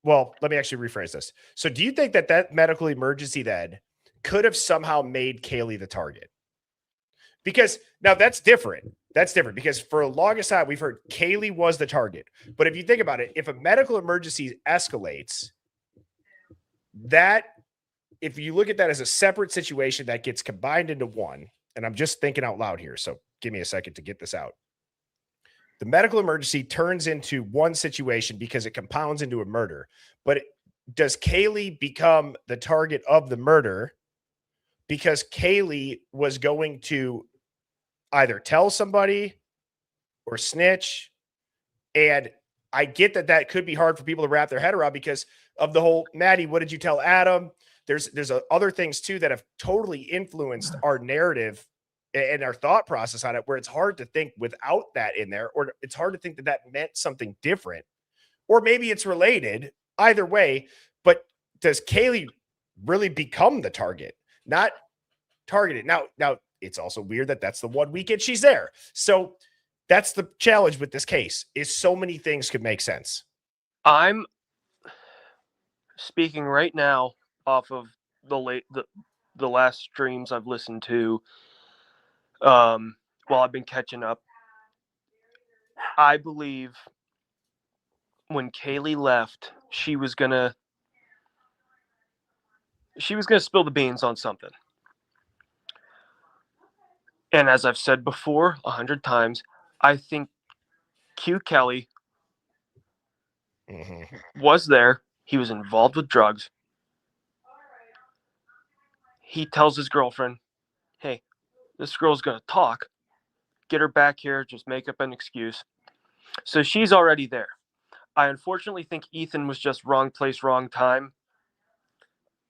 well, let me actually rephrase this. So do you think that medical emergency then could have somehow made Kaylee the target? Because now that's different. That's different because for the longest time, we've heard Kaylee was the target. But if you think about it, if a medical emergency escalates, that if you look at that as a separate situation that gets combined into one, and I'm just thinking out loud here, so give me a second to get this out. The medical emergency turns into one situation because it compounds into a murder. But does Kaylee become the target of the murder because Kaylee was going to either tell somebody or snitch? And I get that could be hard for people to wrap their head around because of the whole, Maddie, what did you tell Adam? There's other things too that have totally influenced our narrative and our thought process on it, where it's hard to think without that in there, or it's hard to think that meant something different, or maybe it's related. Either way, but does Kaylee really become the target? Not targeted. Now it's also weird that that's the one weekend she's there. So that's the challenge with this case, is so many things could make sense. I'm speaking right now off of the last streams I've listened to while I've been catching up. I believe when Kaylee left, she was gonna spill the beans on something. And as I've said before 100 times, I think Q Kelly was there. He was involved with drugs. He tells his girlfriend, hey, this girl's going to talk. Get her back here. Just make up an excuse. So she's already there. I unfortunately think Ethan was just wrong place, wrong time.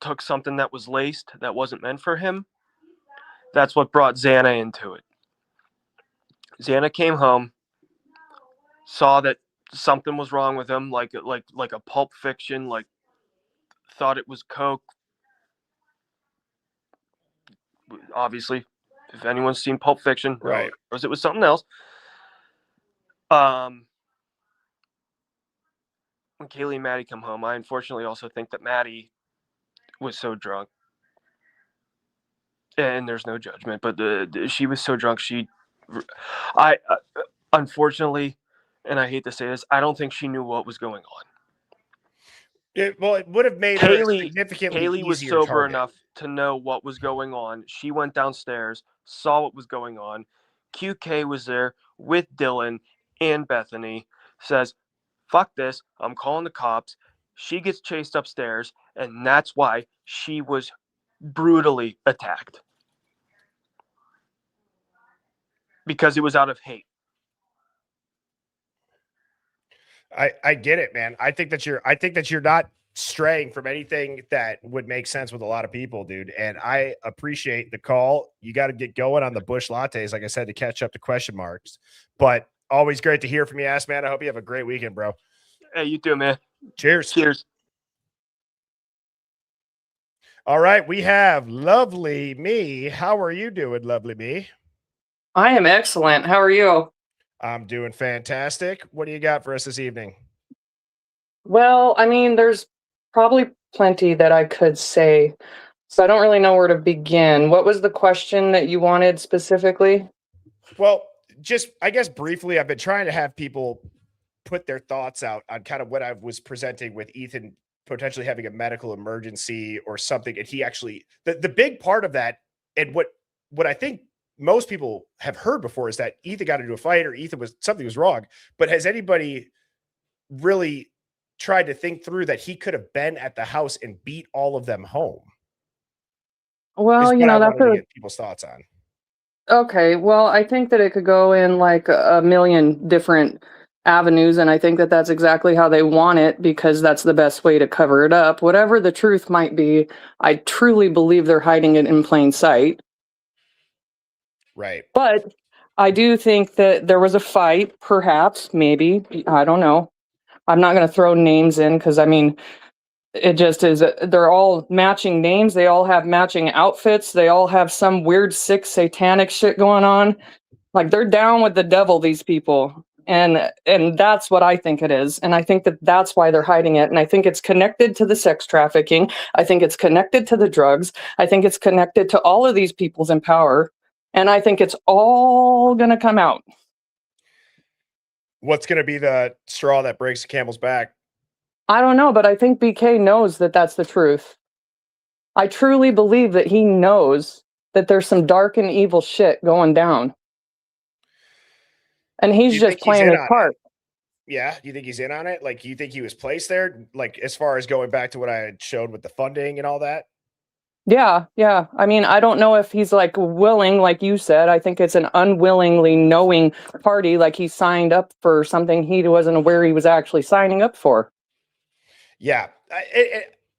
Took something that was laced that wasn't meant for him. That's what brought Xana into it. Xana came home, saw that something was wrong with him, like a Pulp Fiction, like thought it was coke. Obviously, if anyone's seen Pulp Fiction, right, knows it was something else. When Kaylee and Maddie come home, I unfortunately also think that Maddie was so drunk, and there's no judgment, but she was so drunk. I unfortunately, and I hate to say this, I don't think she knew what was going on. It would have made her significantly Kaylee was easier sober target. enough to know what was going on. She went downstairs, saw what was going on. QK was there with Dylan and Bethany, says, fuck this, I'm calling the cops. She gets chased upstairs, and that's why she was brutally attacked. Because it was out of hate. I get it, man. I think that you're not straying from anything that would make sense with a lot of people, dude. And I appreciate the call. You got to get going on the Bush lattes, like I said, to catch up to question marks. But always great to hear from you, ass man. I hope you have a great weekend, bro. Hey, you too, man. Cheers. Cheers. All right, we have Lovely Me. How are you doing, Lovely Me? I am excellent. How are you? I'm doing fantastic. What do you got for us this evening? Well, I mean, there's probably plenty that I could say, so I don't really know where to begin. What was the question that you wanted specifically? Well, just, I guess briefly, I've been trying to have people put their thoughts out on kind of what I was presenting with Ethan potentially having a medical emergency or something. And he actually, the big part of that, and what I think most people have heard before is that Ethan got into a fight or something was wrong. But has anybody really tried to think through that he could have been at the house and beat all of them home? Well, you know, that's to get people's thoughts on. okay. Well, I think that it could go in like a million different avenues, and I think that that's exactly how they want it because that's the best way to cover it up. Whatever the truth might be, I truly believe they're hiding it in plain sight. Right. But I do think that there was a fight, perhaps, maybe. I don't know. I'm not going to throw names in because, I mean, it just is. They're all matching names. They all have matching outfits. They all have some weird, sick, satanic shit going on. Like, they're down with the devil, these people. And that's what I think it is. And I think that that's why they're hiding it. And I think it's connected to the sex trafficking. I think it's connected to the drugs. I think it's connected to all of these people's in power. And I think it's all going to come out. What's going to be the straw that breaks the camel's back? I don't know, but I think BK knows that that's the truth. I truly believe that he knows that there's some dark and evil shit going down. And he's just playing his part. Yeah, you think he's in on it? Like, you think he was placed there? Like, as far as going back to what I had showed with the funding and all that? Yeah. I mean, I don't know if he's like willing, like you said. I think it's an unwillingly knowing party, like he signed up for something he wasn't aware he was actually signing up for. Yeah.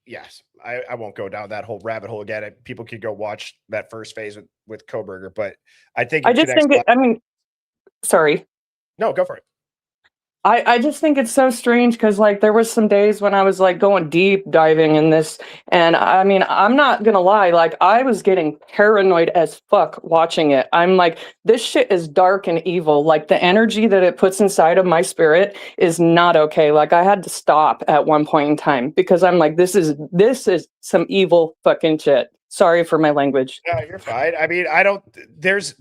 Yes. I won't go down that whole rabbit hole again. People could go watch that first phase with Koberger, but I think I just think sorry. No, go for it. I just think it's so strange because like there was some days when I was like going deep diving in this, and I mean, I'm not gonna lie, like I was getting paranoid as fuck watching it. I'm like, this shit is dark and evil. Like the energy that it puts inside of my spirit is not okay. Like I had to stop at one point in time because I'm like, this is some evil fucking shit. Sorry for my language. No, you're fine. I mean, there's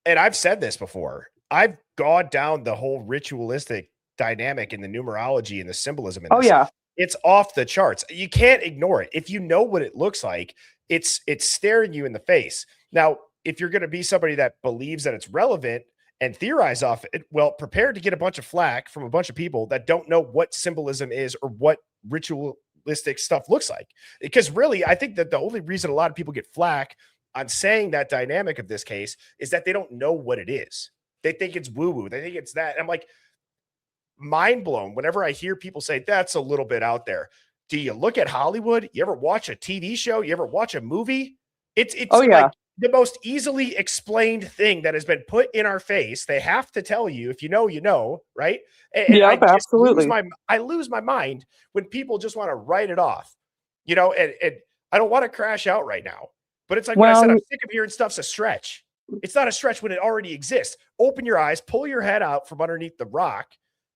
and I've said this before. I've gone down the whole ritualistic dynamic and the numerology and the symbolism in Oh this, yeah. it's off the charts. You can't ignore it. If you know what it looks like, it's staring you in the face. Now, if you're going to be somebody that believes that it's relevant and theorize off it, well, prepare to get a bunch of flack from a bunch of people that don't know what symbolism is or what ritualistic stuff looks like. Because really, I think that the only reason a lot of people get flack on saying that dynamic of this case is that they don't know what it is. They think it's woo-woo. They think it's that. I'm like, mind blown whenever I hear people say that's a little bit out there. Do you look at Hollywood? You ever watch a TV show? You ever watch a movie? It's Oh yeah. like the most easily explained thing that has been put in our face. They have to tell you, if you know, right? And I Yep, just absolutely. lose my mind when people just want to write it off, and I don't want to crash out right now. But it's like when I said Well, I'm sick of hearing stuff's a stretch. It's not a stretch when it already exists. Open your eyes, pull your head out from underneath the rock,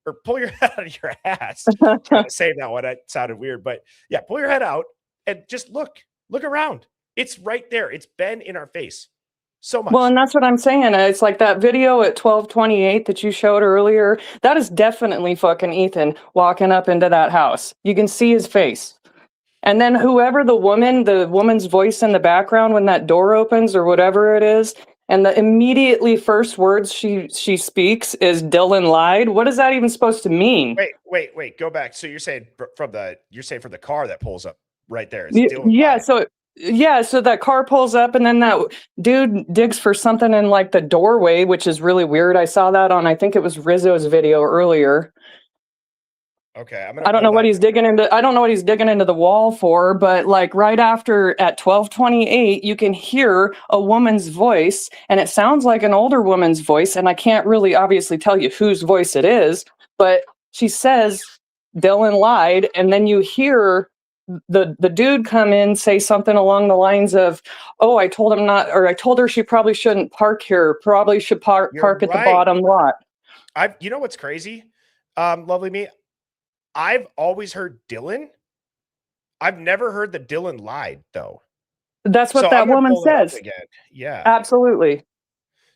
or pull your head out of your ass. Trying to save that one. That sounded weird, but yeah, pull your head out and just look around. It's right there. It's been in our face so much. well, and that's what I'm saying. It's like that video at 12:28 that you showed earlier. That is definitely fucking Ethan walking up into that house. You can see his face. And then whoever the woman's voice in the background when that door opens or whatever it is, and the immediately first words she speaks is Dylan lied. What is that even supposed to mean? Wait. Go back. So you're saying from the car that pulls up right there. It's Dylan Yeah, lied. so that car pulls up and then that dude digs for something in like the doorway, which is really weird. I saw that on, I think it was Rizzo's video earlier. Okay, I don't know what he's digging into. I don't know what he's digging into the wall for, but like right after at 12:28, you can hear a woman's voice, and it sounds like an older woman's voice, and I can't really obviously tell you whose voice it is, but she says Dylan lied, and then you hear the dude come in say something along the lines of, "Oh, I told him not, or I told her she probably shouldn't park here. Probably should park You're at the right. bottom lot." You know what's crazy? Lovely me. I've always heard Dylan. I've never heard that Dylan lied, though. That's what So that I'm gonna woman pull that up says. again. Yeah. Absolutely.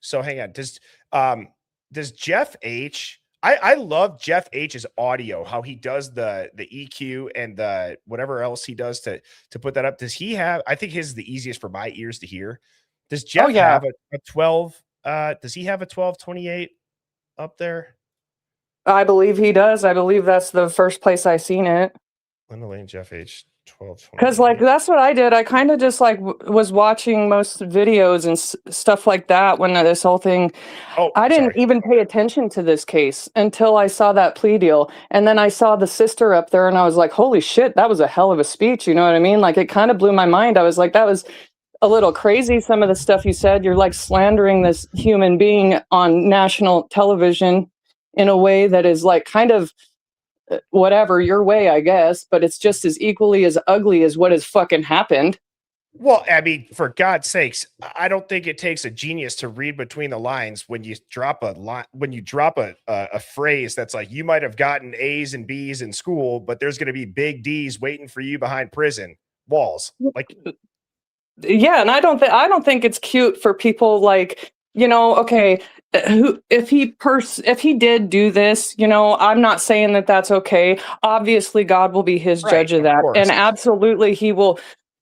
So hang on. Does Jeff H? I love Jeff H's audio, how he does the EQ and the whatever else he does to put that up. Does he have? I think his is the easiest for my ears to hear. Does Jeff have a 12? Does he have a 1228 up there? I believe he does. I believe that's the first place I seen it. Linda Lane, Jeff H, 1228. Because like that's what I did. I kind of just like was watching most videos and stuff like that when this whole thing. Oh, I didn't even pay attention to this case until I saw that plea deal, and then I saw the sister up there, and I was like, "Holy shit, that was a hell of a speech." You know what I mean? Like it kind of blew my mind. I was like, "That was a little crazy." Some of the stuff you said. You're like slandering this human being on national television in a way that is like kind of whatever your way, I guess, but it's just as equally as ugly as what has fucking happened. Well, I mean, for God's sakes, I don't think it takes a genius to read between the lines when you drop a line, when you drop a phrase that's like, you might have gotten A's and B's in school, but there's going to be big D's waiting for you behind prison walls. Like, Yeah, and I don't think it's cute for people like, okay, if he did do this, I'm not saying that that's okay. Obviously, God will be his judge of that, and absolutely he will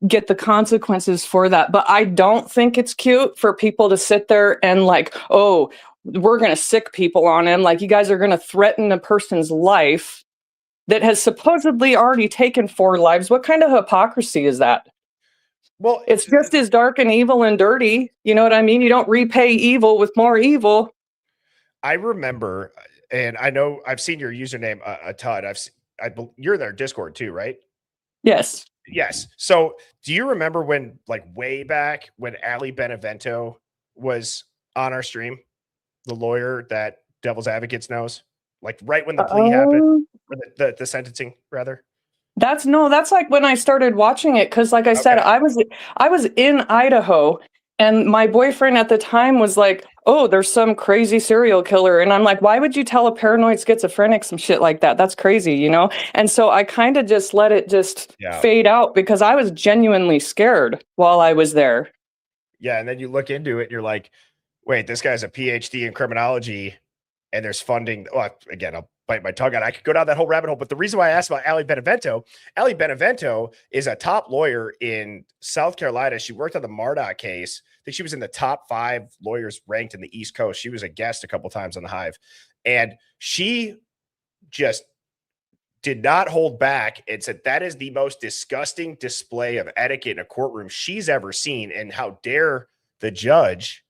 get the consequences for that. But I don't think it's cute for people to sit there and like, oh, we're going to sick people on him. Like you guys are going to threaten a person's life that has supposedly already taken 4 lives. What kind of hypocrisy is that? Well, it's just as dark and evil and dirty. You know what I mean? You don't repay evil with more evil. I remember, and I know I've seen your username a ton. You're in their Discord too, right? Yes. Yes. So do you remember when, like way back when Ali Benevento was on our stream, the lawyer that Devil's Advocates knows, like right when the plea happened, or the sentencing rather? That's like when I started watching it. Cause like I said, I was in Idaho and my boyfriend at the time was like, oh, there's some crazy serial killer. And I'm like, why would you tell a paranoid schizophrenic some shit like that? That's crazy, And so I kind of just let it fade out because I was genuinely scared while I was there. Yeah. And then you look into it and you're like, wait, this guy's a PhD in criminology and there's funding. Well, again, I'll bite my tongue out. I could go down that whole rabbit hole. But the reason why I asked about Ali Benevento is a top lawyer in South Carolina. She worked on the Murdaugh case. I think she was in the top 5 lawyers ranked in the East Coast. She was a guest a couple times on the Hive. And she just did not hold back and said that is the most disgusting display of etiquette in a courtroom she's ever seen. And how dare the judge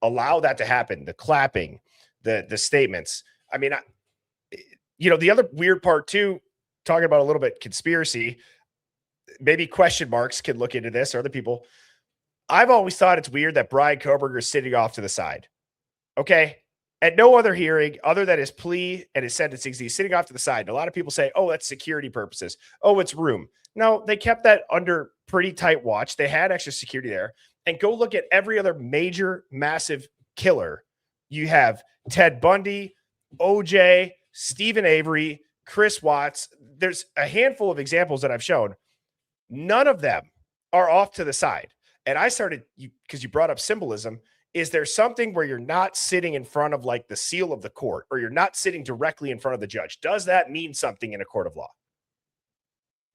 allow that to happen? The clapping, the statements. I mean, the other weird part too, talking about a little bit conspiracy, maybe question marks can look into this or other people. I've always thought it's weird that Brian Koberger is sitting off to the side. Okay. At no other hearing other than his plea and his sentencing, he's sitting off to the side. And a lot of people say, oh, that's security purposes. Oh, it's room. No, they kept that under pretty tight watch. They had extra security there. And go look at every other major, massive killer. You have Ted Bundy, OJ, Stephen Avery, Chris Watts. There's a handful of examples that I've shown. None of them are off to the side. And I started, because you brought up symbolism, is there something where you're not sitting in front of like the seal of the court, or you're not sitting directly in front of the judge? Does that mean something in a court of law?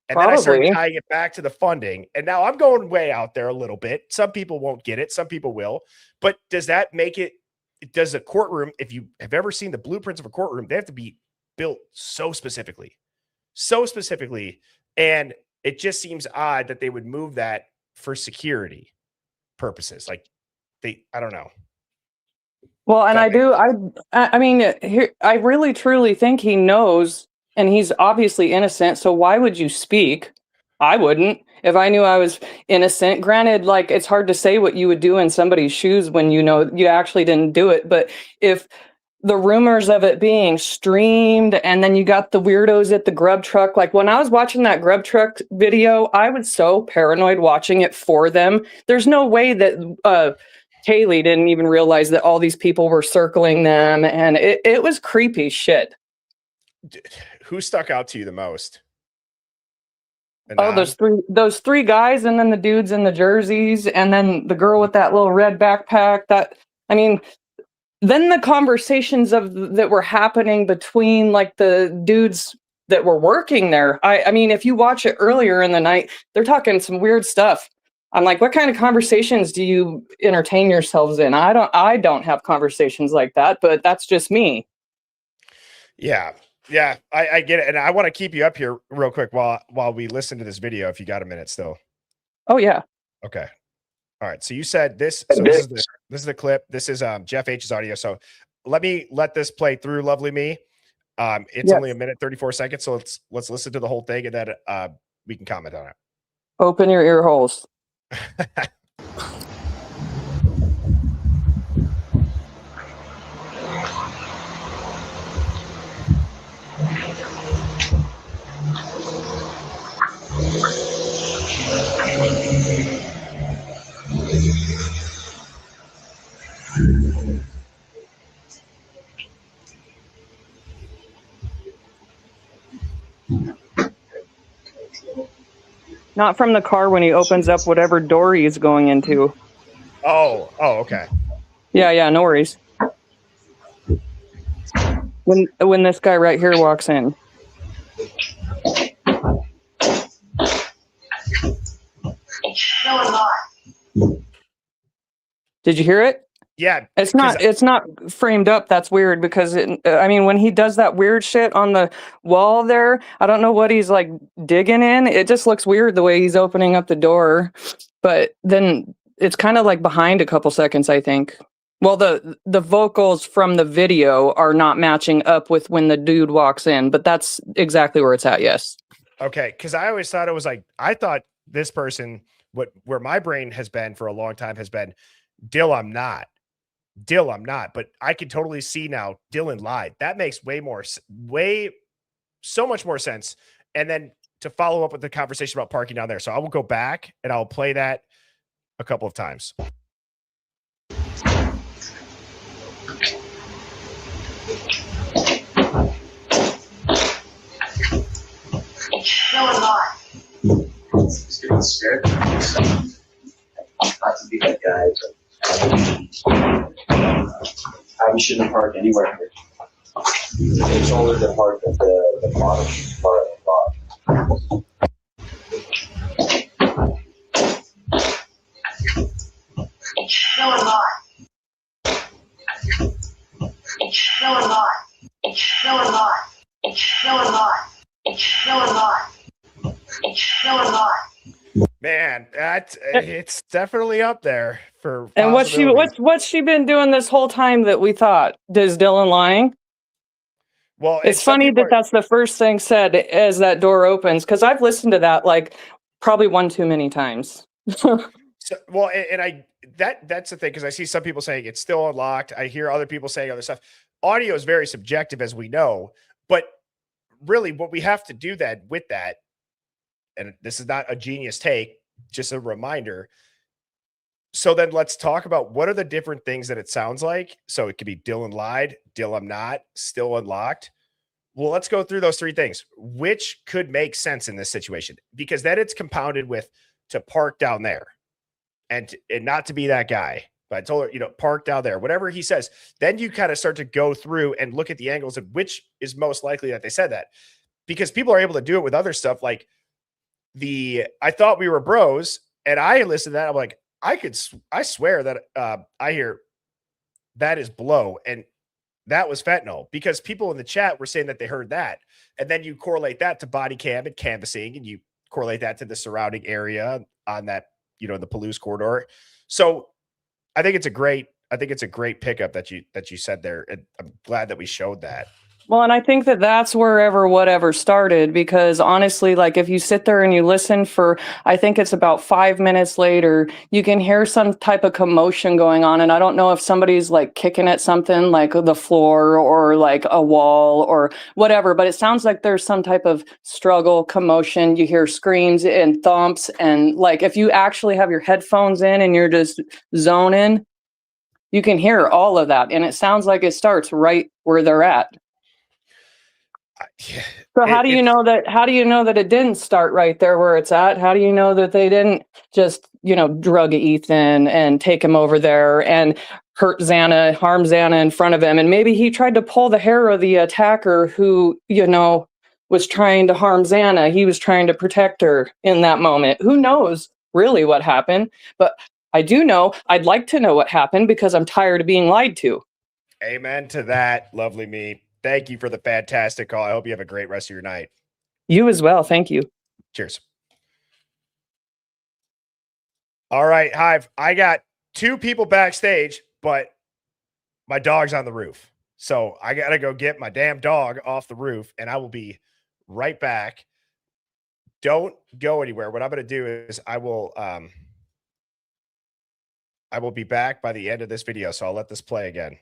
And Probably. Then I started tying it back to the funding. And now I'm going way out there a little bit. Some people won't get it. Some people will. But does that make it, does a courtroom, if you have ever seen the blueprints of a courtroom, they have to be built so specifically. And it just seems odd that they would move that for security purposes. Like, I don't know. Well, and I mean, I really truly think he knows, and he's obviously innocent. So why would you speak? I wouldn't if I knew I was innocent. Granted, like, it's hard to say what you would do in somebody's shoes when you know you actually didn't do it. But if the rumors of it being streamed, and then you got the weirdos at the grub truck. Like, when I was watching that grub truck video, I was so paranoid watching it for them. There's no way that Kaylee didn't even realize that all these people were circling them, and it was creepy shit. Who stuck out to you the most? Those three guys, and then the dudes in the jerseys, and then the girl with that little red backpack. Then the conversations that were happening between like the dudes that were working there. I mean, if you watch it earlier in the night, they're talking some weird stuff. I'm like, what kind of conversations do you entertain yourselves in? I don't have conversations like that, but that's just me. Yeah, I get it. And I want to keep you up here real quick while we listen to this video, if you got a minute still. Oh yeah. Okay. All right. So you said this. So this is the clip. This is Jeff H's audio. So let this play through, lovely me. It's only 1:34. So let's listen to the whole thing, and then we can comment on it. Open your ear holes. Not from the car when he opens up whatever door he's going into. Oh, okay. Yeah, no worries. When this guy right here walks in. Did you hear it? Yeah. It's not framed up. That's weird because when he does that weird shit on the wall there, I don't know what he's like digging in. It just looks weird the way he's opening up the door. But then it's kind of like behind a couple seconds, I think. Well, the vocals from the video are not matching up with when the dude walks in, but that's exactly where it's at. Yes. Okay. Cause I always thought I thought this person, where my brain has been for a long time has been Dill, I'm not. But I can totally see now Dylan lied. That makes so much more sense. And then to follow up with the conversation about parking down there. So I will go back and I'll play that a couple of times. No, I'm not. Just getting scared. Not to be that guy, but I shouldn't park anywhere here. It's only the part that the bottom part of the lot. No, I'm not. No, I'm not. No, I'm not. No, I'm not. No, I'm not. No, I'm not. Man, it's definitely up there for And possibilities. what's she been doing this whole time that we thought? Is Dylan lying? Well, It's funny that that's the first thing said as that door opens, because I've listened to that like probably one too many times. So, well, and that's the thing, because I see some people saying it's still unlocked. I hear other people saying other stuff. Audio is very subjective, as we know, but really, what we have to do that with that, and this is not a genius take, just a reminder. So then let's talk about what are the different things that it sounds like. So it could be Dylan lied, Dylan not, still unlocked. Well, let's go through those three things. Which could make sense in this situation? Because then it's compounded with to park down there and not to be that guy. But I told her, park down there, whatever he says. Then you kind of start to go through and look at the angles of which is most likely that they said that. Because people are able to do it with other stuff like I thought we were bros, and I listened to that. I'm like, I swear that I hear that is blow, and that was fentanyl, because people in the chat were saying that they heard that. And then you correlate that to body cam and canvassing, and you correlate that to the surrounding area on that, the Palouse corridor. So I think it's a great pickup that you said there. And I'm glad that we showed that. Well, and I think that that's wherever whatever started, because honestly, like if you sit there and you listen for, I think it's about 5 minutes later, you can hear some type of commotion going on. And I don't know if somebody's like kicking at something like the floor or like a wall or whatever, but it sounds like there's some type of struggle, commotion. You hear screams and thumps. And like if you actually have your headphones in and you're just zoning, you can hear all of that. And it sounds like it starts right where they're at. So how do you know that it didn't start right there where it's at? How do you know that they didn't just, drug Ethan and take him over there and hurt Xana, harm Xana in front of him? And maybe he tried to pull the hair of the attacker who, was trying to harm Xana. He was trying to protect her in that moment. Who knows really what happened? But I do know, I'd like to know what happened because I'm tired of being lied to. Amen to that, lovely me. Thank you for the fantastic call. I hope you have a great rest of your night. You as well. Thank you. Cheers. All right, Hive. I got 2 people backstage, but my dog's on the roof. So I got to go get my damn dog off the roof, and I will be right back. Don't go anywhere. What I'm going to do is I will be back by the end of this video. So I'll let this play again.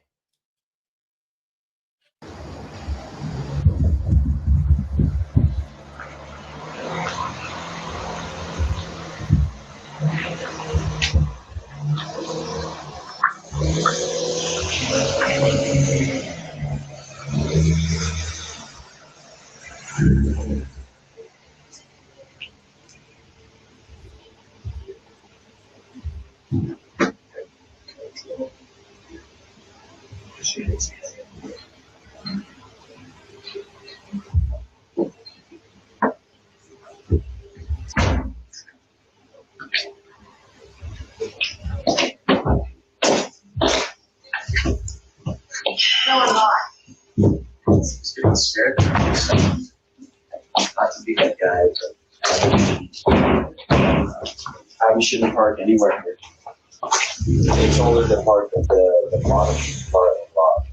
No, I'm not. It's getting scared. Not to be that guy, but you shouldn't park anywhere here. It's only the part that the bottom part of the lot.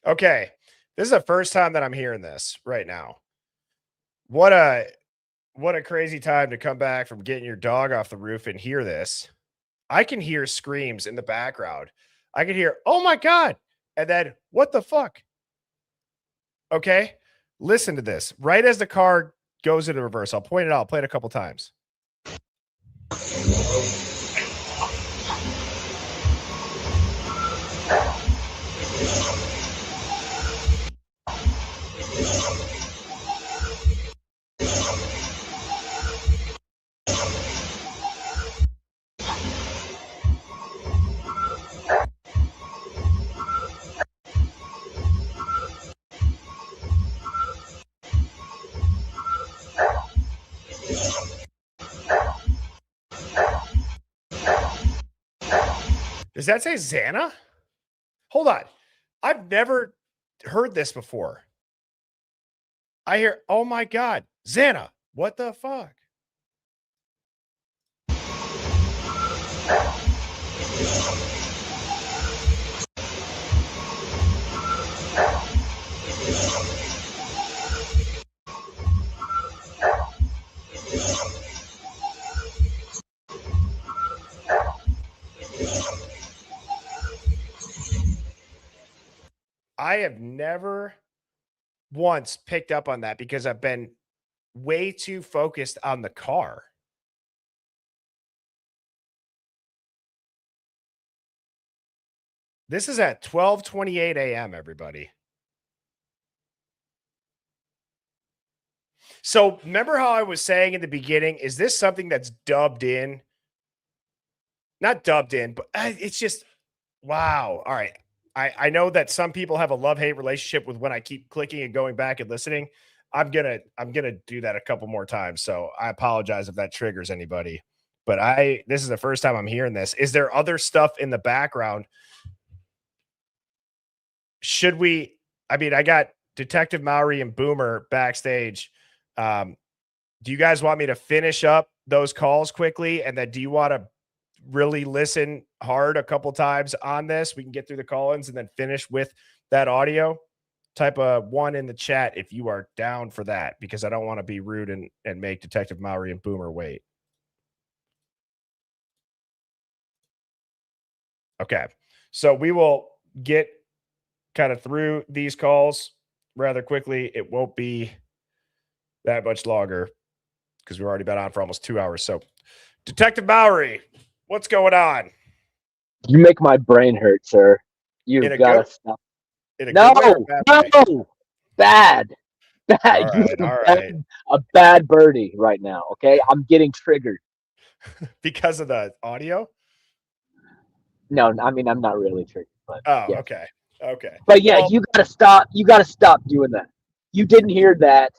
Okay. This is the first time that I'm hearing this right now. What a crazy time to come back from getting your dog off the roof and hear this. I can hear screams in the background. I can hear, "Oh my God." And then, "What the fuck?" Okay. Listen to this. Right as the car goes into reverse, I'll point it out. I'll play it a couple times. Does that say Xana? Hold on. I've never heard this before. I hear, oh my God, Xana. What the fuck? I have never once picked up on that because I've been way too focused on the car. This is at 12:28 a.m., everybody. So remember how I was saying in the beginning, is this something that's dubbed in? Not dubbed in, but it's just, wow. All right. I know that some people have a love-hate relationship with when I keep clicking and going back and listening. I'm gonna do that a couple more times. So I apologize if that triggers anybody. But this is the first time I'm hearing this. Is there other stuff in the background? Should we? I mean, I got Detective Mowry and Boomer backstage. Do you guys want me to finish up those calls quickly? And then do you want to really listen hard a couple times on this? We can get through the call-ins and then finish with that audio. Type a 1 in the chat if you are down for that, because I don't want to be rude and make Detective Mowry and Boomer wait. Okay. So we will get kind of through these calls rather quickly. It won't be that much longer because we've already been on for almost 2 hours. So Detective Mowry, what's going on? You make my brain hurt, sir. You've got to stop. No, bad. All You're right. a bad birdie right now, okay? I'm getting triggered. Because of the audio? No, I mean, I'm not really triggered, but oh, yes. Okay. But yeah, you got to stop. You got to stop doing that. You didn't hear that.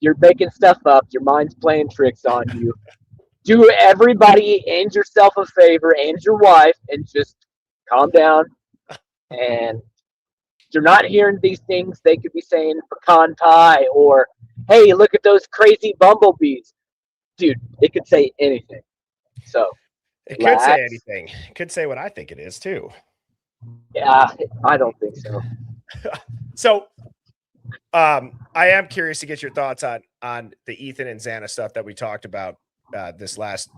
You're making stuff up. Your mind's playing tricks on you. Do everybody and yourself a favor and your wife and just calm down. And you're not hearing these things. They could be saying pecan pie or, hey, look at those crazy bumblebees. Dude, it could say anything. So it could say anything. It could say what I think it is too. Yeah, I don't think so. So I am curious to get your thoughts on the Ethan and Xana stuff that we talked about the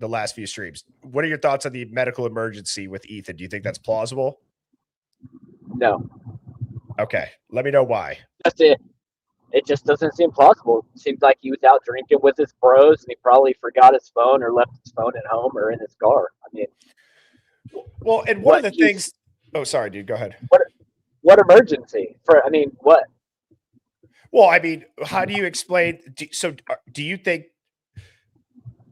last few streams. What are your thoughts on the medical emergency with Ethan? Do you think that's plausible? No. Okay. Let me know why. That's it. It just doesn't seem plausible. It seems like he was out drinking with his bros and he probably forgot his phone or left his phone at home or in his car. I mean, well, and one of the things. Oh, sorry, dude. Go ahead. What emergency? What? Well, I mean, how do you explain? Do you think?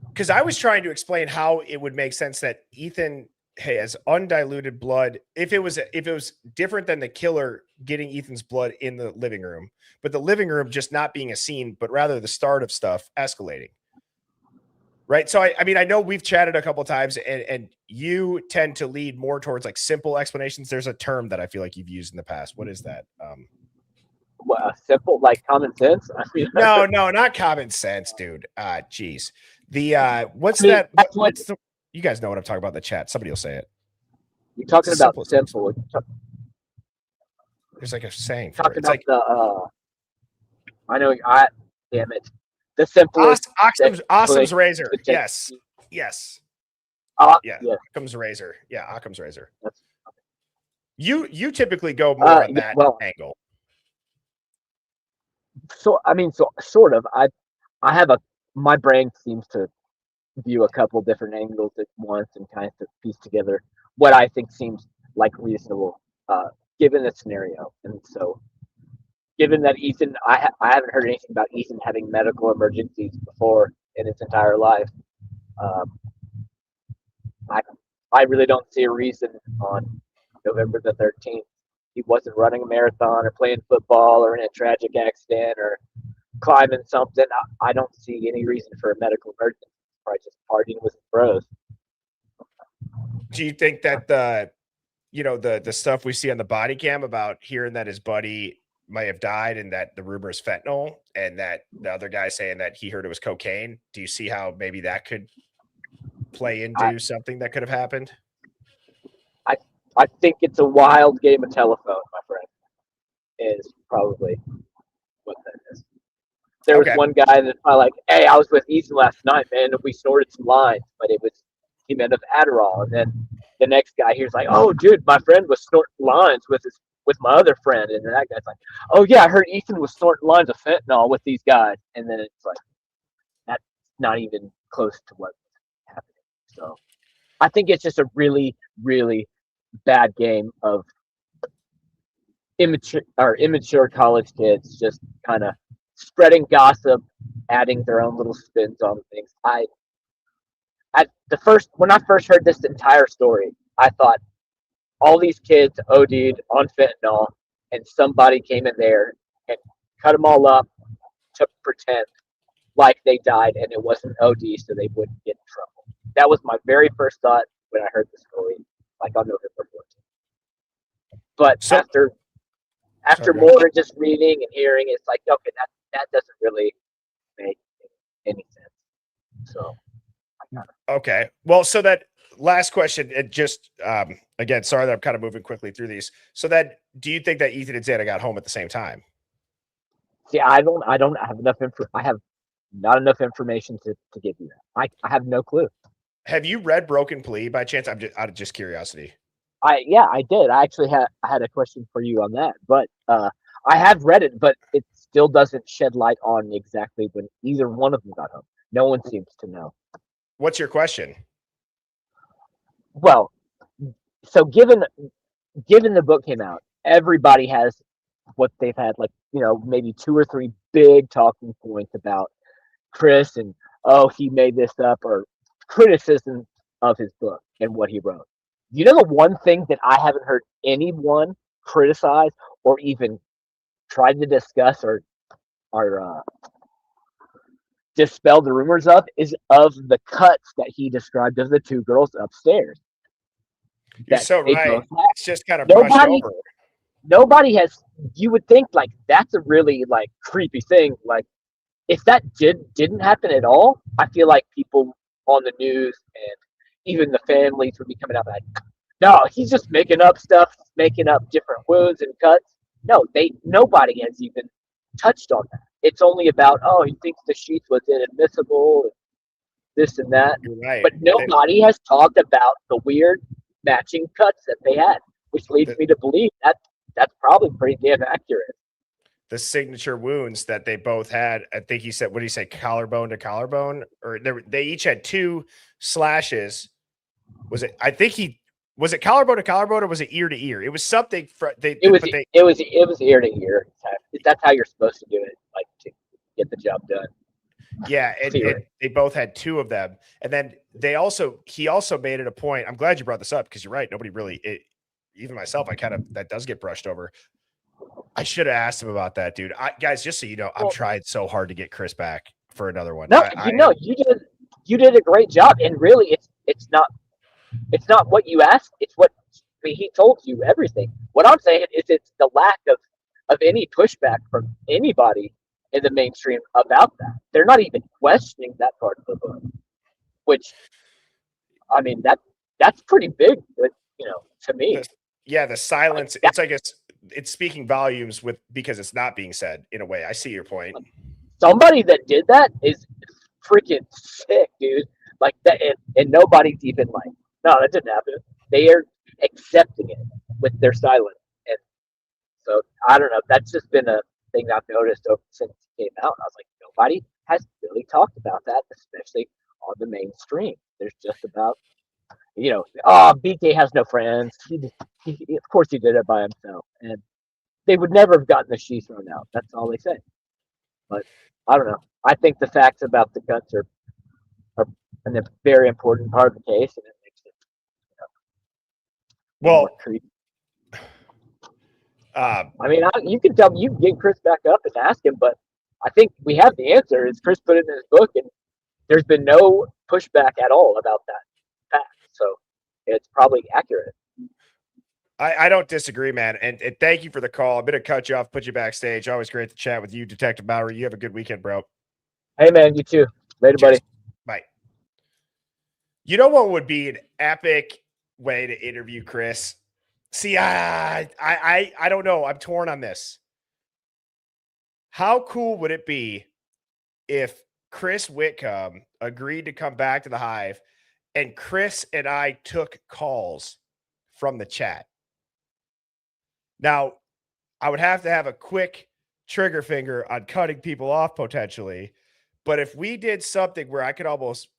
Because I was trying to explain how it would make sense that Ethan has undiluted blood. If it was different than the killer getting Ethan's blood in the living room, but the living room just not being a scene, but rather the start of stuff escalating. Right. So I mean, I know we've chatted a couple of times and you tend to lead more towards like simple explanations. There's a term that I feel like you've used in the past. What is that? Well, simple, like common sense. I mean, no, not common sense, dude. Geez. The what's that? You guys know what I'm talking about in the chat. Somebody will say it. You're talking about simple. There's like a saying for it. It's like I know. Damn it. The simplest. Occam's razor. Yes. Yeah. Occam's razor. Yeah. Occam's razor. You typically go more on that angle. So I mean, sort of. My brain seems to view a couple different angles at once and kind of piece together what I think seems like reasonable, given the scenario. And so, given that Ethan, I haven't heard anything about Ethan having medical emergencies before in his entire life. Um, I I really don't see a reason on November the 13th. He wasn't running a marathon or playing football or in a tragic accident or climbing something. I don't see any reason for a medical emergency. Probably just partying with his bros. Do you think that the stuff we see on the body cam about hearing that his buddy might have died and that the rumor is fentanyl and that the other guy saying that he heard it was cocaine? Do you see how maybe that could play into something that could have happened? I think it's a wild game of telephone, my friend, is probably what that is. There was Okay. one guy that's probably like, hey, I was with Ethan last night, man, and we snorted some lines, but he meant of Adderall. And then the next guy here's like, oh, dude, my friend was snorting lines with my other friend. And then that guy's like, oh, yeah, I heard Ethan was snorting lines of fentanyl with these guys. And then it's like, that's not even close to what's happening. So I think it's just a really, really bad game of immature college kids just kind of spreading gossip, adding their own little spins on things. When I first heard this entire story, I thought all these kids OD'd on fentanyl, and somebody came in there and cut them all up to pretend like they died and it wasn't OD, so they wouldn't get in trouble. That was my very first thought when I heard the story, like on November 14th. But after more just reading and hearing, it's like, okay, that doesn't really make any sense. So, Okay. Well, so that last question, it just again, sorry that I'm kind of moving quickly through these. So that do you think that Ethan and Xana got home at the same time? see, I don't have enough I have not enough information to give you that. I have no clue. Have you read Broken Plea by chance? I'm just out of just curiosity. I did. I actually had a question for you on that, but I have read it, but it still doesn't shed light on exactly when either one of them got home. No one seems to know. What's your question? Well, so given the book came out, everybody has what they've had, like, maybe 2 or 3 big talking points about Chris and, oh, he made this up, or criticism of his book and what he wrote. You know, the one thing that I haven't heard anyone criticize or even try to discuss or dispel the rumors of is of the cuts that he described of the 2 girls upstairs. You're so right. It's just kind of brushed over. Nobody has. You would think like that's a really like creepy thing. Like if that didn't happen at all, I feel like people on the news and even the families would be coming out like, no, he's just making up stuff, making up different wounds and cuts. No, nobody has even touched on that. It's only about, oh, he thinks the sheath was inadmissible, and this and that. Right. But nobody has talked about the weird matching cuts that they had, which leads me to believe that that's probably pretty damn accurate. The signature wounds that they both had, I think he said, what did he say, collarbone to collarbone? Or they each had 2 slashes. Was it, I think was it collarbone to collarbone or was it ear to ear? It was something. It was ear to ear. That's how you're supposed to do it, like to get the job done. Yeah, they both had 2 of them, and then he also made it a point. I'm glad you brought this up because you're right. Nobody really, even myself, that does get brushed over. I should have asked him about that, dude. Guys, just so you know, I'm trying so hard to get Chris back for another one. No, you did a great job, and really, it's not what you asked. It's what he told you everything. What I'm saying is it's the lack of any pushback from anybody in the mainstream about that. They're not even questioning that part of the book, which, I mean, that's pretty big, to me. The silence. It's I guess it's speaking volumes because it's not being said in a way. I see your point. Somebody that did that is freaking sick, dude. Like that, and nobody's even like, no, that didn't happen. They are accepting it with their silence, and so I don't know. That's just been a thing I've noticed since it came out. I was like, nobody has really talked about that, especially on the mainstream. There's just about, oh, BK has no friends. Of course he did it by himself. And they would never have gotten the shoe thrown out. That's all they say. But I don't know. I think the facts about the cuts are a very important part of the case, and it makes it Well, more creepy. I mean, you can get Chris back up and ask him, but I think we have the answer. Is Chris put it in his book, and there's been no pushback at all about that fact. So it's probably accurate. I don't disagree, man. And thank you for the call. I'm going to cut you off, put you backstage. Always great to chat with you, Detective Bowery. You have a good weekend, bro. Hey, man, you too. Later, Cheers. buddy. Bye. You know what would be an epic way to interview Chris? See, I don't know. I'm torn on this. How cool would it be if Chris Whitcomb agreed to come back to the Hive and Chris and I took calls from the chat? Now, I would have to have a quick trigger finger on cutting people off potentially. But if we did something where I could almost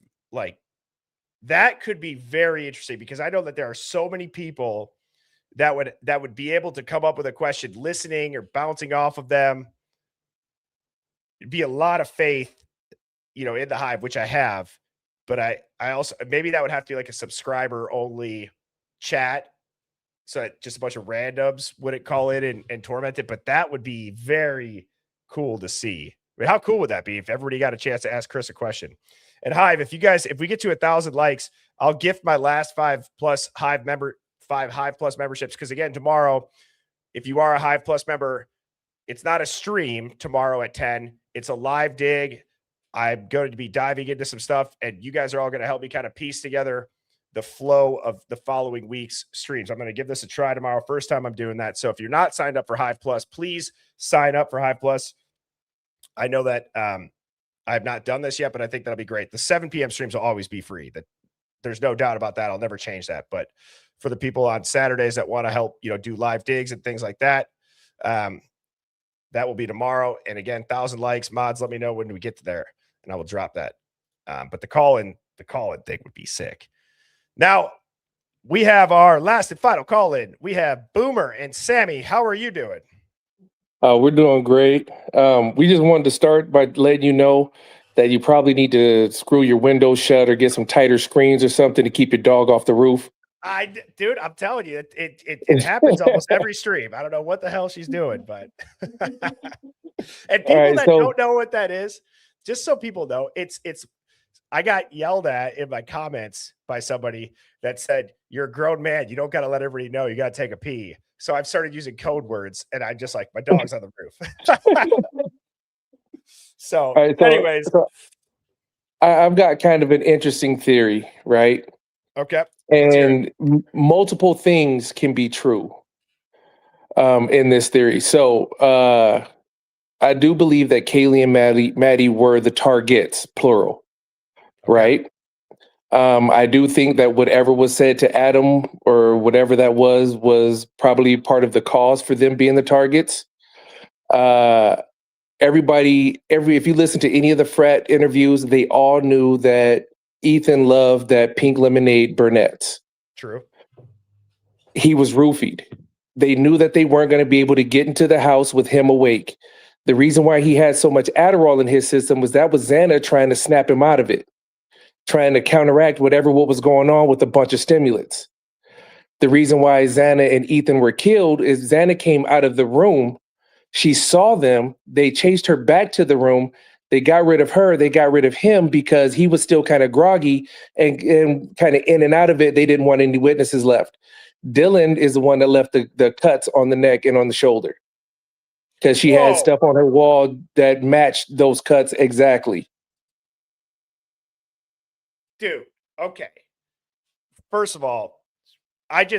that could be very interesting, because I know that there are so many people that would be able to come up with a question listening or bouncing off of them. It'd be a lot of faith, in the Hive, which I have, but I also, maybe that would have to be like a subscriber only chat. So that just a bunch of randoms wouldn't call in and torment it, but that would be very cool to see. I mean, how cool would that be if everybody got a chance to ask Chris a question? And Hive, if we get to 1,000 likes, I'll gift my last 5 Hive Plus memberships. Because again, tomorrow, if you are a Hive Plus member, it's not a stream tomorrow at 10. It's a live dig. I'm going to be diving into some stuff, and you guys are all going to help me kind of piece together the flow of the following week's streams. I'm going to give this a try tomorrow. First time I'm doing that. So if you're not signed up for Hive Plus, please sign up for Hive Plus. I know that I have not done this yet, but I think that'll be great. The 7 p.m. streams will always be free. There's no doubt about that. I'll never change that. But for the people on Saturdays that want to help, do live digs and things like that, that will be tomorrow. And again, 1,000 likes, mods, let me know when we get to there, and I will drop that. But the call-in thing would be sick. Now, we have our last and final call-in. We have Boomer and Sammy. How are you doing? We're doing great. We just wanted to start by letting you know that you probably need to screw your windows shut or get some tighter screens or something to keep your dog off the roof. Dude, I'm telling you, it happens almost every stream. I don't know what the hell she's doing, but and people don't know what that is, just so people know, it's I got yelled at in my comments by somebody that said, "You're a grown man. You don't got to let everybody know you got to take a pee." So I've started using code words, and I just my dog's on the roof. So anyways, I've got kind of an interesting theory, right? Okay. And multiple things can be true in this theory. So I do believe that Kaylee and Maddie were the targets, plural, right? I do think that whatever was said to Adam or whatever that was probably part of the cause for them being the targets. If you listen to any of the frat interviews, they all knew that Ethan loved that pink lemonade Burnett's. True. He was roofied. They knew that they weren't going to be able to get into the house with him awake. The reason why he had so much Adderall in his system was Xana trying to snap him out of it, trying to counteract what was going on with a bunch of stimulants. The reason why Xana and Ethan were killed is Xana came out of the room. She saw them. They chased her back to the room. They got rid of her. They got rid of him because he was still kind of groggy and kind of in and out of it. They didn't want any witnesses left. Dylan is the one that left the cuts on the neck and on the shoulder because she had stuff on her wall that matched those cuts exactly. Dude, okay. First of all, I've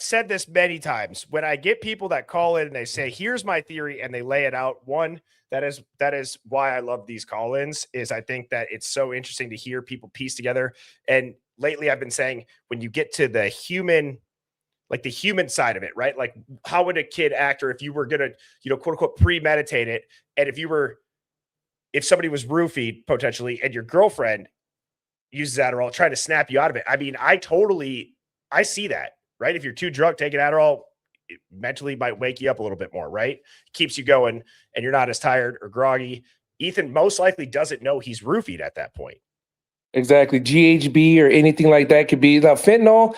said this many times. When I get people that call in and they say, "Here's my theory," and they lay it out, one, that is why I love these call-ins, is I think that it's so interesting to hear people piece together. And lately I've been saying, when you get to the human, the human side of it, right? Like, how would a kid act, or if you were gonna, quote unquote, premeditate it, and if somebody was roofied potentially, and your girlfriend uses Adderall, trying to snap you out of it. I mean, I see that, right? If you're too drunk, taking Adderall, it mentally might wake you up a little bit more, right? Keeps you going and you're not as tired or groggy. Ethan most likely doesn't know he's roofied at that point. Exactly. GHB or anything like that could be. Now, fentanyl,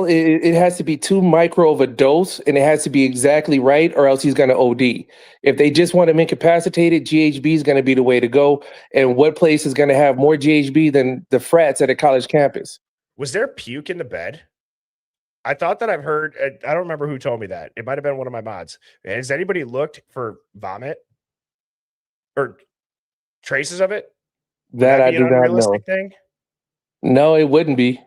it has to be too micro of a dose and it has to be exactly right or else he's going to OD. If they just want him incapacitated, GHB is going to be the way to go. And what place is going to have more GHB than the frats at a college campus? Was there puke in the bed? I thought that I've heard, I don't remember who told me that. It might have been one of my mods. Has anybody looked for vomit or traces of it? Would That I be do an not know. unrealistic thing? No, it wouldn't be.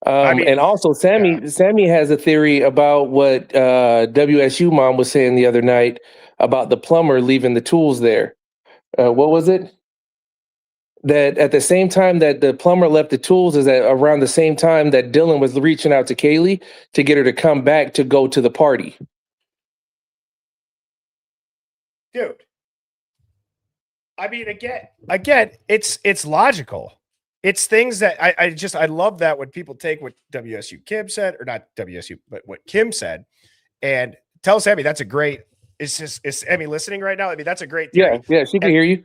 And also, Sammy has a theory about what WSU mom was saying the other night about the plumber leaving the tools there. What was it? That at the same time that the plumber left the tools is that around the same time that Dylan was reaching out to Kaylee to get her to come back to go to the party. Dude. I mean, again, it's logical. It's things that I love that when people take what WSU Kim said, or not WSU, but what Kim said, and tell Sammy that's a great. Is Emmy listening right now? I mean, that's a great theory. Yeah, she can hear you.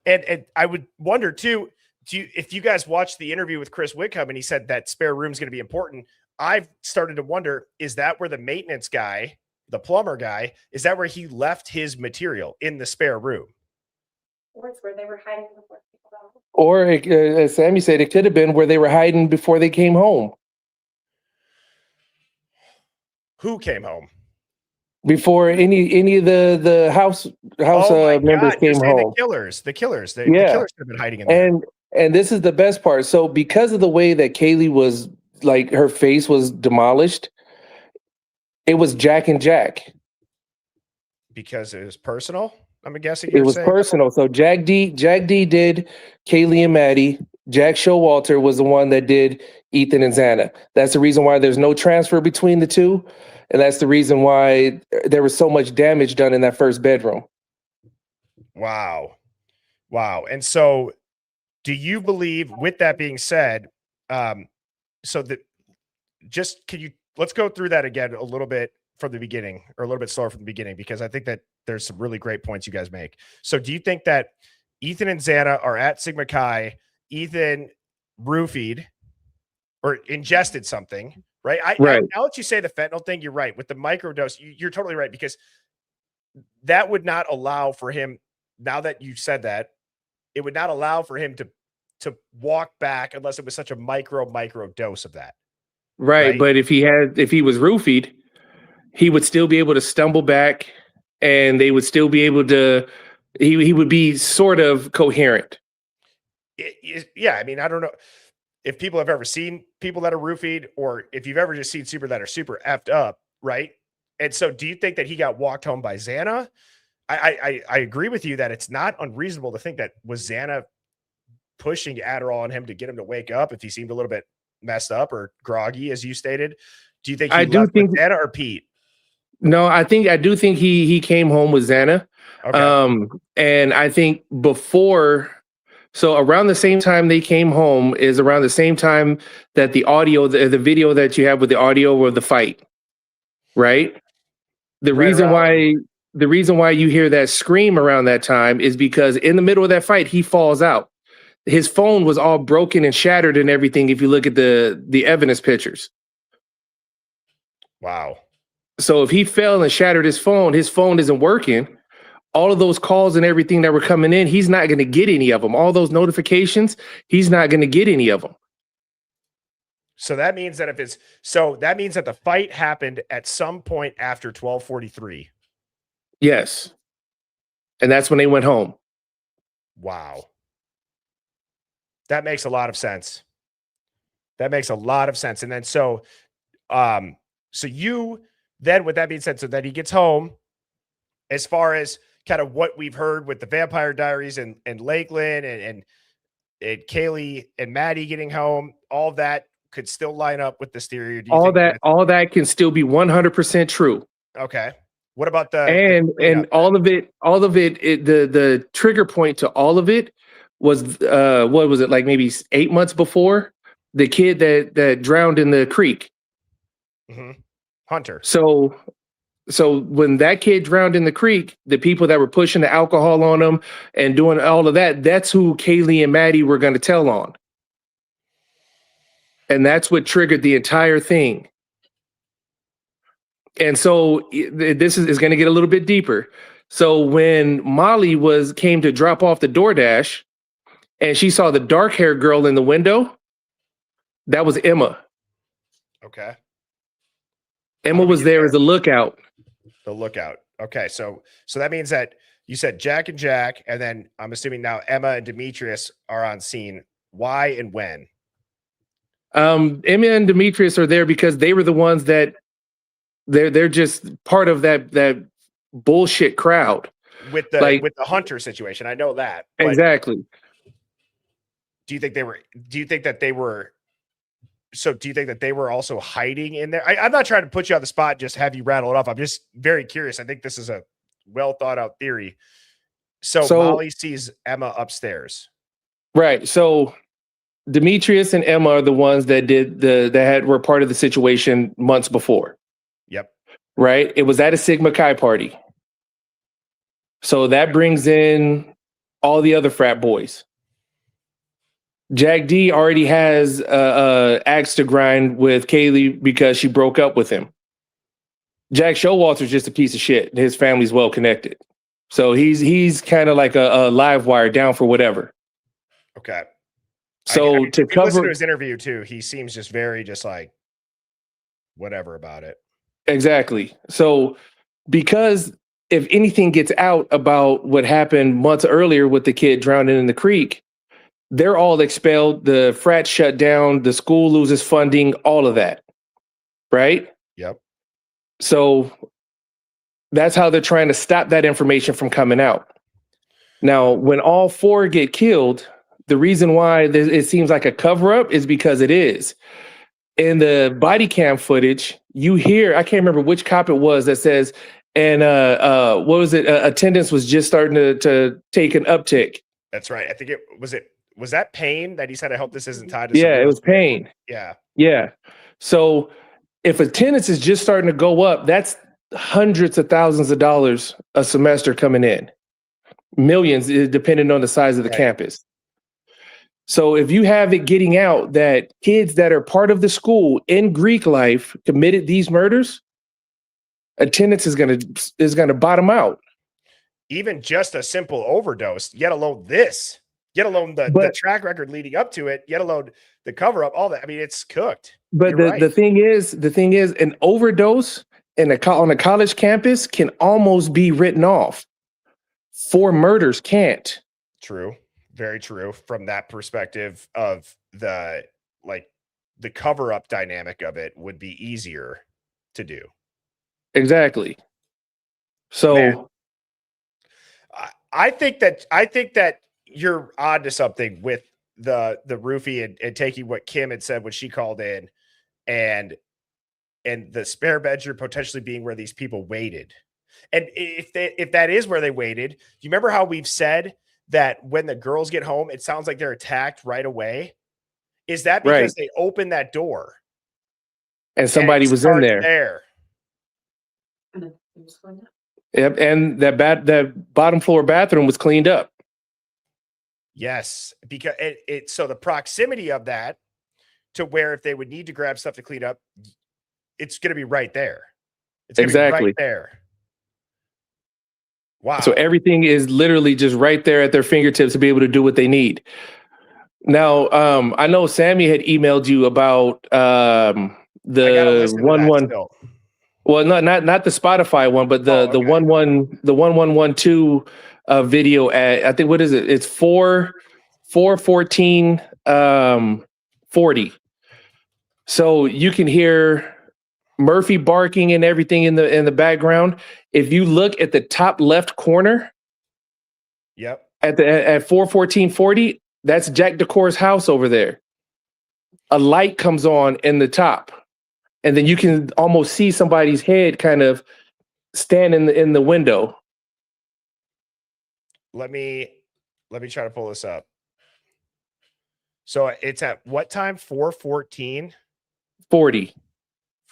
And I would wonder too, if you guys watched the interview with Chris Whitcomb and he said that spare room is going to be important. I've started to wonder, is that where the maintenance guy, the plumber guy, is that where he left his material in the spare room? Or it's where they were hiding before people got home. Or as Sammy said, it could have been where they were hiding before they came home. Who came home? Before any of the house members came home. The killers. The killers have been hiding in there. And this is the best part. So because of the way that Kaylee was, like, her face was demolished, it was Jack and Jack. Because it was personal, I'm guessing. It was personal. So Jack D did Kaylee and Maddie. Jack Showalter was the one that did Ethan and Xana. That's the reason why there's no transfer between the two. And that's the reason why there was so much damage done in that first bedroom. Wow. And so do you believe, with that being said, so that let's go through that again a little bit from the beginning, or a little bit slower from the beginning, because I think that there's some really great points you guys make. So do you think that Ethan and Xana are at Sigma Chi, Ethan roofied or ingested something, right? Now that you say the fentanyl thing, you're right. With the microdose, you're totally right, because that would not allow for him, now that you said that, it would not allow for him to walk back unless it was such a micro dose of that. Right. But if he was roofied, he would still be able to stumble back and they would still be able to, he would be sort of coherent. Yeah. I mean, I don't know if people have ever seen people that are roofied, or if you've ever just seen that are super effed up. Right. And so do you think that he got walked home by Xana? I agree with you that it's not unreasonable to think that was Xana pushing Adderall on him to get him to wake up if he seemed a little bit messed up or groggy, as you stated. Do you think he left with Xana or Pete? No, I do think he came home with Xana. Okay. And I think so around the same time they came home is around the same time that the audio, the video that you have with the audio of the fight, right? The reason why you hear that scream around that time is because in the middle of that fight, he falls out. His phone was all broken and shattered and everything. If you look at the evidence pictures. Wow. So if he fell and shattered his phone isn't working. All of those calls and everything that were coming in, he's not going to get any of them. All those notifications, he's not going to get any of them. So that means that that means that the fight happened at some point after 12:43. Yes. And that's when they went home. Wow. That makes a lot of sense. And then so you then, with that being said, so that he gets home, as far as kind of what we've heard with the Vampire Diaries and Lakeland and Kaylee and Maddie getting home, all that could still line up with this theory. All that can still be 100% true. Okay. What about all of it, the trigger point to all of it was what was it, like maybe 8 months before the kid that drowned in the creek. Hunter. So when that kid drowned in the creek, the people that were pushing the alcohol on him and doing all of that, that's who Kaylee and Maddie were going to tell on. And that's what triggered the entire thing. And so this is going to get a little bit deeper. So when Molly came to drop off the DoorDash and she saw the dark haired girl in the window, that was Emma. Okay. Emma was there as a lookout. The lookout. Okay. So that means that you said Jack and Jack, and then I'm assuming now Emma and Demetrius are on scene. Why and when? Emma and Demetrius are there because they were the ones that they're just part of that bullshit crowd with the Hunter situation. I know that. Exactly. Do you think that they were also hiding in there? I'm not trying to put you on the spot and just have you rattle it off. I'm just very curious. I think this is a well thought out theory. So Molly sees Emma upstairs. Right. So Demetrius and Emma are the ones that were part of the situation months before. Yep. Right. It was at a Sigma Chi party. So that brings in all the other frat boys. Jack D already has axe to grind with Kaylee because she broke up with him. Jack Showalter's just a piece of shit. His family's well connected. So he's kind of like a live wire, down for whatever. Okay. So to listen to his interview too, he seems just very like whatever about it. Exactly. So because if anything gets out about what happened months earlier with the kid drowning in the creek, they're all expelled. The frat shut down. The school loses funding. All of that, right? Yep. So that's how they're trying to stop that information from coming out. Now, when all four get killed, the reason why it seems like a cover-up is because it is. In the body cam footage, you hear, I can't remember which cop it was that says, and what was it? Attendance was just starting to take an uptick. That's right. I think was that Payne that he said, I hope this isn't tied to it was Payne. Yeah. Yeah. So if attendance is just starting to go up, that's hundreds of thousands of dollars a semester coming in. Millions, depending on the size of the campus. So if you have it getting out that kids that are part of the school in Greek life committed these murders, attendance is gonna bottom out. Even just a simple overdose, yet alone this. Yet alone the track record leading up to it, yet alone the cover up, all that. I mean, it's cooked. But the thing is, an overdose on a college campus can almost be written off. 4 murders can't. True. Very true. From that perspective of the cover up dynamic of it would be easier to do. Exactly. So man, I think that you're on to something with the roofie and taking what Kim had said when she called in and the spare bedroom potentially being where these people waited. And if that is where they waited, do you remember how we've said that when the girls get home, it sounds like they're attacked right away? Is that because they opened that door and somebody was in there? Yep, and that bottom floor bathroom was cleaned up. Yes, because so the proximity of that to where if they would need to grab stuff to clean up, it's going to be right there. It's going to be right there. Wow. So everything is literally just right there at their fingertips to be able to do what they need. Now, I know Sammy had emailed you about the 1-1. Well, not the Spotify one, but the 1112 video at, I think, what is it? It's 414 40. So you can hear Murphy barking and everything in the background. If you look at the top left corner, yep, at 41440, that's Jack Decor's house over there. A light comes on in the top, and then you can almost see somebody's head kind of stand in the window. Let me try to pull this up. So it's at what time? 4:14? 40.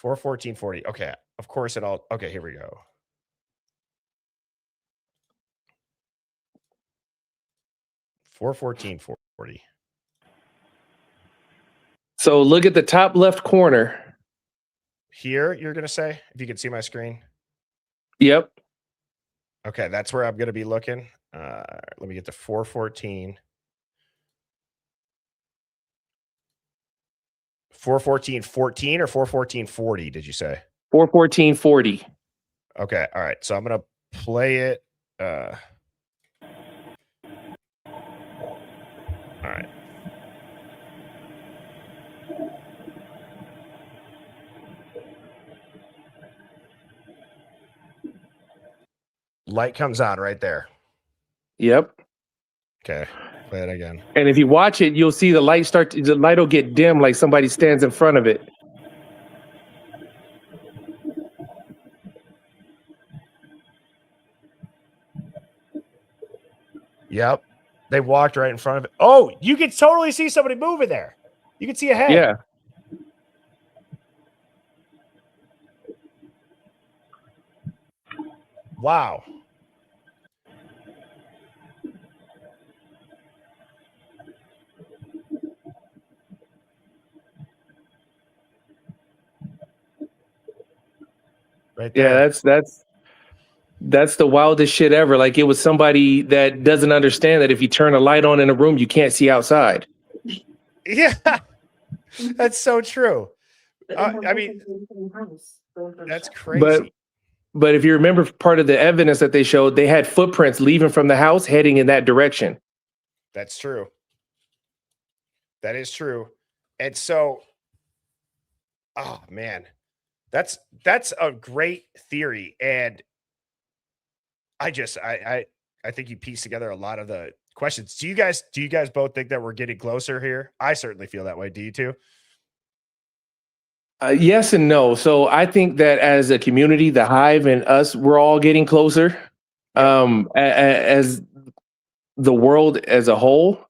4:14:40. Okay. Of course it all. Okay, here we go. $4:14:40. So look at the top left corner. Here, you're gonna say, if you can see my screen. Yep. Okay, that's where I'm gonna be looking. Let me get to 4:14. 4:14:14 or 4:14:40, did you say? 4:14:40. Okay, all right. So I'm gonna play it. All right. Light comes on right there. Yep. Okay, play it again. And if you watch it, you'll see the light will get dim like somebody stands in front of it. Yep. They walked right in front of it. Oh, you can totally see somebody moving there. You can see a head. Yeah. Wow. Right there. Yeah, that's the wildest shit ever. Like it was somebody that doesn't understand that if you turn a light on in a room, you can't see outside. Yeah. That's so true. I mean, that's crazy. But if you remember part of the evidence that they showed, they had footprints leaving from the house heading in that direction. That's true. That is true. And so, oh man, that's a great theory. And I think you piece together a lot of the questions. Do you guys both think that we're getting closer here? I certainly feel that way. Do you too? Yes and no. So I think that as a community, the Hive and us, we're all getting closer. As the world as a whole,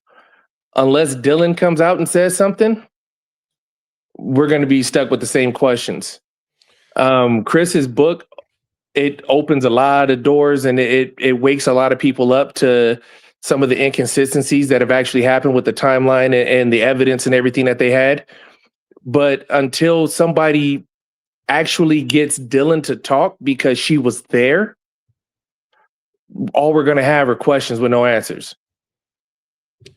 unless Dylan comes out and says something, we're going to be stuck with the same questions. Chris's book, it opens a lot of doors and it wakes a lot of people up to some of the inconsistencies that have actually happened with the timeline and the evidence and everything that they had. But until somebody actually gets Dylan to talk because she was there, all we're going to have are questions with no answers.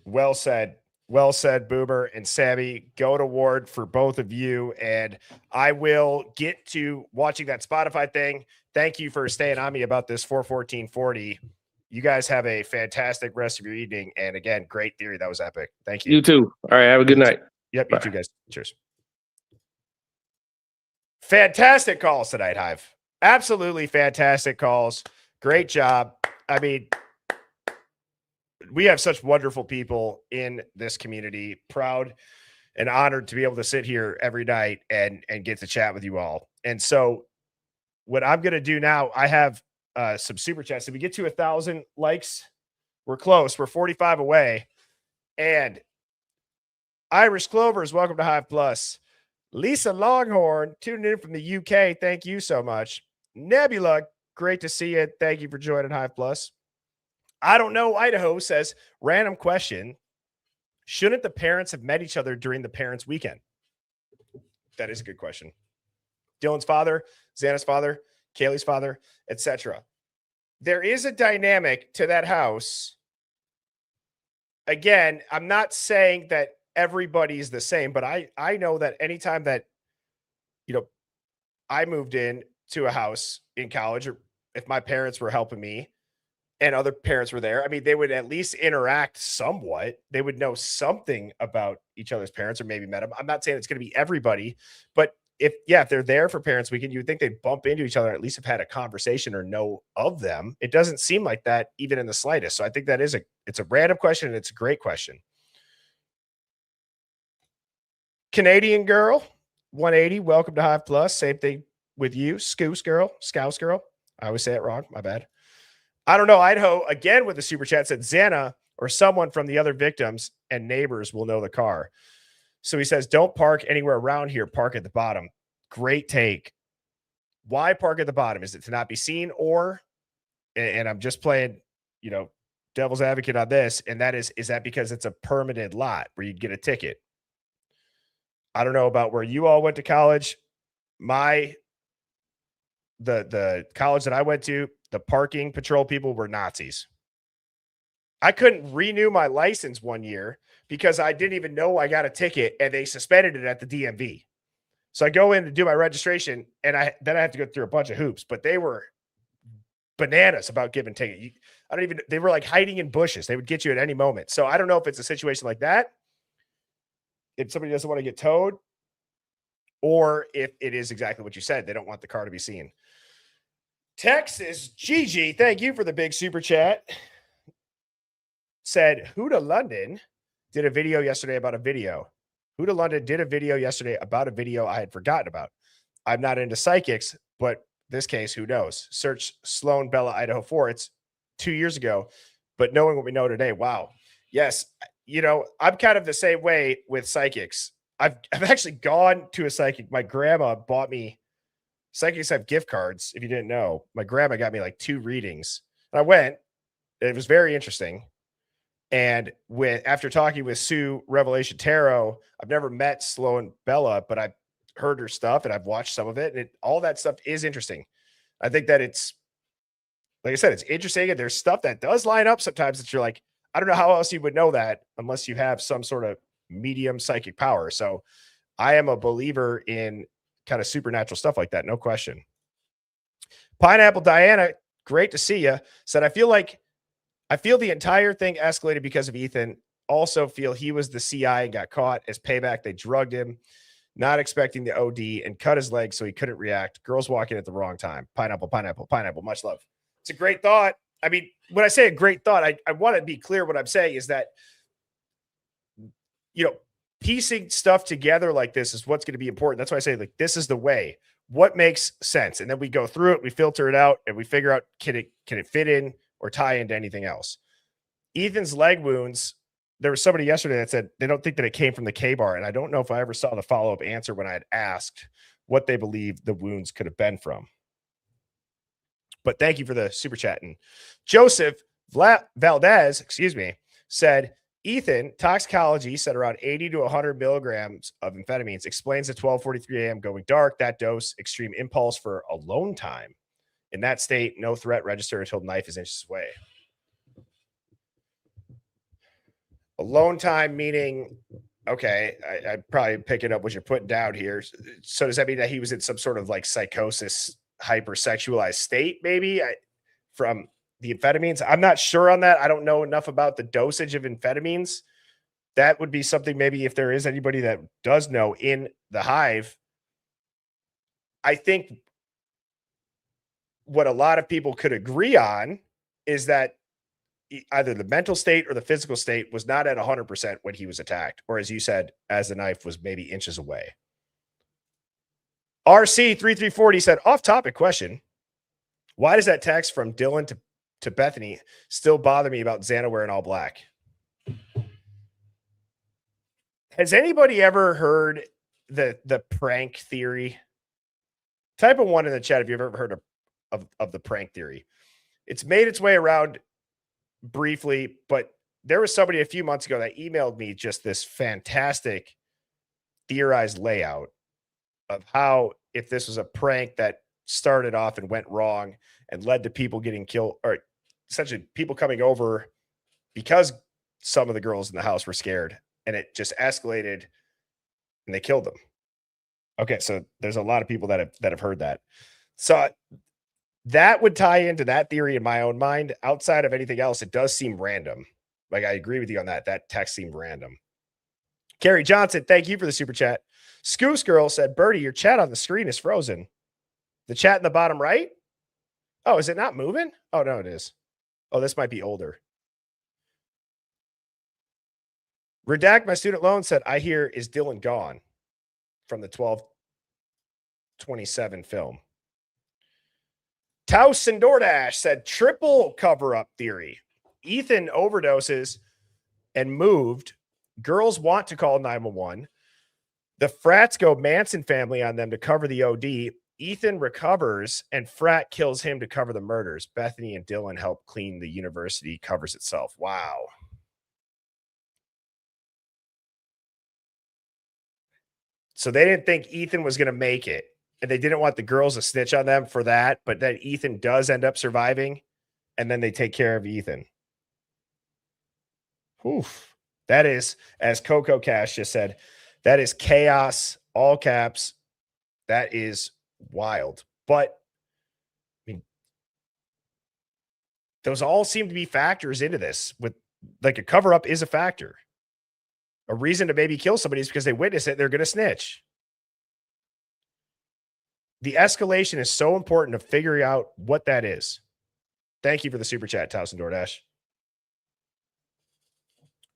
Well said. Well said, Boomer and Sammy. Goat award for both of you. And I will get to watching that Spotify thing. Thank you for staying on me about this 4:14:40. You guys have a fantastic rest of your evening. And again, great theory. That was epic. Thank you. You too. All right. Have a good night. Yep. Bye. You too, guys. Cheers. Fantastic calls tonight, Hive. Absolutely fantastic calls. Great job. I mean, we have such wonderful people in this community. Proud and honored to be able to sit here every night and get to chat with you all. And so what I'm going to do now, I have some super chats. If we get to 1,000 likes, we're close. We're 45 away. And Irish Clovers, welcome to Hive Plus. Lisa Longhorn, tuning in from the UK. Thank you so much. Nebula, great to see you. Thank you for joining Hive Plus. I don't know. Idaho says, random question. Shouldn't the parents have met each other during the parents' weekend? That is a good question. Dylan's father, Xana's father, Kaylee's father, etc. There is a dynamic to that house. Again, I'm not saying that everybody's the same, but I know that anytime that, I moved in to a house in college, or if my parents were helping me and other parents were there, I mean, they would at least interact somewhat. They would know something about each other's parents or maybe met them. I'm not saying it's going to be everybody, but if they're there for parents weekend, you would think they'd bump into each other, at least have had a conversation or know of them. It doesn't seem like that even in the slightest. So I think that it's a random question and it's a great question. Canadian girl, 180. Welcome to Hive Plus. Same thing with you. Scouse girl. I always say it wrong. My bad. I don't know. Idaho, again with the super chat, said Xana or someone from the other victims and neighbors will know the car. So he says, don't park anywhere around here. Park at the bottom. Great take. Why park at the bottom? Is it to not be seen, or, and I'm just playing, devil's advocate on this, and that is that because it's a permitted lot where you get a ticket? I don't know about where you all went to college. The college that I went to, the parking patrol people were Nazis. I couldn't renew my license one year because I didn't even know I got a ticket, and they suspended it at the DMV. So I go in to do my registration, and then I have to go through a bunch of hoops, but they were bananas about giving ticket. They were like hiding in bushes. They would get you at any moment. So I don't know if it's a situation like that, if somebody doesn't want to get towed, or if it is exactly what you said. They don't want the car to be seen. Texas Gigi, thank you for the big super chat. Said, Huda London did a video yesterday about a video. Huda London did a video yesterday about a video I had forgotten about. I'm not into psychics, but this case, who knows? Search Sloan Bella, Idaho 4. It's 2 years ago, but knowing what we know today, wow. Yes, I'm kind of the same way with psychics. I've actually gone to a psychic. My grandma bought me, psychics have gift cards, if you didn't know. My grandma got me like 2 readings. And I went. It was very interesting. And after talking with Sue Revelation Tarot, I've never met Sloan Bella, but I've heard her stuff and I've watched some of it, and all that stuff is interesting. I think that it's, like I said, it's interesting, and there's stuff that does line up sometimes that you're like, I don't know how else you would know that unless you have some sort of medium psychic power. So I am a believer in kind of supernatural stuff like that, no question. Pineapple Diana, great to see you, said, I feel the entire thing escalated because of Ethan. Also feel he was the CI and got caught. As payback, they drugged him, not expecting the OD, and cut his leg so he couldn't react. Girls walking at the wrong time. Pineapple, pineapple, pineapple. Much love. It's a great thought. I mean, when I say a great thought, I want to be clear. What I'm saying is that, piecing stuff together like this is what's going to be important. That's why I say, like, this is the way. What makes sense? And then we go through it, we filter it out, and we figure out, can it fit in or tie into anything else? Ethan's leg wounds, there was somebody yesterday that said they don't think that it came from the K-bar, and I don't know if I ever saw the follow-up answer when I had asked what they believe the wounds could have been from. But thank you for the super chat. And Joseph Valdez, said, Ethan, toxicology said around 80 to 100 milligrams of amphetamines, explains at 12:43 a.m. going dark. That dose, extreme impulse for alone time. In that state, no threat register until knife is inches away. Alone time meaning, okay, I probably pick it up what you're putting down here. So does that mean that he was in some sort of like psychosis, hypersexualized state, maybe from the amphetamines? I'm not sure on that. I don't know enough about the dosage of amphetamines. That would be something, maybe if there is anybody that does know in the Hive. I think what a lot of people could agree on is that either the mental state or the physical state was not at 100% when he was attacked, or as you said, as the knife was maybe inches away. RC3340 said, off-topic question. Why does that text from Dylan to Bethany still bother me about Xana wearing all black? Has anybody ever heard the prank theory? Type a 1 in the chat if you've ever heard of the prank theory. It's made its way around briefly, but there was somebody a few months ago that emailed me just this fantastic theorized layout of how, if this was a prank that started off and went wrong and led to people getting killed, or essentially people coming over because some of the girls in the house were scared, and it just escalated and they killed them. Okay, so there's a lot of people that have heard that. So that would tie into that theory in my own mind. Outside of anything else, it does seem random. Like, I agree with you on that. That text seemed random. Carrie Johnson, thank you for the super chat. Scoos Girl said, Birdie, your chat on the screen is frozen. The chat in the bottom right? Oh, is it not moving? Oh, no, it is. Oh, this might be older. Redact My Student Loan said, I hear, is Dylan gone from the 12/27 film. Taus and DoorDash said, triple cover-up theory. Ethan overdoses and moved. Girls want to call 911. The frats go Manson family on them to cover the OD. Ethan recovers and frat kills him to cover the murders. Bethany and Dylan help clean. The university covers itself. Wow. So they didn't think Ethan was going to make it. And they didn't want the girls to snitch on them for that. But then Ethan does end up surviving. And then they take care of Ethan. Oof. That is, as Coco Cash just said, that is chaos, all caps. That is wild. But I mean, those all seem to be factors into this. With like a cover up is a factor. A reason to maybe kill somebody is because they witness it, they're going to snitch. The escalation is so important to figuring out what that is. Thank you for the super chat, Towson DoorDash.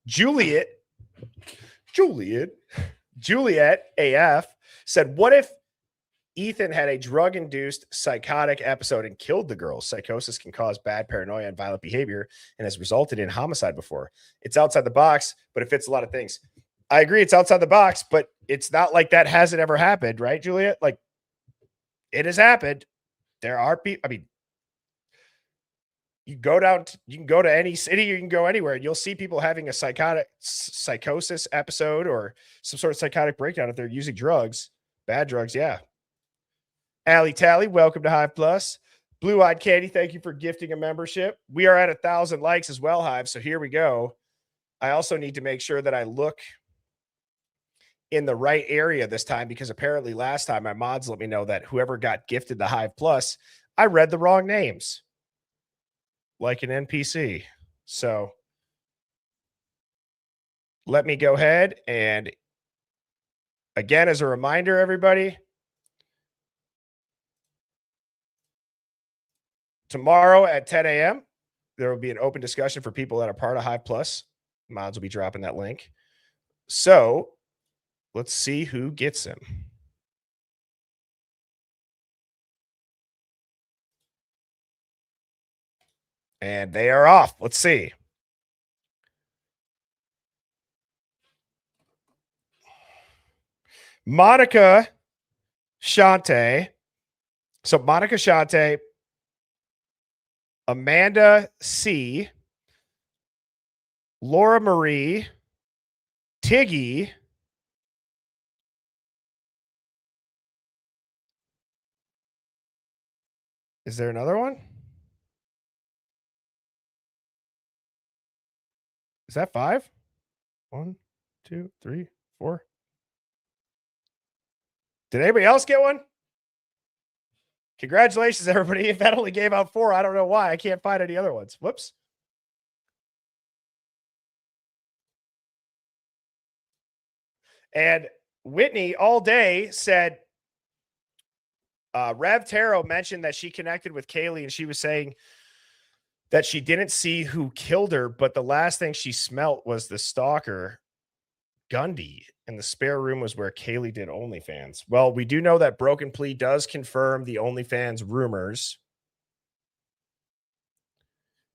Juliet AF said, what if Ethan had a drug-induced psychotic episode and killed the girls? Psychosis can cause bad paranoia and violent behavior and has resulted in homicide before. It's outside the box, but it fits a lot of things. I agree it's outside the box, but it's not like that hasn't ever happened, right, Juliet? Like, it has happened. There are people, I mean, you can go to any city, you can go anywhere, and you'll see people having a psychosis episode or some sort of psychotic breakdown if they're using drugs, bad drugs. Yeah. Allie Tally, welcome to Hive Plus. Blue Eyed Candy, thank you for gifting a membership. We are at 1,000 likes as well, Hive. So here we go. I also need to make sure that I look in the right area this time, because apparently last time my mods let me know that whoever got gifted the Hive Plus, I read the wrong names. Like an NPC. So let me go ahead and, again, as a reminder, everybody, tomorrow at 10 a.m., there will be an open discussion for people that are part of Hive Plus. Mods will be dropping that link. So let's see who gets him. And they are off. Let's see. Monica Shante. So Monica Shante, Amanda C, Laura Marie, Tiggy, is there another one? Is that 5? 1, 2, 3, 4. Did anybody else get one? Congratulations, everybody. If that only gave out 4, I don't know why. I can't find any other ones. Whoops. And Whitney all day said, Rev Taro mentioned that she connected with Kaylee and she was saying that she didn't see who killed her, but the last thing she smelt was the stalker, Gundy, and the spare room was where Kaylee did OnlyFans. Well, we do know that Broken Plea does confirm the OnlyFans rumors.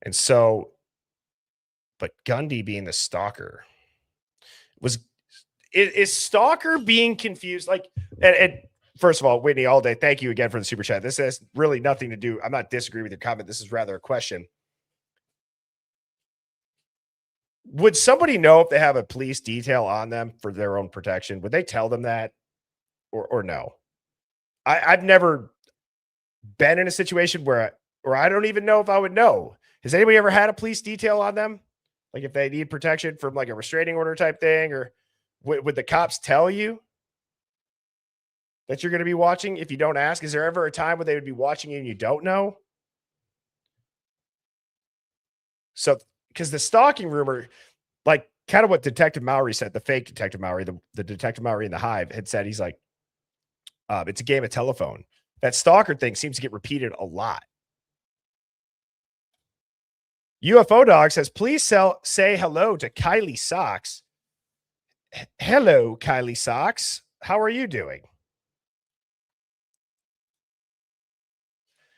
And so, but Gundy being the stalker is stalker being confused? Like, and first of all, Whitney all day, thank you again for the super chat. This has really nothing to do. I'm not disagreeing with your comment. This is rather a question. Would somebody know if they have a police detail on them for their own protection? Would they tell them that or no? I've never been in a situation where I don't even know if I would know. Has anybody ever had a police detail on them? Like if they need protection from like a restraining order type thing, or would the cops tell you that you're going to be watching if you don't ask? Is there ever a time where they would be watching you and you don't know? So, because the stalking rumor, like kind of what Detective Mowry said, the fake Detective Mowry, the Detective Mowry in the Hive had said, he's like, it's a game of telephone. That stalker thing seems to get repeated a lot. UFO Dog says, please say hello to Kylie Socks. Hello, Kylie Socks. How are you doing?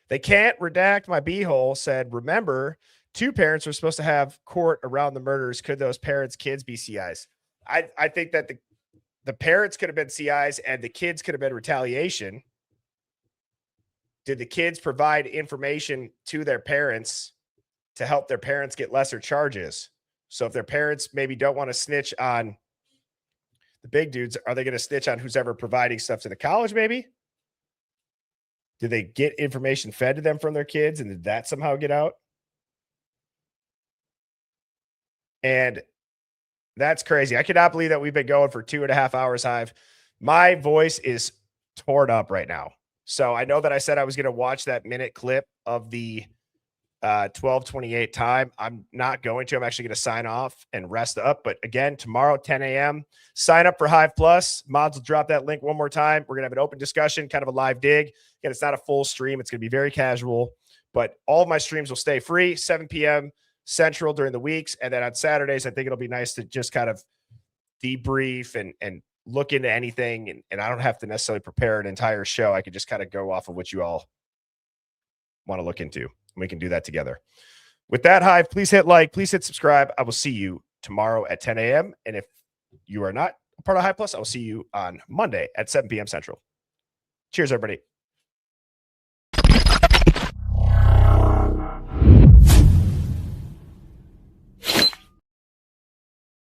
They can't redact my beehole, said, remember two parents were supposed to have court around the murders. Could those parents' kids be CIs? I think that the parents could have been CIs and the kids could have been retaliation. Did the kids provide information to their parents to help their parents get lesser charges? So if their parents maybe don't want to snitch on the big dudes, are they going to snitch on who's ever providing stuff to the college maybe? Did they get information fed to them from their kids and did that somehow get out? And that's crazy. I cannot believe that we've been going for 2.5 hours, Hive. My voice is torn up right now. So I know that I said I was going to watch that minute clip of the 12:28 time. I'm not going to. I'm actually going to sign off and rest up. But again, tomorrow, 10 a.m., sign up for Hive Plus. Mods will drop that link one more time. We're going to have an open discussion, kind of a live dig. Again, it's not a full stream. It's going to be very casual. But all of my streams will stay free, 7 p.m. Central during the weeks. And then on Saturdays, I think it'll be nice to just kind of debrief and look into anything. And I don't have to necessarily prepare an entire show. I could just kind of go off of what you all want to look into. We can do that together. With that, Hive, please hit like, please hit subscribe. I will see you tomorrow at 10 a.m. And if you are not a part of Hive Plus, I will see you on Monday at 7 p.m. Central. Cheers, everybody.